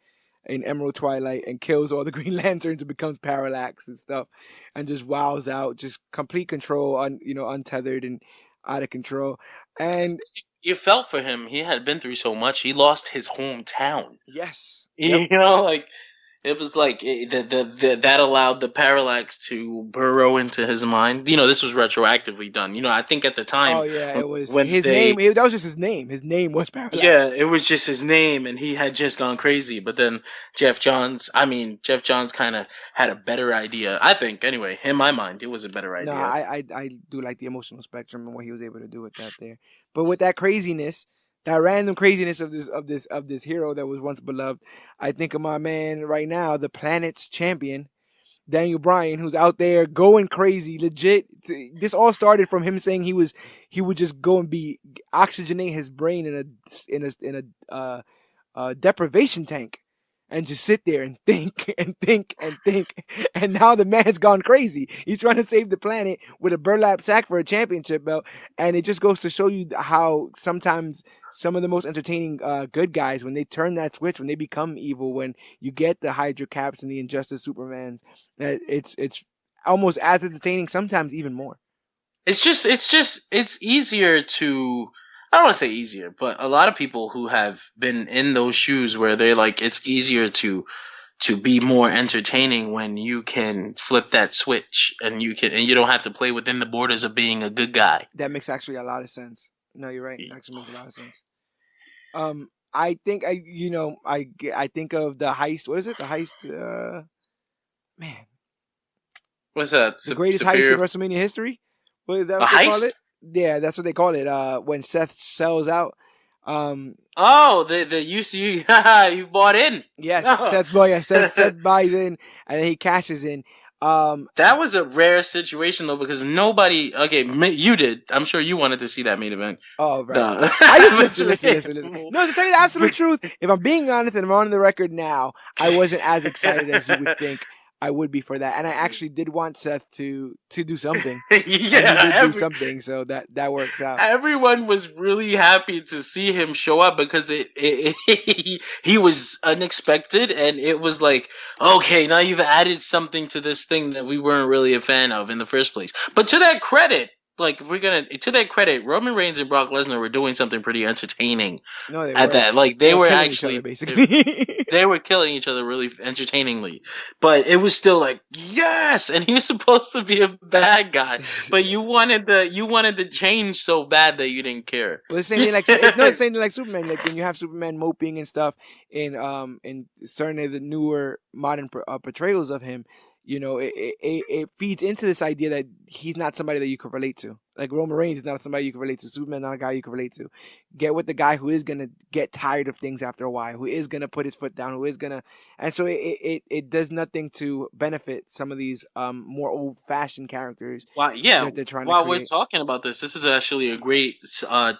in Emerald Twilight and kills all the Green Lanterns and becomes Parallax and stuff, and just wows out, just complete control, untethered and out of control. And you felt for him. He had been through so much. He lost his hometown. yes, yep, You know, like It was like that allowed the parallax to burrow into his mind. This was retroactively done. I think at the Oh time yeah, it was when his name. they That was just his name. His name was yeah, Parallax. it was just his name, and he had just gone crazy. But then Jeff Johns kind of had a better idea. I think, anyway, in my mind, it was a better No, idea. I do like the emotional spectrum and what he was able to do with that there. But with that craziness, that random craziness of this hero that was once beloved, I think of my man right now, the planet's champion, Daniel Bryan, who's out there going crazy, legit. This all started from him saying he would just go and be oxygenate his brain in a deprivation tank and just sit there and think and think and think. And now the man's gone crazy. He's trying to save the planet with a burlap sack for a championship belt. And it just goes to show you how sometimes some of the most entertaining good guys, when they turn that switch, when they become evil, when you get the Hydra Caps and the Injustice Supermans, it's almost as entertaining, sometimes even more. It's easier to. I don't want to say easier, but a lot of people who have been in those shoes where they're like, it's easier to be more entertaining when you can flip that switch and you don't have to play within the borders of being a good guy. That makes actually a lot of sense. No, you're right. It actually makes a lot of sense. I think I think of the heist. What is it? The heist. Man, What's that? the greatest heist in Superior WrestleMania history. What is that? a What they call it? heist? Yeah, that's what they call it. When Seth sells out. Um, Oh, the you you bought in. yes, No. Seth buys in and then he cashes in. That was a rare situation though, because nobody. Okay, you did. I'm sure you wanted to see that main event. Oh right. The I just listen. No, to tell you the absolute truth, if I'm being honest and I'm on the record now, I wasn't as excited as you would think I would be for that. And I actually did want Seth to do something. And he yeah, did do something, so that works out. everyone was really happy to see him show up because he was unexpected, and it was like, okay, now you've added something to this thing that we weren't really a fan of in the first place. But to that credit, Roman Reigns and Brock Lesnar were doing something pretty entertaining No, they at were. that. Like They they were were killing each other actually basically. they were killing each other really entertainingly, but it was still like, yes, and he was supposed to be a bad guy, but you wanted the change so bad that you didn't care. Well, it's the same thing like no, it's the same thing like Superman. Like when you have Superman moping and stuff in certain of the newer modern portrayals of him, it feeds into this idea that he's not somebody that you could relate to. Like Roman Reigns is not somebody you can relate to. Superman not a guy you can relate to. Get with the guy who is gonna get tired of things after a while, who is gonna put his foot down, who is gonna, and so it does nothing to benefit some of these more old fashioned characters Well, yeah, that they're trying to while we're create. talking about this is actually a great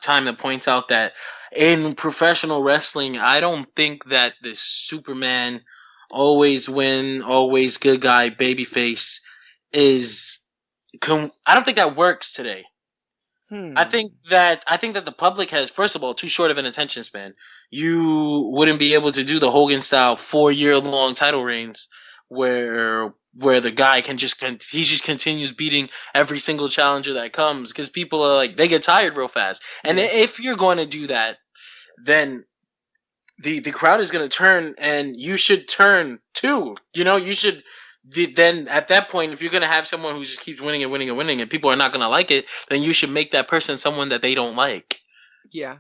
time to point out that in professional wrestling, I don't think that the Superman always win, always good guy, babyface is. I don't think that works today. I Hmm. think that the public has, first of all, too short of an attention span. You wouldn't be able to do the Hogan style 4 year long title reigns where the guy can he just continues beating every single challenger that comes, because people are like, they get tired real fast. And Yeah. if you're going to do that, then the crowd is going to turn, and you should turn too. You should. Then at that point, if you're gonna have someone who just keeps winning and winning and winning, and people are not gonna like it, then you should make that person someone that they don't like, Yeah.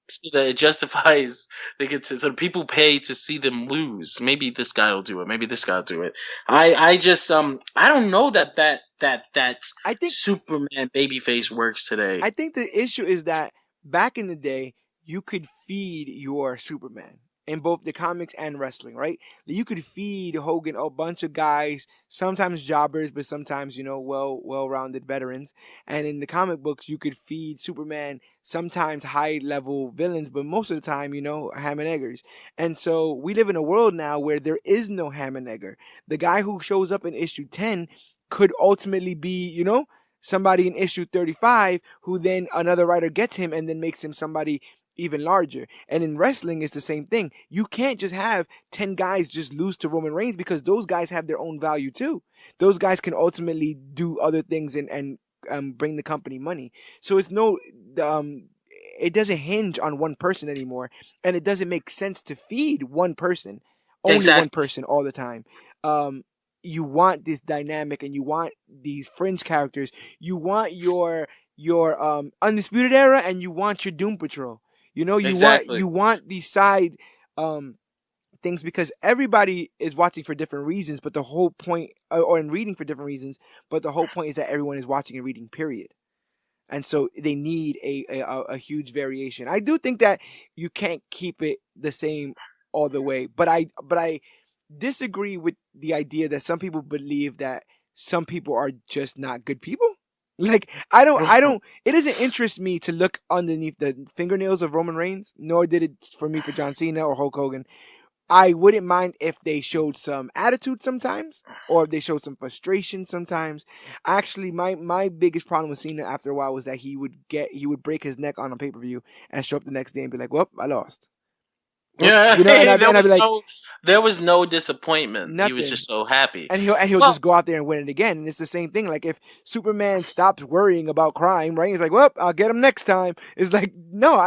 so that it justifies. So people pay to see them lose. Maybe this guy will do it. Maybe this guy will do it. I just I don't know that I think Superman babyface works today. I think the issue is that back in the day, you could feed your Superman in both the comics and wrestling, right? You could feed Hogan a bunch of guys, sometimes jobbers, but sometimes well rounded veterans. And in the comic books, you could feed Superman sometimes high level villains, but most of the time, ham and eggers. And so we live in a world now where there is no ham and egger. The guy who shows up in issue 10 could ultimately be, somebody in issue 35 who then another writer gets him and then makes him somebody even larger. And in wrestling, it's the same thing. You can't just have 10 guys just lose to Roman Reigns, because those guys have their own value too. Those guys can ultimately do other things and bring the company money. So it doesn't hinge on one person anymore, and it doesn't make sense to feed one person only one Exactly. person all the time. Um, you want this dynamic, and you want these fringe characters. You want your undisputed era, and you want your Doom Patrol. You know, Exactly. you want these side um things, because everybody is watching for different reasons, but the whole point, or in reading for different reasons, but the whole point is that everyone is watching and reading. Period. And so they need a huge variation. I do think that you can't keep it the same all the way, but I disagree with the idea that some people believe that some people are just not good people. Like, I don't. It doesn't interest me to look underneath the fingernails of Roman Reigns, nor did it for me for John Cena or Hulk Hogan. I wouldn't mind if they showed some attitude sometimes, or if they showed some frustration sometimes. Actually, my biggest problem with Cena after a while was that he would break his neck on a pay per view and show up the next day and be like, "Well, I lost." Well, Yeah, you know, and I'd be like, there was no disappointment. He was nothing. just so happy. And he'll Well, just go out there and win it again. And it's the same thing. Like, if Superman stops worrying about crime, right? He's like, well, I'll get him next time. It's like, no,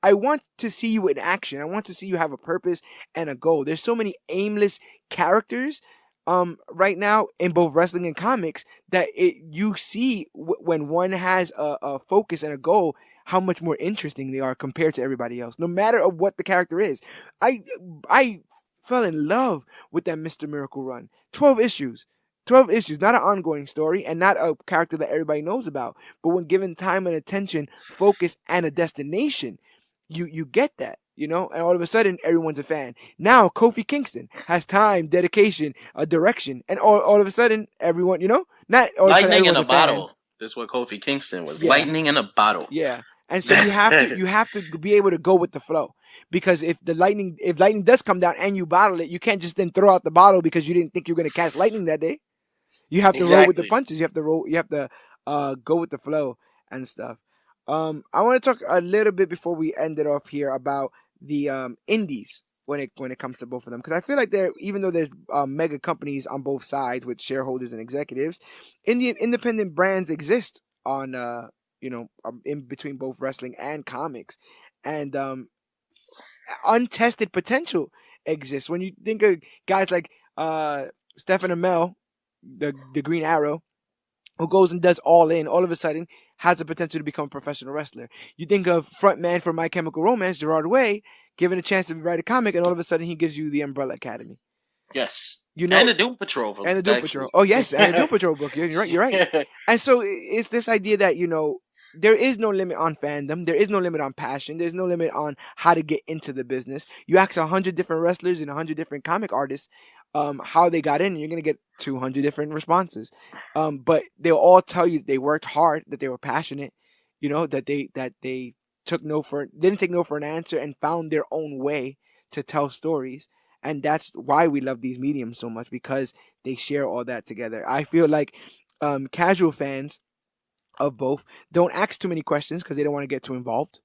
I want to see you in action. I want to see you have a purpose and a goal. There's so many aimless characters right now in both wrestling and comics that you see when one has a focus and a goal, how much more interesting they are compared to everybody else, no matter of what the character is. I fell in love with that Mr. Miracle run. 12 issues. 12 issues, not an ongoing story and not a character that everybody knows about. But when given time and attention, focus, and a destination, you get that, you know? And all of a sudden, everyone's a fan. Now, Kofi Kingston has time, dedication, a direction. And all of a sudden, everyone, you know? Not all of a sudden, lightning in everyone's a a fan. bottle. This is what Kofi Kingston was. Yeah. Lightning in a bottle. Yeah. And so you have to be able to go with the flow, because if lightning does come down and you bottle it, you can't just then throw out the bottle because you didn't think you were going to catch lightning that day. You have to roll with the Exactly. punches. You have to go with the flow and stuff. I want to talk a little bit before we end it off here about the indies when it comes to both of them, because I feel like even though there's mega companies on both sides with shareholders and executives, Indian independent brands exist on in between both wrestling and comics, and untested potential exists. When you think of guys like Stephen Amell, the Green Arrow, who goes and does All In, all of a sudden has the potential to become a professional wrestler. You think of frontman for My Chemical Romance, Gerard Way, given a chance to write a comic, and all of a sudden he gives you the Umbrella Academy. Yes. You know, And the Doom Patrol book, and the Doom Patrol. actually. Oh yes, and the Doom Patrol book. Yeah, you're right. You're right. And so it's this idea that there is no limit on fandom. There is no limit on passion. There's no limit on how to get into the business. You ask 100 different wrestlers and 100 different comic artists how they got in, and you're gonna get 200 different responses. But they'll all tell you they worked hard, that they were passionate. That they didn't take no for an answer and found their own way to tell stories. And that's why we love these mediums so much, because they share all that together. I feel like casual fans of both don't ask too many questions because they don't want to get too involved.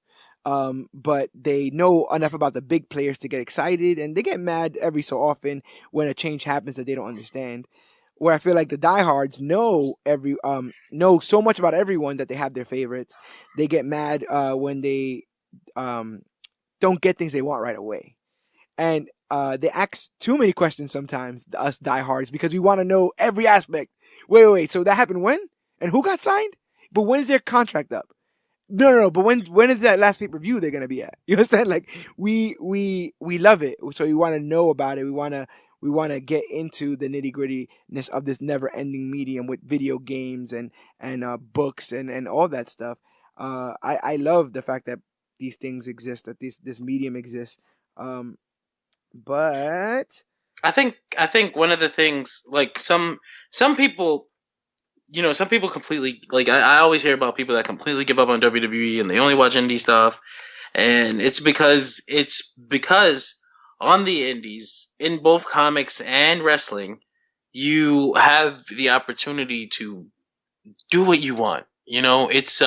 But they know enough about the big players to get excited, and they get mad every so often when a change happens that they don't understand. Where I feel like the diehards know so much about everyone that they have their favorites. They get mad when they um, don't get things they want right away, and they ask too many questions sometimes. Us diehards, because we want to know every aspect. Wait. So that happened when? And who got signed? But when is their contract up? No. But when is that last pay per view they're gonna be at? You understand? Like, we love it, so we want to know about it. We wanna get into the nitty grittiness of this never ending medium with video games and books and all that stuff. I love the fact that these things exist, that this medium exists. Um, but I think one of the things, like, some people, some people completely, like, I always hear about people that completely give up on WWE and they only watch indie stuff, and it's because on the indies, in both comics and wrestling, you have the opportunity to do what you want. It's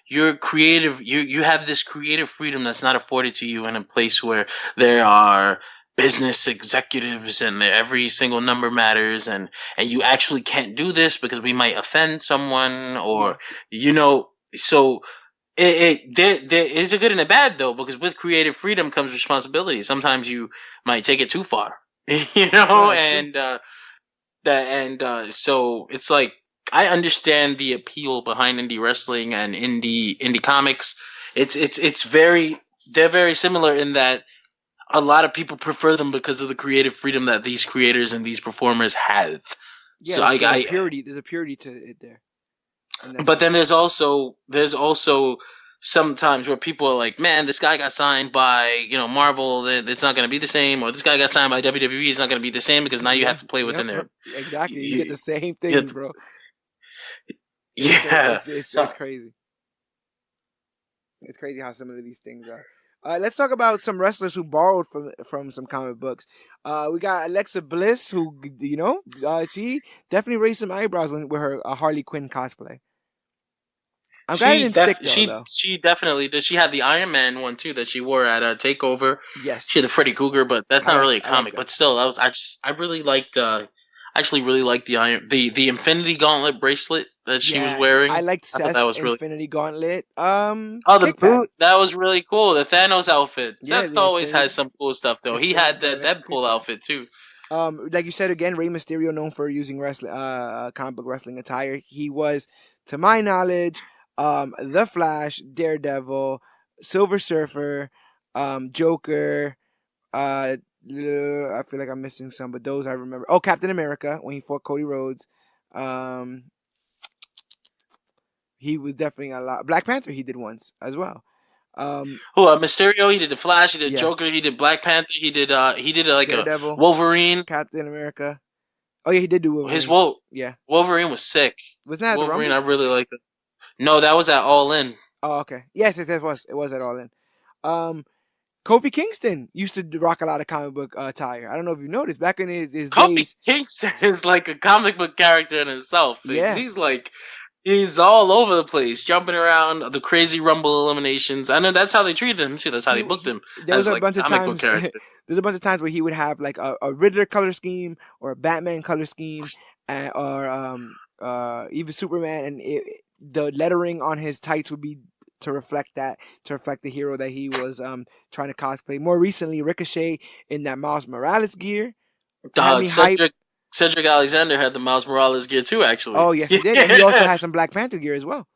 you're creative. You have this creative freedom that's not afforded to you in a place where there are business executives and every single number matters, and you actually can't do this because we might offend someone, yeah, or so there is a good and a bad, though, because with creative freedom comes responsibility. Sometimes you might take it too far. No, that's true. and so it's like I understand the appeal behind indie wrestling and indie comics. It's very they're very similar in that a lot of people prefer them because of the creative freedom that these creators and these performers have. Yeah, So I, there's a I purity. There's a purity to it there in that but then sense. there's also sometimes where people are like, man, this guy got signed by Marvel, it's not going to be the same, or this guy got signed by WWE, it's not going to be the same because now you have Yeah. to play within Yep. their Exactly. You get the you, same you have things, to, bro. It's crazy. yeah. It's So crazy. It's crazy how similar these things are. Let's talk about some wrestlers who borrowed from some comic books. We got Alexa Bliss, who she definitely raised some eyebrows with her Harley Quinn cosplay. I'm glad it didn't stick though. she definitely did. She had the Iron Man one too that she wore at a Takeover. She had the Freddy Yes, Cougar, but that's not really a I like comic. that. But still, that was I really liked. I actually really liked the Infinity Gauntlet bracelet that she was Yes, I wearing. liked I thought that Seth's was really. Infinity Gauntlet. Oh, the Kickback. boot that was really cool. The Thanos outfit. Yeah, Seth the always has some cool stuff though. He Infinity had that Gauntlet Deadpool Kickback. outfit too. Like you said again, Rey Mysterio, known for using wrestling, comic book wrestling attire. He was, to my knowledge, the Flash, Daredevil, Silver Surfer, Joker. I feel like I'm missing some, but those I remember. Oh, Captain America when he fought Cody Rhodes. Um, he was definitely a lot. Black Panther he did once as well. Who Mysterio? He did the Flash. He did Yeah, Joker. He did Black Panther. He did like a Daredevil, Wolverine. Captain America. Oh yeah, he did do His Wolverine. Yeah, Wolverine was sick. wasn't that at the Wolverine, I Rumble? really liked it. No, that was at All In. Oh, okay. Yes, it was. It was at All In. Um, Kofi Kingston used to rock a lot of comic book attire. I don't know if you noticed back in his Kofi days. Kingston is like a comic book character in himself. Yeah, He's all over the place, jumping around the crazy Rumble eliminations. I know that's how they treated him too. That's how they booked him there was as a like bunch a of comic book times. character. There's a bunch of times where he would have like a Riddler color scheme or a Batman color scheme, or even Superman, and the lettering on his tights would be to reflect that, to reflect the hero that he was trying to cosplay. More recently, Ricochet in that Miles Morales gear had Dog me hype. Cedric Alexander had the Miles Morales gear too. Actually, Oh yes, he did, and he also had some Black Panther gear as well.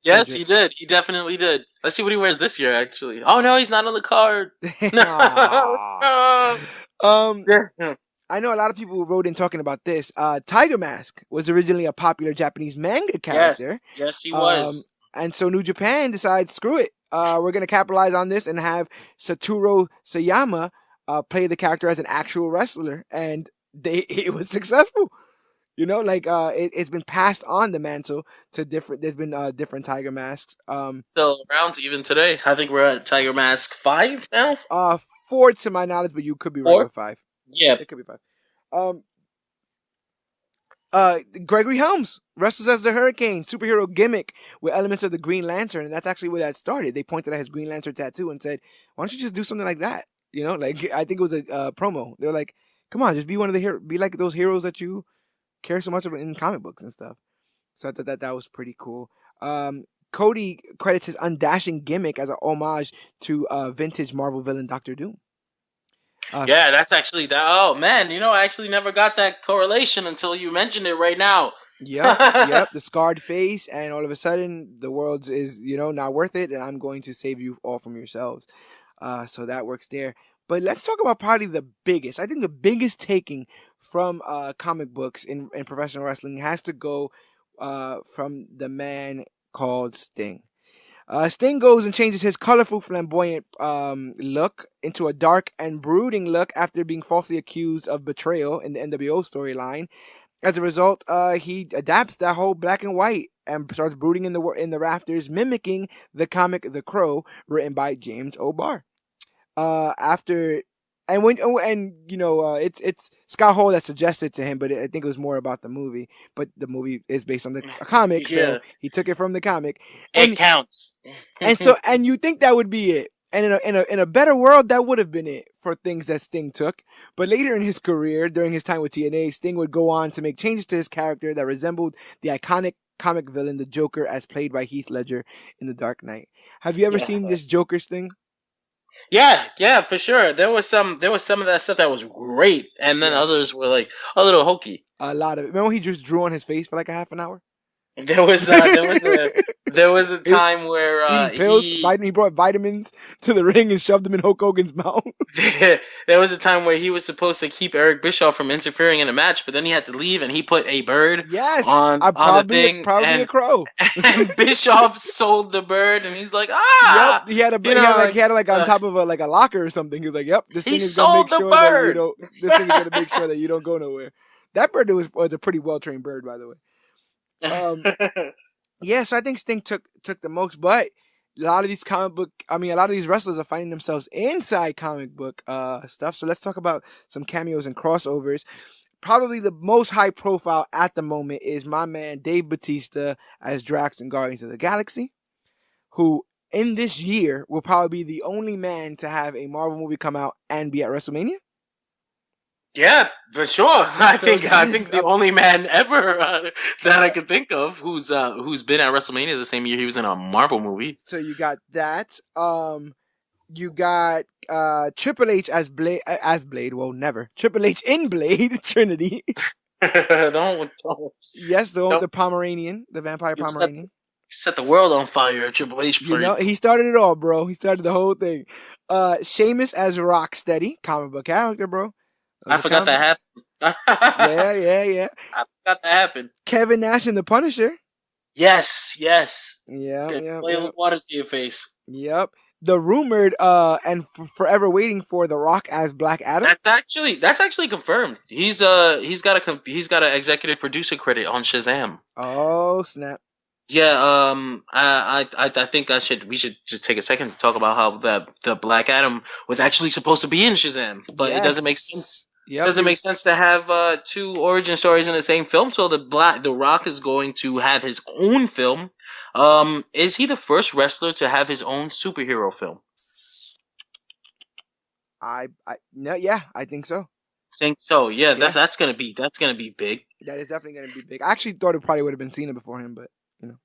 yes, Cedric. he did. He definitely did. Let's see what he wears this year. Actually, oh no, he's not on the card. Aww. No. Um, I know a lot of people wrote in talking about this. Tiger Mask was originally a popular Japanese manga character. Yes, yes, he Um, was. and so New Japan decides, screw it. We're gonna capitalize on this and have Satoru Sayama play the character as an actual wrestler, and it was successful. It's been passed on the mantle to different. There's been different Tiger Masks. Still around even today. I think we're at Tiger Mask 5 now. Uh, four to my knowledge, but you could be right 4. with five. Yeah. It could be five. Um, Gregory Helms wrestles as the Hurricane, superhero gimmick with elements of the Green Lantern, and that's actually where that started. They pointed at his Green Lantern tattoo and said, "Why don't you just do something like that?" Like I think it was a promo. They were like, "Come on, just be one of the be like those heroes that you care so much about in comic books and stuff." So I thought that was pretty cool. Cody credits his undashing gimmick as an homage to vintage Marvel villain Doctor Doom. Yeah, that's actually that. Oh man, I actually never got that correlation until you mentioned it right now. Yep. The scarred face, and all of a sudden, the world is not worth it, and I'm going to save you all from yourselves. So that works there. But let's talk about probably the biggest. I think the biggest taking from comic books in professional wrestling has to go from the man called Sting. Sting goes and changes his colorful, flamboyant look into a dark and brooding look after being falsely accused of betrayal in the NWO storyline. As a result, he adapts that whole black and white and starts brooding in the rafters, mimicking the comic The Crow, written by James O'Barr. After and when and it's Scott Hall that suggested to him, but I think it was more about the movie. But the movie is based on the a comic, so Yeah, he took it from the comic, it and counts. you think that would be it. And in a better world, that would have been it for things that Sting took. But later in his career, during his time with TNA, Sting would go on to make changes to his character that resembled the iconic comic villain, the Joker, as played by Heath Ledger in The Dark Knight. Have you ever Yeah. seen this Joker, Sting? Yeah, for sure. There was some of that stuff that was great, and then Yes, others were like a little hokey. a lot of it. Remember when he just drew on his face for like a half an hour? There was uh, there was a there was a He was time where eating pills. He brought vitamins to the ring and shoved them in Hulk Hogan's mouth. there was a time where he was supposed to keep Eric Bischoff from interfering in a match, but then he had to leave, and he put a bird Yes, on I on the probably thing, probably a and crow. and Bischoff sold the bird, and he's like, Yep, ah, he had a you he know, had like like he had it like on top of like a locker or something. He was like, "Yep, this he thing is gonna make sold the sure that you bird. don't. This thing is gonna make sure that you don't go nowhere." That bird was a pretty well trained bird, by the way. Um, yeah, so I think Sting took the most, but a lot of these wrestlers are finding themselves inside comic book stuff. So let's talk about some cameos and crossovers. Probably the most high profile at the moment is my man Dave Bautista as Drax in Guardians of the Galaxy, who in this year will probably be the only man to have a Marvel movie come out and be at WrestleMania. Yeah, for sure. I So think that I is think the only man ever that I can think of who's been at WrestleMania the same year he was in a Marvel movie. so you got that. You got Triple H as Blade. Well, never Triple H in Blade Trinity. Don't Yes, don't the Pomeranian, the vampire you Pomeranian. set the world on fire, Triple H You know, plate. he started it all, bro. He started the whole thing. Sheamus as Rocksteady, comic book character, bro. I Those are forgot comic that books. happened. Yeah, yeah, yeah. I forgot that happened. Kevin Nash and the Punisher. Yes. Yeah, Good. yeah, Play a yeah. little water to your face. Yep. The rumored forever waiting for The Rock as Black Adam. That's actually confirmed. He's got an executive producer credit on Shazam. Oh snap! Yeah, I think we should just take a second to talk about how the Black Adam was actually supposed to be in Shazam, but it doesn't make sense. Yes. Yep. Doesn't make sense to have two origin stories in the same film. So the Rock is going to have his own film. Is he the first wrestler to have his own superhero film? I no, yeah, I think so. Think so. Yeah, Yeah, that's gonna be big. that is definitely gonna be big. I actually thought it probably would have been Cena before him, but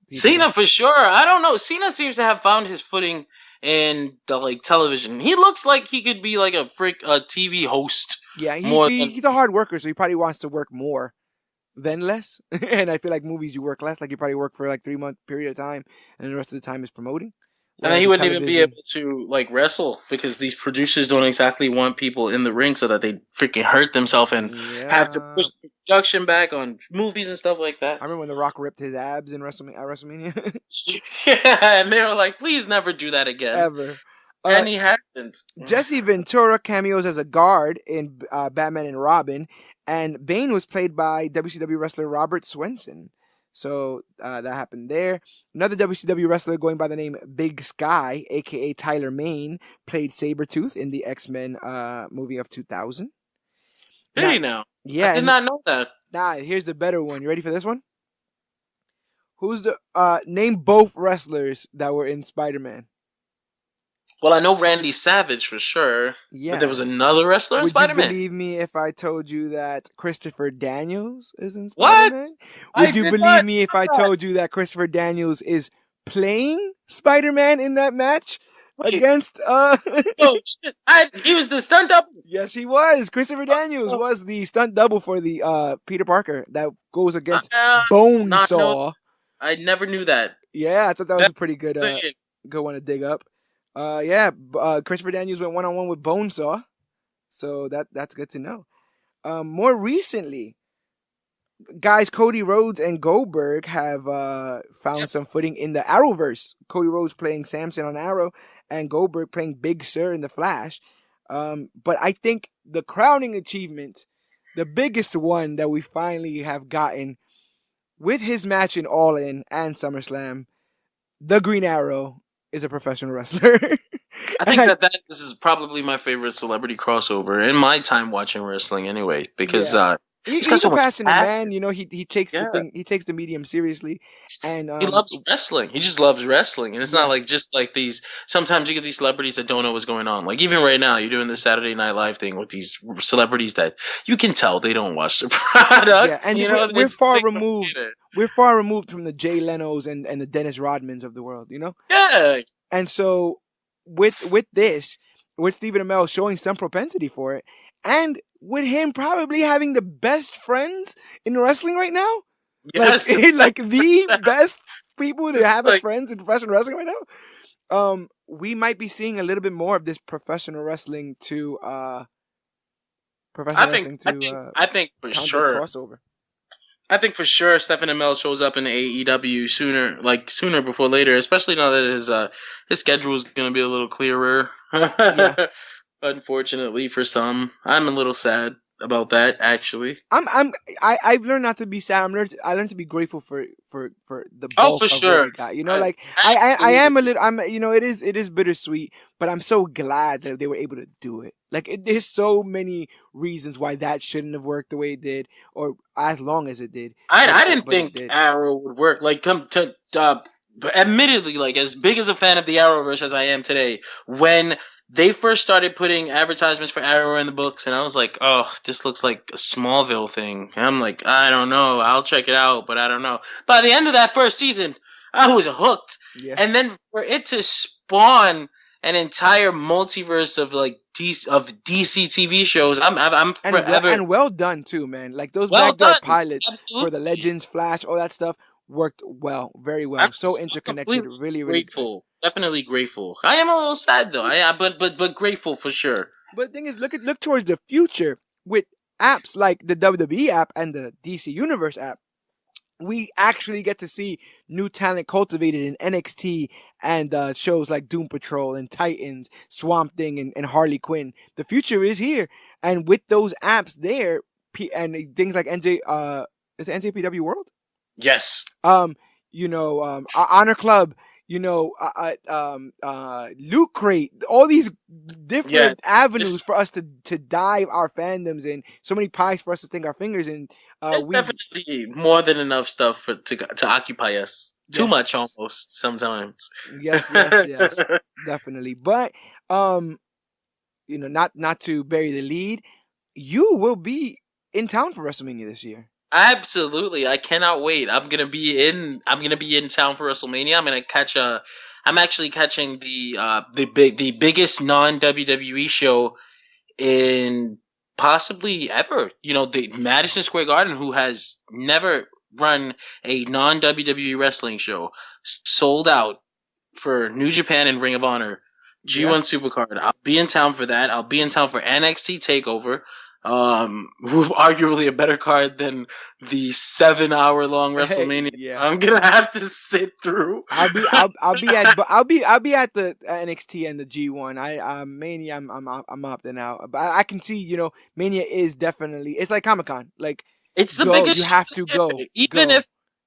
he's the Cena for sure. I don't know. Cena seems to have found his footing in the like television. He looks like he could be like a TV host yeah, more than. he's a hard worker, so he probably wants to work more than less. And I feel like movies you work less, like you probably work for like 3 month period of time, and the rest of the time is promoting. And then Whereas he the wouldn't even be television, able to like wrestle because these producers don't exactly want people in the ring so that they freaking hurt themselves and have to yeah. push the production back on movies and stuff like that. I remember when The Rock ripped his abs in WrestleMania. Yeah, and they were like, "Please never do that again." Ever. And he hasn't. Jesse Ventura cameos as a guard in Batman and Robin, and Bane was played by WCW wrestler Robert Swenson. So that happened there. Another WCW wrestler going by the name Big Sky, aka Tyler Mane, played Sabretooth in the X-Men movie of 2000. Did Now, he now? I yeah, did not know that. here's the better one. You ready for this one? Who's the name both wrestlers that were in Spider-Man? Well, I know Randy Savage for sure, but there was Yes. another wrestler in Would you Spider-Man. believe me if I told you that Christopher Daniels is in What? Spider-Man? I Would you did believe not me if know I that. told you that Christopher Daniels is playing Spider-Man in that match Wait, against oh shit! He was the stunt double. Yes, he was. Christopher Daniels Oh, was the stunt double for the Peter Parker that goes against not know. Bonesaw. I never knew that. Yeah, I thought that was a That's pretty good the good one to dig up. Yeah, Christopher Daniels went 1-on-1 with Bonesaw. So that's good to know. More recently, guys, Cody Rhodes and Goldberg have found some footing in the Arrowverse. Cody Rhodes playing Samson on Arrow, and Goldberg playing Big Sir in the Flash. But I think the crowning achievement, the biggest one that we finally have gotten with his match in All In and SummerSlam, the Green Arrow is a professional wrestler. I think this is probably my favorite celebrity crossover in my time watching wrestling, anyway. Because Yeah. he's got He's so a much passionate passion. man. You know, he takes Yeah. the thing, he takes the medium seriously, and He loves wrestling. He just loves wrestling, and it's Yeah. not like just like these. Sometimes you get these celebrities that don't know what's going on. Like even right now, you're doing the Saturday Night Live thing with these celebrities that you can tell they don't watch the product. Yeah, and you know, we're far they don't removed. get it. We're far removed from the Jay Leno's and the Dennis Rodmans of the world. You know, Yeah, and so with this, with Stephen Amell showing some propensity for it, and with him probably having the best friends in wrestling right now, like Yes, like the best people to it's have as like friends in professional wrestling right now. We might be seeing a little bit more of this I professional think wrestling I to think I think for counter sure. crossover. I think for sure Stephen Amell shows up in AEW sooner before later, especially now that his schedule is going to be a little clearer. Yeah, Unfortunately for some, I'm a little sad about that actually. I've learned not to be sad. I learned to be grateful for the Oh, bulk for of what sure. we got. I, Like I am a absolutely. little. It is bittersweet, but I'm so glad that they were able to do it. Like there's so many reasons why that shouldn't have worked the way it did, or as long as it did, I didn't but it think did. Arrow would work. Like, come to, but admittedly, like as big as a fan of the Arrowverse as I am today, when they first started putting advertisements for Arrow in the books, and I was like, oh, this looks like a Smallville thing. And I'm like, I don't know, I'll check it out, but I don't know. By the end of that first season, I was hooked, Yeah. and then for it to spawn an entire multiverse of like DC TV shows, I'm forever And well done too, man. Like those well backdoor done. pilots for the Absolutely. Legends, Flash, all that stuff worked well, very I'm well. So so interconnected, completely really, really good. grateful. Definitely grateful. I am a little sad though. But grateful for sure. But the thing is, look towards the future with apps like the WWE app and the DC Universe app. We actually get to see new talent cultivated in NXT and shows like Doom Patrol and Titans, Swamp Thing, and Harley Quinn. The future is here, and with those apps there, and things like is it NJPW World? Yes. um, Honor Club, Loot Crate, all these different Yes. avenues Just for us to dive our fandoms in. So many pies for us to stick our fingers in. there's We definitely more than enough stuff to occupy us. Too much Yes, almost sometimes. yes, definitely. But um, not to bury the lead, you will be in town for WrestleMania this year. Absolutely. I cannot wait. I'm gonna be in town for WrestleMania. I'm actually catching the biggest non WWE show in possibly ever. You know, the Madison Square Garden, who has never run a non WWE wrestling show, sold out for New Japan and Ring of Honor. Yeah. G1 Supercard. I'll be in town for that. I'll be in town for NXT Takeover. Arguably a better card than the 7 hour long WrestleMania. Yeah. I'm gonna have to sit through. I'll be at the NXT and the G1. Mania I'm opting out, but I can see Mania is definitely, it's like Comic-Con. Like, It's the go, you biggest have show to there, go go. even if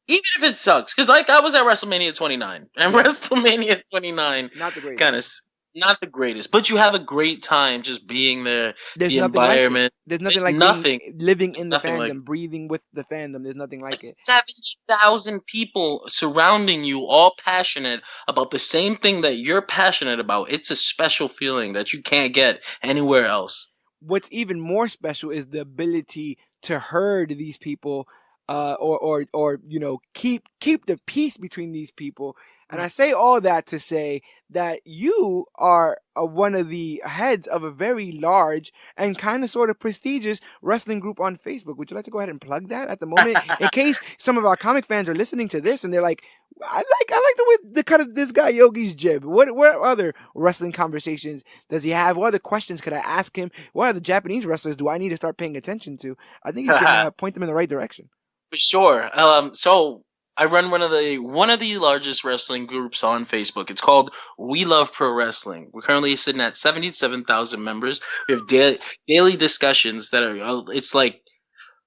it sucks, because like I was at WrestleMania 29, and Yeah, WrestleMania 29 not the kind of greatest. not the greatest, but you have a great time just being there, There's the nothing like it. environment, There's nothing like being nothing, living in the nothing like fandom, breathing with the fandom. There's nothing like like it. 70,000 people surrounding you, all passionate about the same thing that you're passionate about. It's a special feeling that you can't get anywhere else. What's even more special is the ability to herd these people, or keep the peace between these people. And I say all that to say that you are one of the heads of a very large and kind of sort of prestigious wrestling group on Facebook. Would you like to go ahead and plug that at the moment, in case some of our comic fans are listening to this and they're like, I like the way the cut of this guy Yogi's jib. What other wrestling conversations does he have? What other questions could I ask him? What other Japanese wrestlers do I need to start paying attention to? I think you can point them in the right direction. For sure. So I run one of the largest wrestling groups on Facebook. It's called We Love Pro Wrestling. We're currently sitting at 77,000 members. We have daily discussions that are. It's like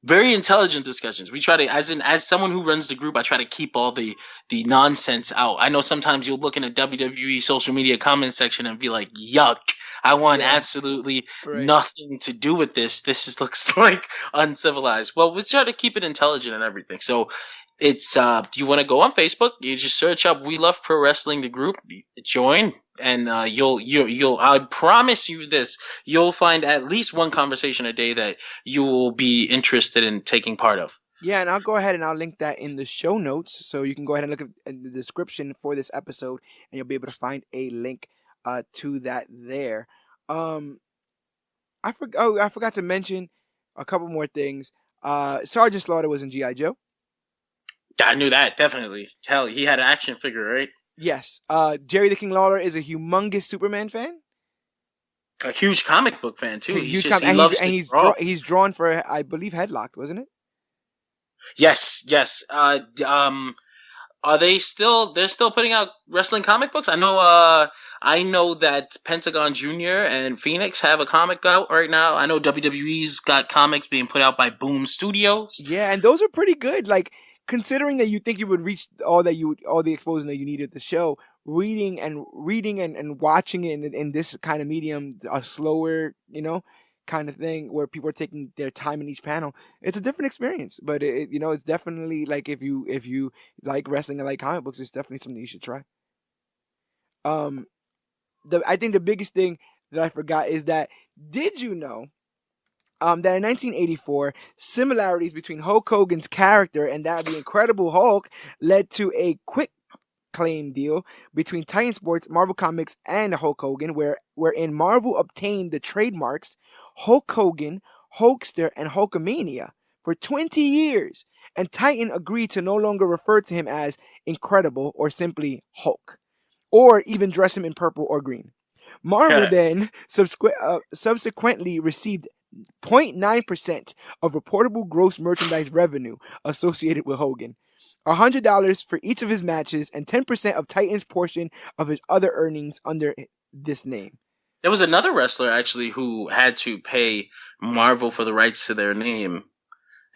very intelligent discussions. We try to, as someone who runs the group, I try to keep all the nonsense out. I know sometimes you'll look in a WWE social media comment section and be like, "Yuck! I want Yeah, absolutely right. nothing to do with this. Looks like uncivilized." Well, we try to keep it intelligent and everything. So it's do you want to go on Facebook? You just search up "We Love Pro Wrestling" the group, join, and you'll I promise you this, you'll find at least one conversation a day that you will be interested in taking part of. Yeah, and I'll go ahead and I'll link that in the show notes, so you can go ahead and look at the description for this episode, and you'll be able to find a link to that there. Um, I forgot to mention a couple more things. Sergeant Slaughter was in GI Joe. I knew that definitely. Hell, he had an action figure, right? Yes. Jerry the King Lawler is a humongous Superman fan. A huge comic book fan too. Huge He loves to draw. he's drawn for, I believe, Headlocked, wasn't it? Yes, yes. Are they still? They're still putting out wrestling comic books. I know. I know that Pentagon Junior and Phoenix have a comic out right now. I know WWE's got comics being put out by Boom Studios. Yeah, and those are pretty good. Like, considering that you think you would reach all the exposure that you needed the show, and watching it in this kind of medium, a slower, kind of thing where people are taking their time in each panel. It's a different experience, but it's definitely like if you like wrestling and like comic books, it's definitely something you should try. Um, I think the biggest thing that I forgot is that, did you know that in 1984, similarities between Hulk Hogan's character and that of the Incredible Hulk led to a quick claim deal between Titan Sports, Marvel Comics, and Hulk Hogan, wherein Marvel obtained the trademarks Hulk Hogan, Hulkster, and Hulkamania for 20 years, and Titan agreed to no longer refer to him as Incredible or simply Hulk, or even dress him in purple or green. Marvel then subsequently received 0.9% of reportable gross merchandise revenue associated with Hogan, $100 for each of his matches, and 10% of Titan's portion of his other earnings under this name. There was another wrestler actually who had to pay Marvel for the rights to their name.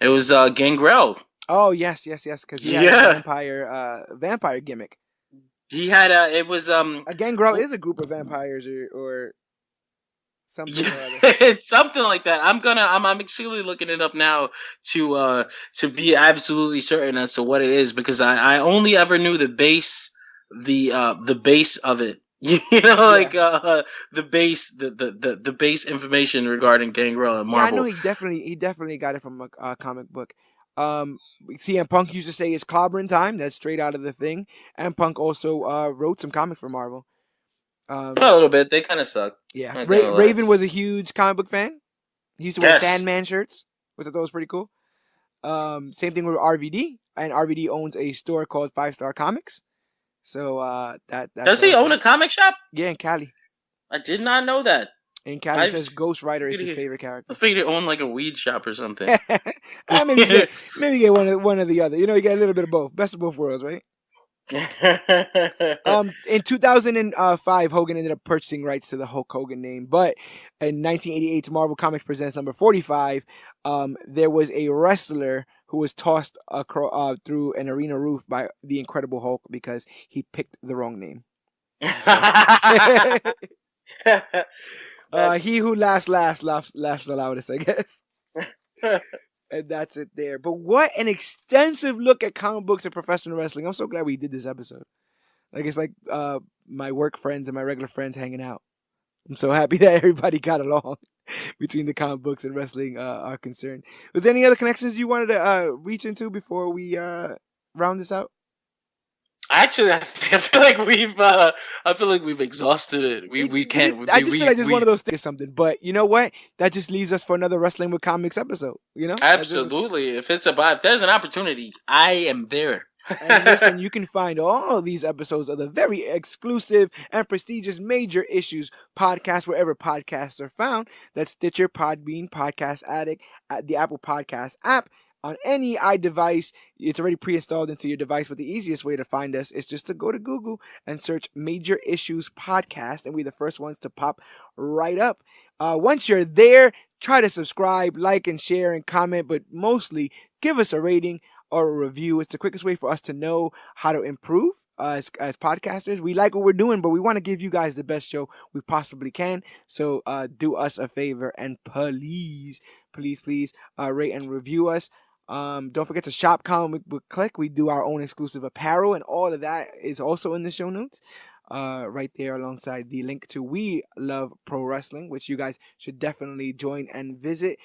It was Gangrel. Oh yes, because he had a Yeah, vampire gimmick. he had a. It was A Gangrel is a group of vampires or something Yeah, or other. it's something like that. I'm actually looking it up now to be absolutely certain as to what it is because I only ever knew the base of it. You know, Yeah. like the base information regarding Gangrel and Yeah, I know Marvel. he definitely got it from a comic book. Um, CM Punk used to say it's clobbering time. That's straight out of the thing. And Punk also wrote some comics for Marvel. A Um, little bit. They kind of suck. yeah, Not gonna lie. Raven was a huge comic book fan. He used to wear Yes. Sandman shirts, which I thought was pretty cool. Same thing with RVD, and RVD owns a store called Five Star Comics. So that's Does he own also, a comic shop? yeah, in Cali. I did not know that. In Cali I says Ghost Rider is his figured favorite character. he owned like a weed shop or something. Maybe get one or the other. You get a little bit of both. Best of both worlds, right? In 2005, Hogan ended up purchasing rights to the Hulk Hogan name, but in 1988's Marvel Comics Presents number 45, there was a wrestler who was tossed through an arena roof by the Incredible Hulk because he picked the wrong name. So, he who laughs the loudest, I guess. And that's it there. But what an extensive look at comic books and professional wrestling. I'm so glad we did this episode. Like, it's like my work friends and my regular friends hanging out. I'm so happy that everybody got along between the comic books and wrestling are concerned. Was there any other connections you wanted to reach into before we round this out? Actually, I feel like we've exhausted it. We can't. I just feel like it's one of those things or something. But you know what? That just leaves us for another Wrestling with Comics episode. Absolutely. If there's an opportunity, I am there. And listen, you can find all of these episodes of the very exclusive and prestigious Major Issues podcast wherever podcasts are found. That's Stitcher, Podbean, Podcast Addict, at the Apple Podcast app. On any iDevice, it's already pre-installed into your device, but the easiest way to find us is just to go to Google and search Major Issues Podcast, and we're the first ones to pop right up. Once you're there, try to subscribe, like, and share, and comment, but mostly give us a rating or a review. It's the quickest way for us to know how to improve as podcasters. We like what we're doing, but we want to give you guys the best show we possibly can. So do us a favor and please rate and review us. Don't forget to shop Comic Book Clique. We do our own exclusive apparel, and all of that is also in the show notes. Right there alongside the link to We Love Pro Wrestling, which you guys should definitely join and visit.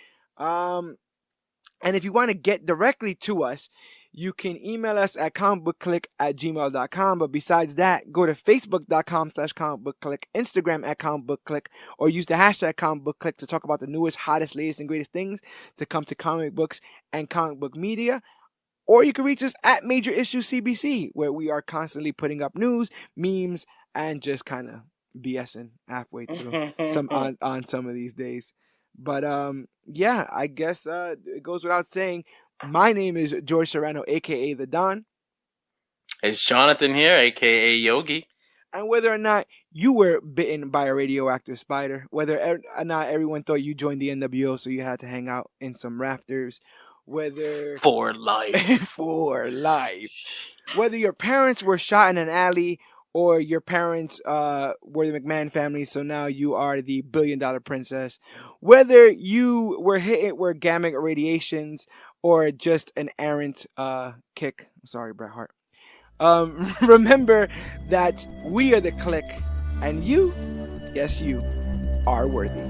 And if you want to get directly to us, you can email us at comicbookclick@gmail.com. But besides that, go to facebook.com/comicbookclick, Instagram at comicbookclick, or use the hashtag comicbookclick to talk about the newest, hottest, latest, and greatest things to come to comic books and comic book media. Or you can reach us at Major Issue CBC, where we are constantly putting up news, memes, and just kind of BSing halfway through some on some of these days. But yeah, I guess it goes without saying. My name is George Serrano, aka the Don. It's Jonathan here, aka Yogi. And whether or not you were bitten by a radioactive spider, whether or not everyone thought you joined the NWO so you had to hang out in some rafters, whether For life. for life, whether your parents were shot in an alley or your parents were the McMahon family, so now you are the $1 billion princess, whether you were hit with gamma radiations or just an errant kick. Sorry, Bret Hart. Remember that we are the Clique, and you, yes, you, are worthy.